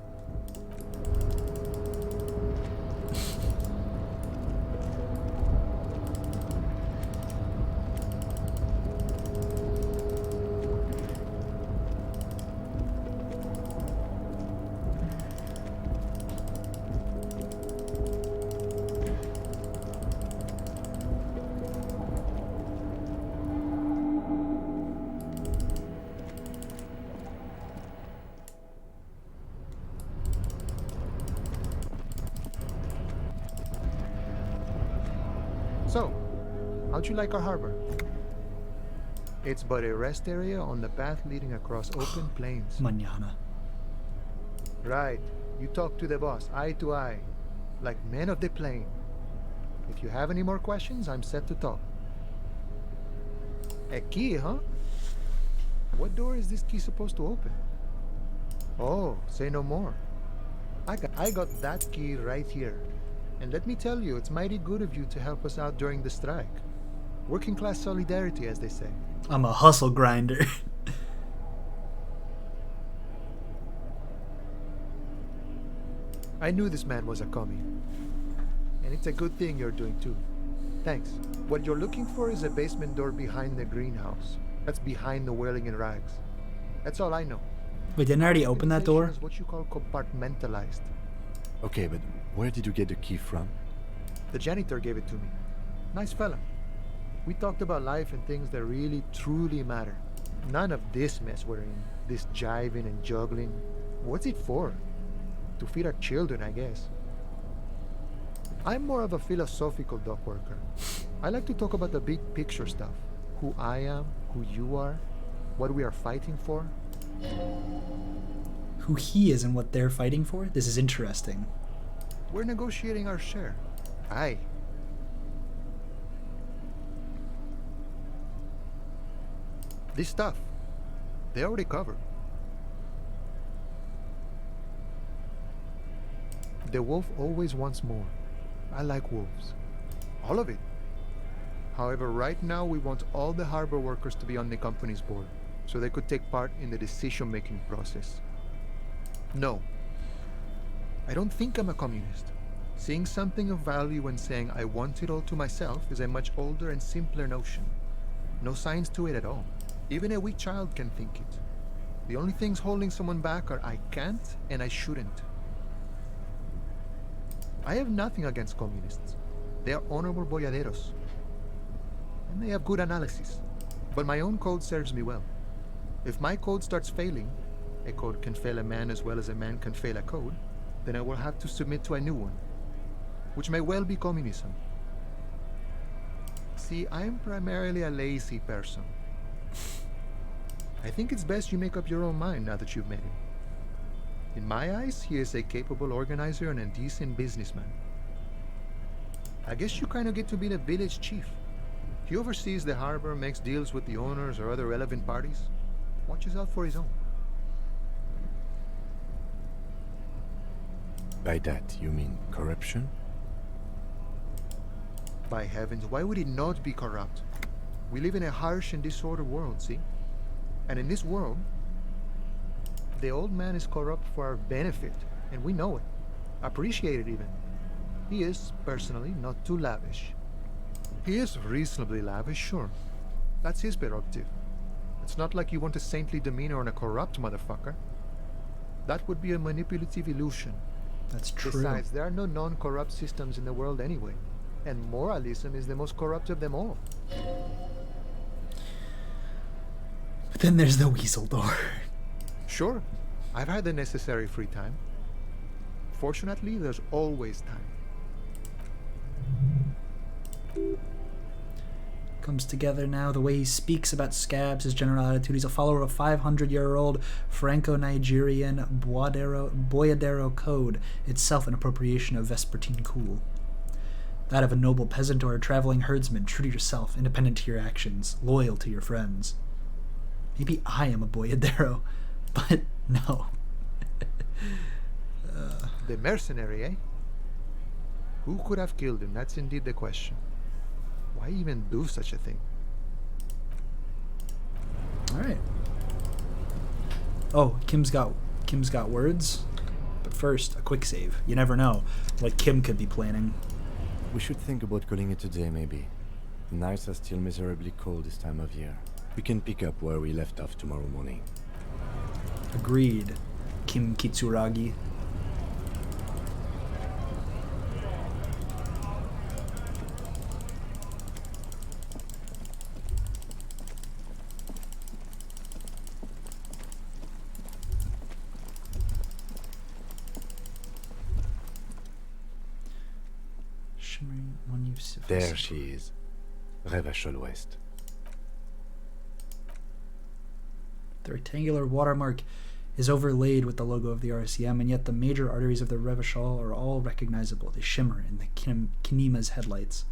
So, how'd you like our harbor? It's but a rest area on the path leading across open plains. Mañana. Right. You talk to the boss, eye to eye, like men of the plain. If you have any more questions, I'm set to talk. A key, huh? What door is this key supposed to open? Oh, say no more. I got that key right here. And let me tell you, it's mighty good of you to help us out during the strike. Working class solidarity, as they say. I'm a hustle grinder. I knew this man was a commie. And it's a good thing you're doing too. Thanks. What you're looking for is a basement door behind the greenhouse. That's behind the wailing and rags. That's all I know. Wait, didn't I already open that door? Is what you call compartmentalized. Okay, but where did you get the key from? The janitor gave it to me. Nice fella. We talked about life and things that really, truly matter. None of this mess we're in. This jiving and juggling. What's it for? To feed our children, I guess. I'm more of a philosophical dock worker. I like to talk about the big picture stuff. Who I am, who you are, what we are fighting for. Who he is and what they're fighting for? This is interesting. We're negotiating our share. Aye. This stuff, they already covered. The wolf always wants more. I like wolves. All of it. However, right now we want all the harbor workers to be on the company's board, so they could take part in the decision-making process. No. I don't think I'm a communist. Seeing something of value and saying I want it all to myself is a much older and simpler notion. No science to it at all. Even a weak child can think it. The only things holding someone back are I can't and I shouldn't. I have nothing against communists. They are honorable boyaderos. And they have good analysis. But my own code serves me well. If my code starts failing, a code can fail a man as well as a man can fail a code, then I will have to submit to a new one, which may well be communism. See, I'm primarily a lazy person. I think it's best you make up your own mind now that you've met him. In my eyes, he is a capable organizer and a decent businessman. I guess you kind of get to be the village chief. He oversees the harbor, makes deals with the owners or other relevant parties, watches out for his own. By that, you mean corruption? By heavens, why would it not be corrupt? We live in a harsh and disordered world, see? And in this world, the old man is corrupt for our benefit, and we know it. Appreciate it even. He is, personally, not too lavish. He is reasonably lavish, sure. That's his prerogative. It's not like you want a saintly demeanor on a corrupt motherfucker. That would be a manipulative illusion. That's true. Besides, there are no non-corrupt systems in the world anyway. And moralism is the most corrupt of them all. But then there's the weasel door. Sure, I've had the necessary free time. Fortunately, there's always time. Comes together now. The way he speaks about scabs, his general attitude. He's a follower of 500-year-old Franco-Nigerian Boyadero code, itself an appropriation of Vespertine cool. That of a noble peasant or a traveling herdsman, true to yourself, independent to your actions, loyal to your friends. Maybe I am a Boyadero, but no. The mercenary, eh? Who could have killed him? That's indeed the question. Why even do such a thing? Alright. Oh, Kim's got words. But first, a quick save. You never know what Kim could be planning. We should think about calling it a day, maybe. The nights are still miserably cold this time of year. We can pick up where we left off tomorrow morning. Agreed, Kim Kitsuragi. Shimmering one use of There she is. Revachol West. The rectangular watermark is overlaid with the logo of the RCM, and yet the major arteries of the Revachol are all recognizable. They shimmer in the Kinema's headlights.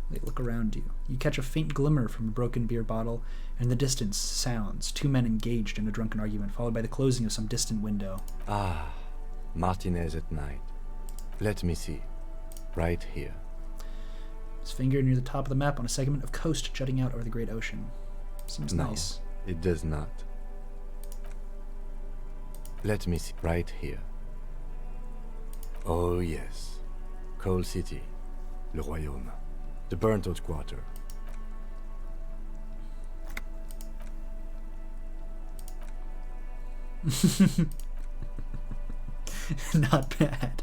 Wait, look around you. You catch a faint glimmer from a broken beer bottle, and in the distance, sounds. Two men engaged in a drunken argument, followed by the closing of some distant window. Ah, Martinez at night. Let me see. Right here. His finger near the top of the map on a segment of coast jutting out over the great ocean. Seems No, nice. it does not. Let me see. Right here. Oh yes. Coal City. Le Royaume. The burnt-out quarter. Not bad.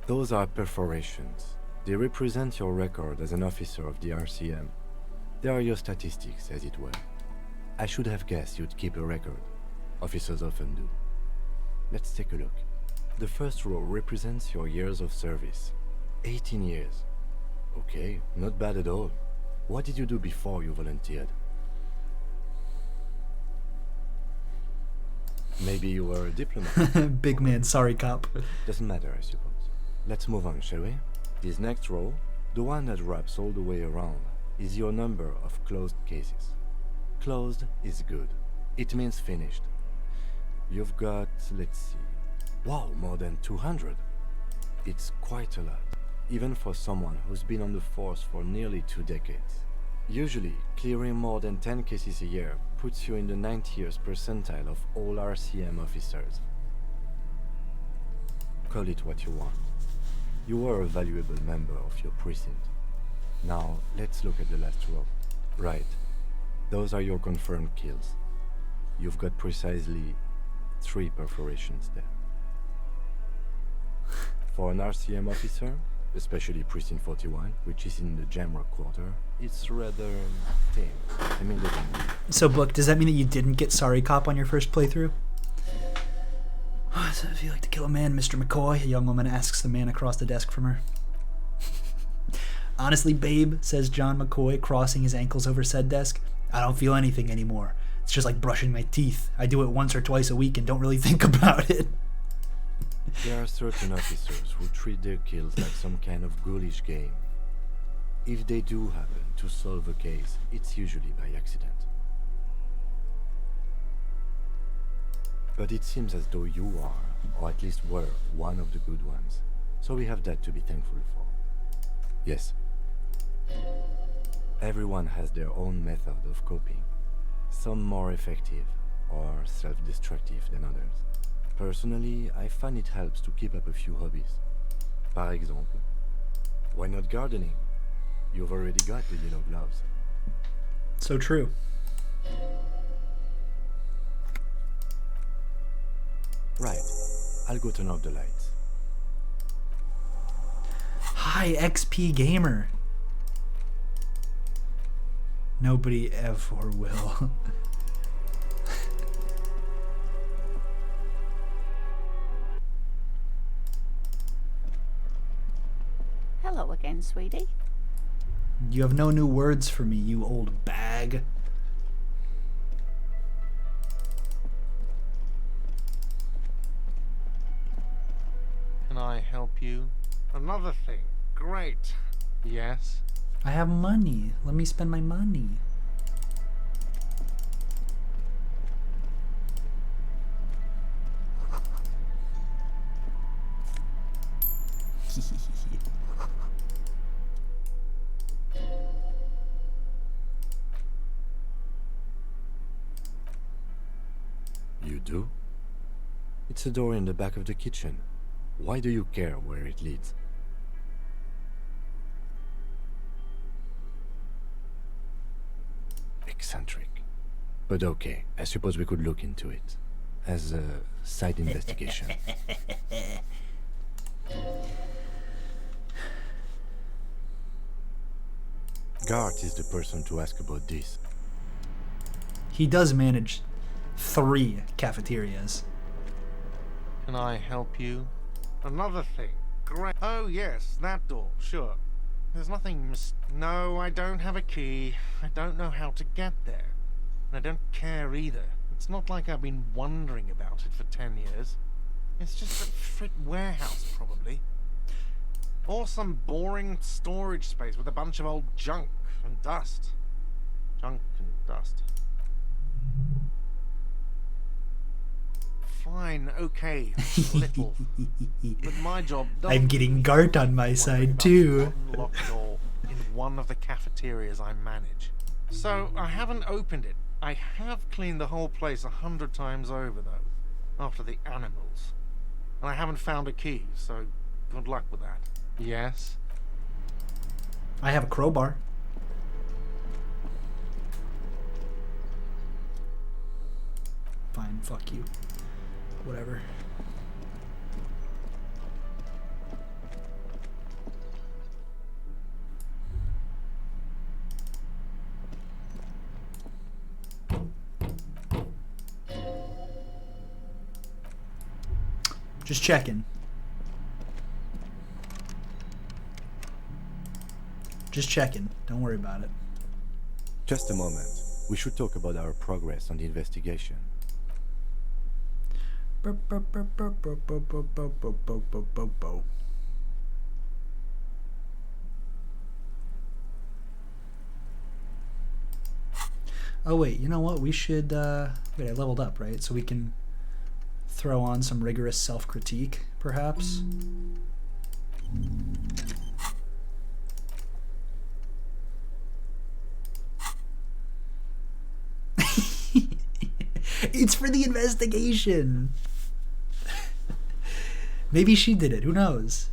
Those are perforations. They represent your record as an officer of the RCM. They are your statistics, as it were. I should have guessed you'd keep a record. Officers often do. Let's take a look. The first row represents your years of service. 18 years. Okay, not bad at all. What did you do before you volunteered? Maybe you were a diplomat. Big man, sorry cop. Doesn't matter, I suppose. Let's move on, shall we? This next row, the one that wraps all the way around, is your number of closed cases. Closed is good. It means finished. You've got, let's see... Wow, more than 200. It's quite a lot, even for someone who's been on the force for nearly 2 decades. Usually, clearing more than 10 cases a year puts you in the 90th percentile of all RCM officers. Call it what you want. You are a valuable member of your precinct. Now, let's look at the last row. Right. Those are your confirmed kills. You've got precisely 3 perforations there. For an RCM officer, especially Precinct 41, which is in the Jamrock Quarter, it's rather tame. I mean, So, Book, does that mean that you didn't get Sorry Cop on your first playthrough? So if you like to kill a man, Mr. McCoy, a young woman asks the man across the desk from her. Honestly, babe, says John McCoy, crossing his ankles over said desk, I don't feel anything anymore. It's just like brushing my teeth. I do it once or twice a week and don't really think about it. There are certain officers who treat their kills like some kind of ghoulish game. If they do happen to solve a case, it's usually by accident. But it seems as though you are, or at least were, one of the good ones. So we have that to be thankful for. Yes. Everyone has their own method of coping. Some more effective, or self-destructive than others. Personally, I find it helps to keep up a few hobbies. Par exemple, why not gardening? You've already got the yellow gloves. So true. Right. I'll go turn off the lights. Hi, XP Gamer. Nobody ever will. Hello again, sweetie. You have no new words for me, you old bag. Can I help you? Another thing. Great. Yes? I have money. Let me spend my money. You do? It's a door in the back of the kitchen. Why do you care where it leads? Eccentric. But okay, I suppose we could look into it. As a side investigation. Gart is the person to ask about this. He does manage 3 cafeterias. Can I help you? Another thing. Great. Oh, yes, that door. Sure. There's nothing No, I don't have a key. I don't know how to get there. And I don't care either. It's not like I've been wondering about it for 10 years. It's just a frit warehouse, probably. Or some boring storage space with a bunch of old junk and dust. Junk and dust. Fine, okay, little. But my job I'm getting Gart on my side too. One locked door in one of the cafeterias I manage. So I haven't opened it. I have cleaned the whole place 100 times over though, after the animals. And I haven't found a key, so good luck with that. Yes? I have a crowbar. Fine, fuck you. Whatever. Just checking. Just checking. Don't worry about it. Just a moment. We should talk about our progress on the investigation. Oh wait, you know what? We should wait, I leveled up, right? So we can throw on some rigorous self-critique, perhaps. It's for the investigation. Maybe she did it. Who knows?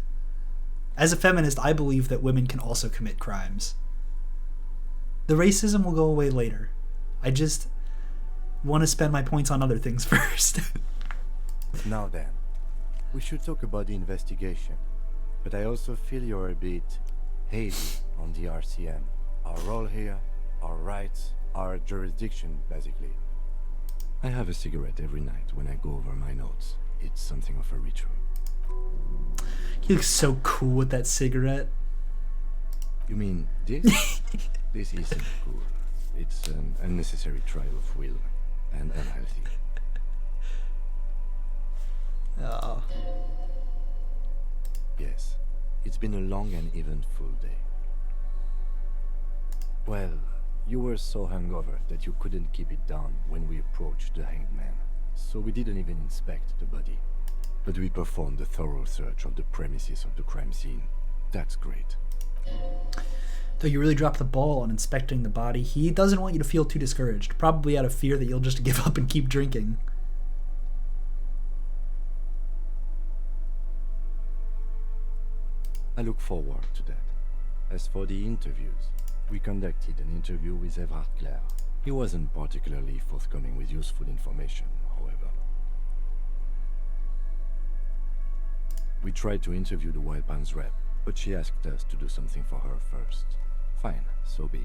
As a feminist, I believe that women can also commit crimes. The racism will go away later. I just want to spend my points on other things first. Now then, we should talk about the investigation. But I also feel you're a bit hazy on the RCM. Our role here, our rights, our jurisdiction, basically. I have a cigarette every night when I go over my notes. It's something of a ritual. He looks so cool with that cigarette. You mean this? This isn't cool. It's an unnecessary trial of will and unhealthy. Oh. Yes, it's been a long and eventful day. Well, you were so hungover that you couldn't keep it down when we approached the hanged man, so we didn't even inspect the body. But we performed a thorough search of the premises of the crime scene. That's great. Though you really dropped the ball on inspecting the body, he doesn't want you to feel too discouraged, probably out of fear that you'll just give up and keep drinking. I look forward to that. As for the interviews, we conducted an interview with Everard Clare. He wasn't particularly forthcoming with useful information, however. We tried to interview the Wild Pines rep, but she asked us to do something for her first. Fine, so be it.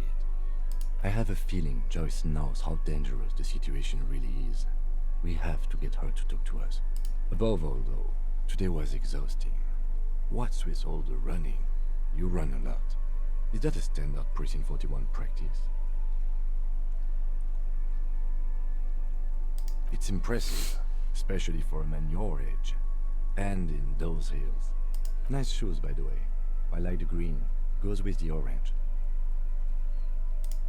I have a feeling Joyce knows how dangerous the situation really is. We have to get her to talk to us. Above all, though, today was exhausting. What's with all the running? You run a lot. Is that a standard Precinct 41 practice? It's impressive, especially for a man your age. And in those hills. Nice shoes, by the way. I like the green. Goes with the orange.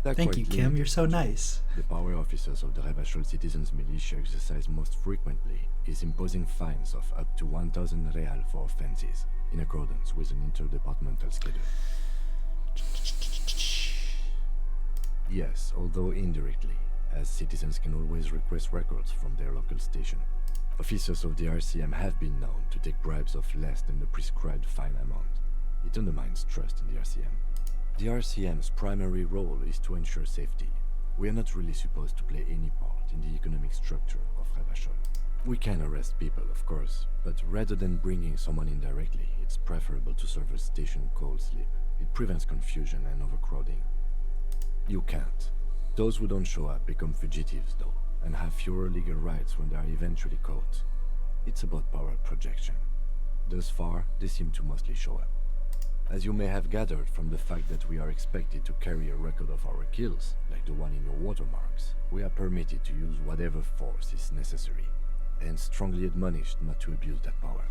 Thank you, Kim. You're so nice. The power officers of the Revachol Citizens Militia exercise most frequently is imposing fines of up to 1,000 real for offenses, in accordance with an interdepartmental schedule. Yes, although indirectly, as citizens can always request records from their local station. Officers of the RCM have been known to take bribes of less than the prescribed fine amount. It undermines trust in the RCM. The RCM's primary role is to ensure safety. We are not really supposed to play any part in the economic structure of Revachol. We can arrest people, of course, but rather than bringing someone in directly, it's preferable to serve a station cold sleep. It prevents confusion and overcrowding. You can't. Those who don't show up become fugitives, though, and have fewer legal rights when they are eventually caught. It's about power projection. Thus far, they seem to mostly show up. As you may have gathered from the fact that we are expected to carry a record of our kills, like the one in your watermarks, we are permitted to use whatever force is necessary, and strongly admonished not to abuse that power.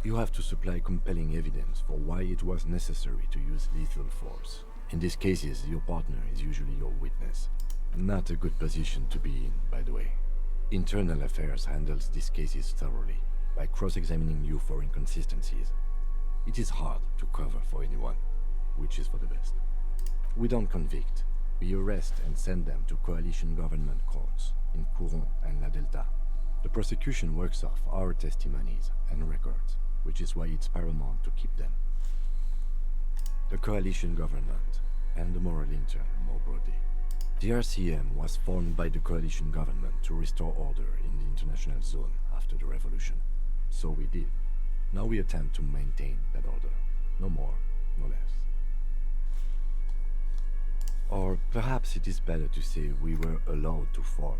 You have to supply compelling evidence for why it was necessary to use lethal force. In these cases, your partner is usually your witness. Not a good position to be in, by the way. Internal Affairs handles these cases thoroughly, by cross-examining you for inconsistencies. It is hard to cover for anyone, which is for the best. We don't convict. We arrest and send them to coalition government courts in Couron and La Delta. The prosecution works off our testimonies and records, which is why it's paramount to keep them. The coalition government and the moral intern, more broadly. The RCM was formed by the coalition government to restore order in the international zone after the revolution. So we did. Now we attempt to maintain that order. No more, no less. Or perhaps it is better to say we were allowed to form.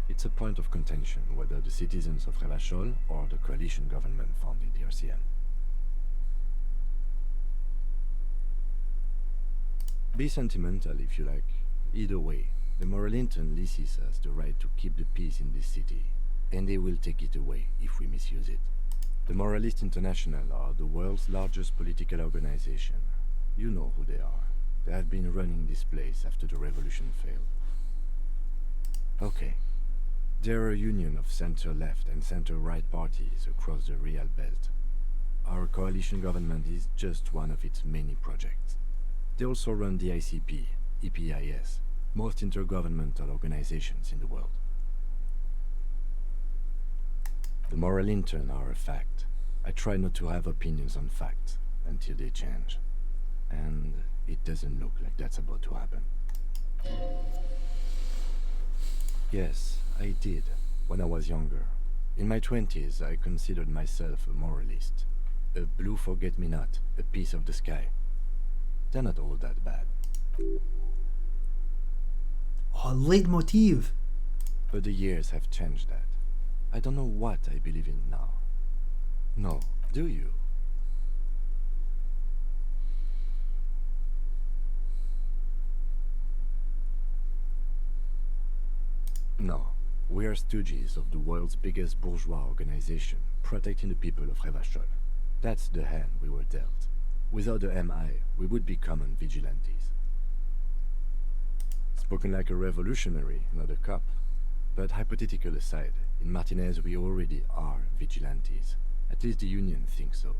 It's a point of contention whether the citizens of Revachol or the coalition government founded the RCM. Be sentimental if you like. Either way, the moral intern leases us the right to keep the peace in this city, and they will take it away if we misuse it. The Moralists International are the world's largest political organization. You know who they are. They have been running this place after the revolution failed. Okay. They're a union of center-left and center-right parties across the Real Belt. Our coalition government is just one of its many projects. They also run the ICP, EPIS, most intergovernmental organizations in the world. The moral intern are a fact. I try not to have opinions on facts until they change. And it doesn't look like that's about to happen. Yes, I did, when I was younger. In my 20s, I considered myself a moralist. A blue forget-me-not, a piece of the sky. They're not all that bad. Oh, leitmotiv. But the years have changed that. I don't know what I believe in now. No, do you? No, we are stooges of the world's biggest bourgeois organization, protecting the people of Revachol. That's the hand we were dealt. Without the MI, we would be common vigilantes. Spoken like a revolutionary, not a cop. But hypothetical aside, in Martinez we already are vigilantes. At least the Union thinks so.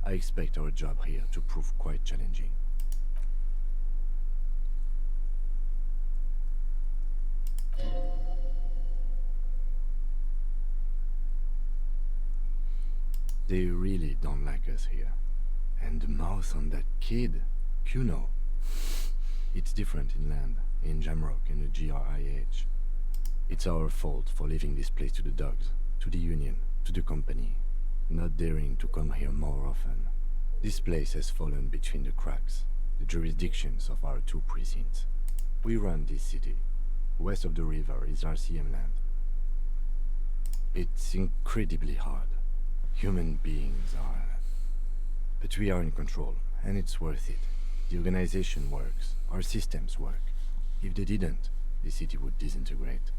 I expect our job here to prove quite challenging. They really don't like us here. And the mouth on that kid, Kuno. It's different in land, in Jamrock and the GRIH. It's our fault for leaving this place to the dogs, to the Union, to the company, not daring to come here more often. This place has fallen between the cracks, the jurisdictions of our two precincts. We run this city. West of the river is RCM land. It's incredibly hard. Human beings are... But we are in control, and it's worth it. The organization works. Our systems work. If they didn't, the city would disintegrate.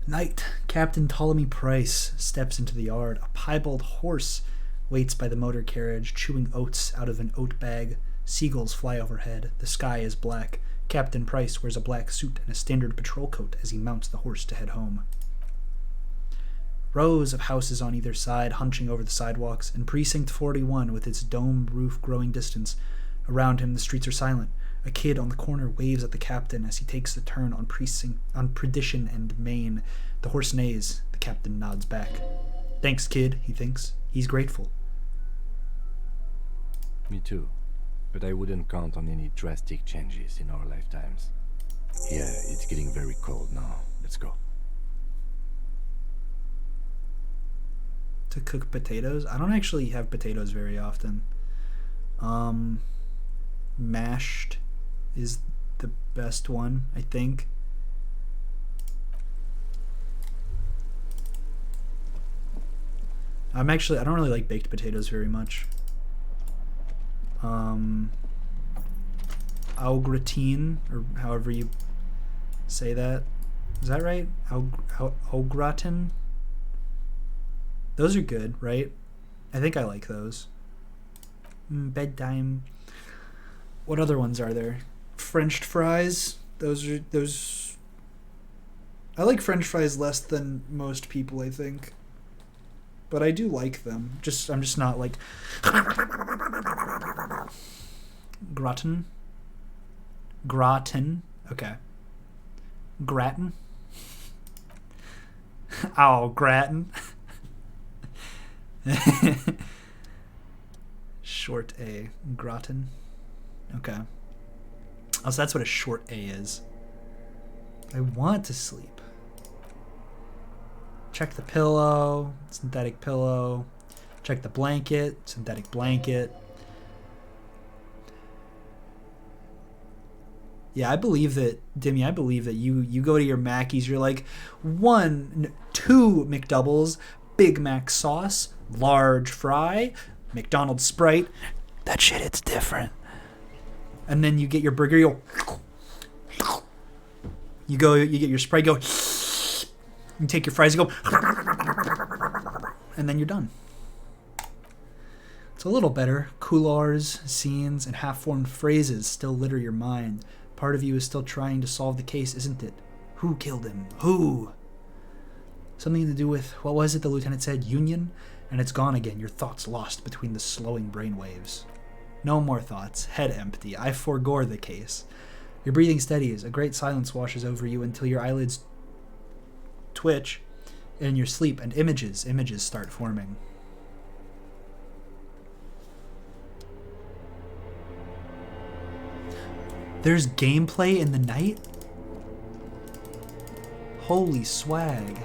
Night. Captain Ptolemy Price steps into the yard. A piebald horse waits by the motor carriage, chewing oats out of an oat bag. Seagulls fly overhead. The sky is black. Captain Price wears a black suit and a standard patrol coat as he mounts the horse to head home. Rows of houses on either side hunching over the sidewalks, and Precinct 41 with its dome roof growing distance. Around him the streets are silent. A kid on the corner waves at the captain as he takes the turn on Perdition and Main. The horse neighs. The captain nods back. Thanks, kid, he thinks. He's grateful. Me too. But I wouldn't count on any drastic changes in our lifetimes. Yeah, it's getting very cold now. Let's go. To cook potatoes? I don't actually have potatoes very often. Mashed is the best one, I think. I don't really like baked potatoes very much. Au gratin, or however you say that. Is that right? Au gratin? Those are good, right? I think I like those. Bedtime. What other ones are there? French fries. Those. I like French fries less than most people, I think. But I do like them. I'm just not like gratin. Gratin. Okay. Gratin. Oh, gratin. Short A. Gratin. Okay. Oh, so that's what a short A is. I want to sleep. Check the pillow. Synthetic pillow. Check the blanket. Synthetic blanket. Yeah, I believe that, Dimmy, I believe that you go to your Mackey's, you're like, 2 McDoubles, Big Mac sauce, large fry, McDonald's Sprite. That shit, it's different. And then you get your burger, you get your Sprite, you take your fries, you go, and then you're done. It's a little better. Couloirs, scenes, and half-formed phrases still litter your mind. Part of you is still trying to solve the case, isn't it? Who killed him? Who? Something to do with, what was it the lieutenant said? Union? And it's gone again, your thoughts lost between the slowing brainwaves. No more thoughts, head empty. I forego the case. Your breathing steadies. A great silence washes over you until your eyelids twitch in your sleep, and images start forming. There's gameplay in the night? Holy swag.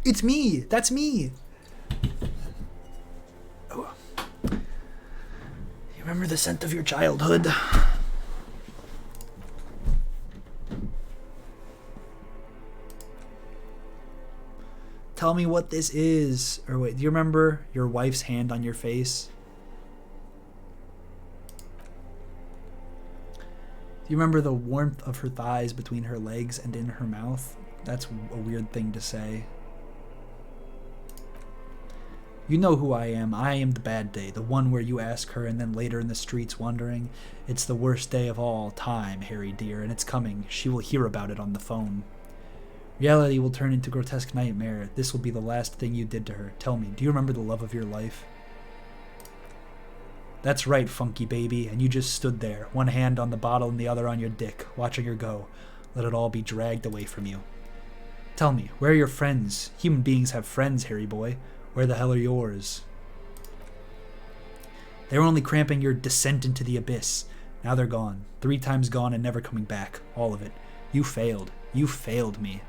It's me! That's me! Oh. You remember the scent of your childhood? Tell me what this is. Or wait, do you remember your wife's hand on your face? Do you remember the warmth of her thighs between her legs and in her mouth? That's a weird thing to say. You know who I am. I am the bad day, the one where you ask her and then later in the streets wondering. It's the worst day of all time, Harry dear, and it's coming. She will hear about it on the phone. Reality will turn into grotesque nightmare. This will be the last thing you did to her. Tell me, do you remember the love of your life? That's right, funky baby, and you just stood there, one hand on the bottle and the other on your dick, watching her go. Let it all be dragged away from you. Tell me, where are your friends? Human beings have friends, Harry boy. Where the hell are yours? They were only cramping your descent into the abyss. Now they're gone. 3 times gone and never coming back. All of it. You failed. You failed me.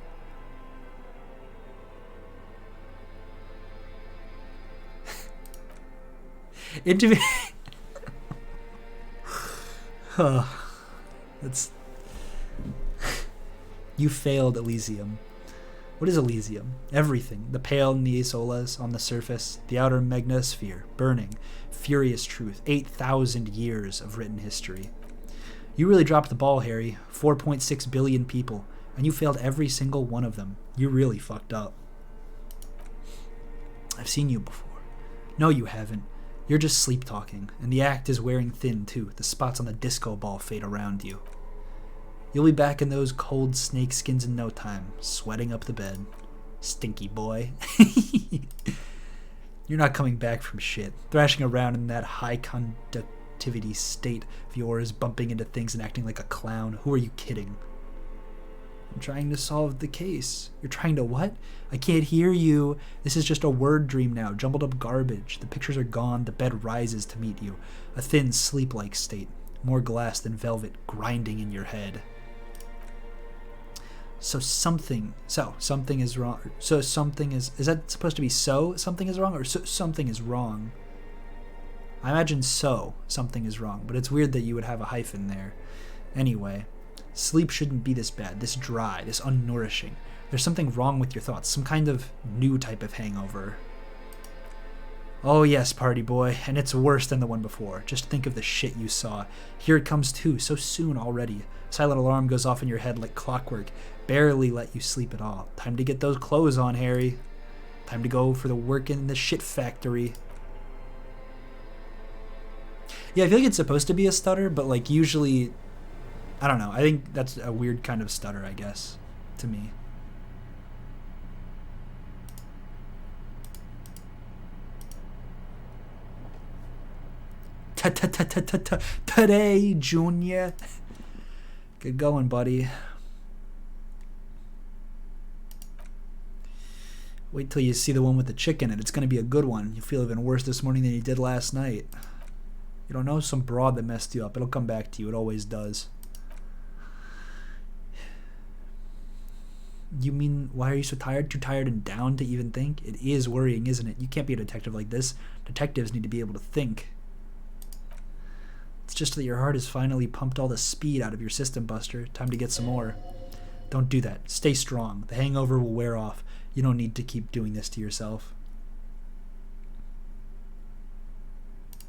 That's... You failed Elysium. What is Elysium? Everything. The pale Neosolas on the surface, the outer magnosphere, burning, furious truth, 8,000 years of written history. You really dropped the ball, Harry. 4.6 billion people, and you failed every single one of them. You really fucked up. I've seen you before. No, you haven't. You're just sleep-talking, and the act is wearing thin, too. The spots on the disco ball fade around you. You'll be back in those cold snake skins in no time, sweating up the bed. Stinky boy. You're not coming back from shit. Thrashing around in that high conductivity state of yours, bumping into things and acting like a clown. Who are you kidding? I'm trying to solve the case. You're trying to what? I can't hear you. This is just a word dream now, jumbled up garbage. The pictures are gone, the bed rises to meet you. A thin, sleep-like state. More glass than velvet grinding in your head. Something is wrong. Is that supposed to be something is wrong, or something is wrong? I imagine something is wrong, but it's weird that you would have a hyphen there. Anyway, sleep shouldn't be this bad, this dry, this unnourishing. There's something wrong with your thoughts, some kind of new type of hangover. Oh yes, party boy, and it's worse than the one before. Just think of the shit you saw. Here it comes too, so soon already. Silent alarm goes off in your head like clockwork. Barely let you sleep at all. Time to get those clothes on, Harry. Time to go for the work in the shit factory. Yeah, I feel like it's supposed to be a stutter, but like usually, I don't know. I think that's a weird kind of stutter, I guess, to me. Today, Junior. Good going, buddy. Wait till you see the one with the chick in it. It's going to be a good one. You feel even worse this morning than you did last night. You don't know, some broad that messed you up. It'll come back to you. It always does. You mean, why are you so tired? Too tired and down to even think? It is worrying, isn't it? You can't be a detective like this. Detectives need to be able to think. It's just that your heart has finally pumped all the speed out of your system, Buster. Time to get some more. Don't do that. Stay strong. The hangover will wear off. You don't need to keep doing this to yourself.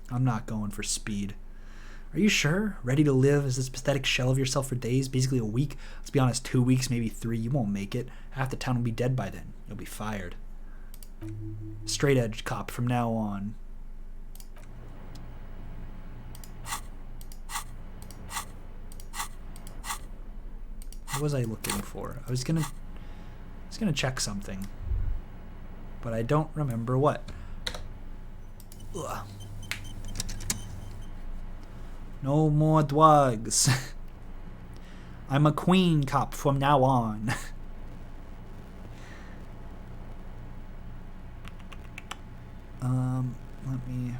I'm not going for speed. Are you sure? Ready to live as this pathetic shell of yourself for days? Basically a week? Let's be honest, 2 weeks, maybe 3. You won't make it. Half the town will be dead by then. You'll be fired. Straight edge cop from now on. What was I looking for? I was gonna check something, but I don't remember what. Ugh. No more drugs. I'm a queen cop from now on. Let me...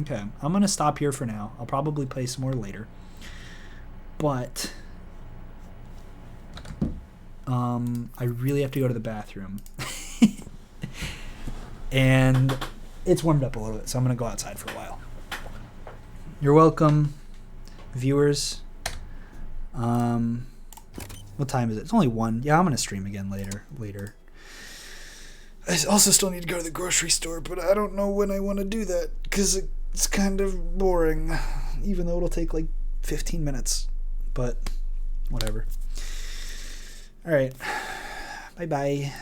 Okay, I'm gonna stop here for now. I'll probably play some more later. But... I really have to go to the bathroom. And it's warmed up a little bit, so I'm gonna go outside for a while. You're welcome, viewers. What time is it? It's only 1. Yeah, I'm gonna stream again later. I also still need to go to the grocery store, but I don't know when I want to do that because it's kind of boring, even though it'll take like 15 minutes. But whatever. All right. Bye-bye.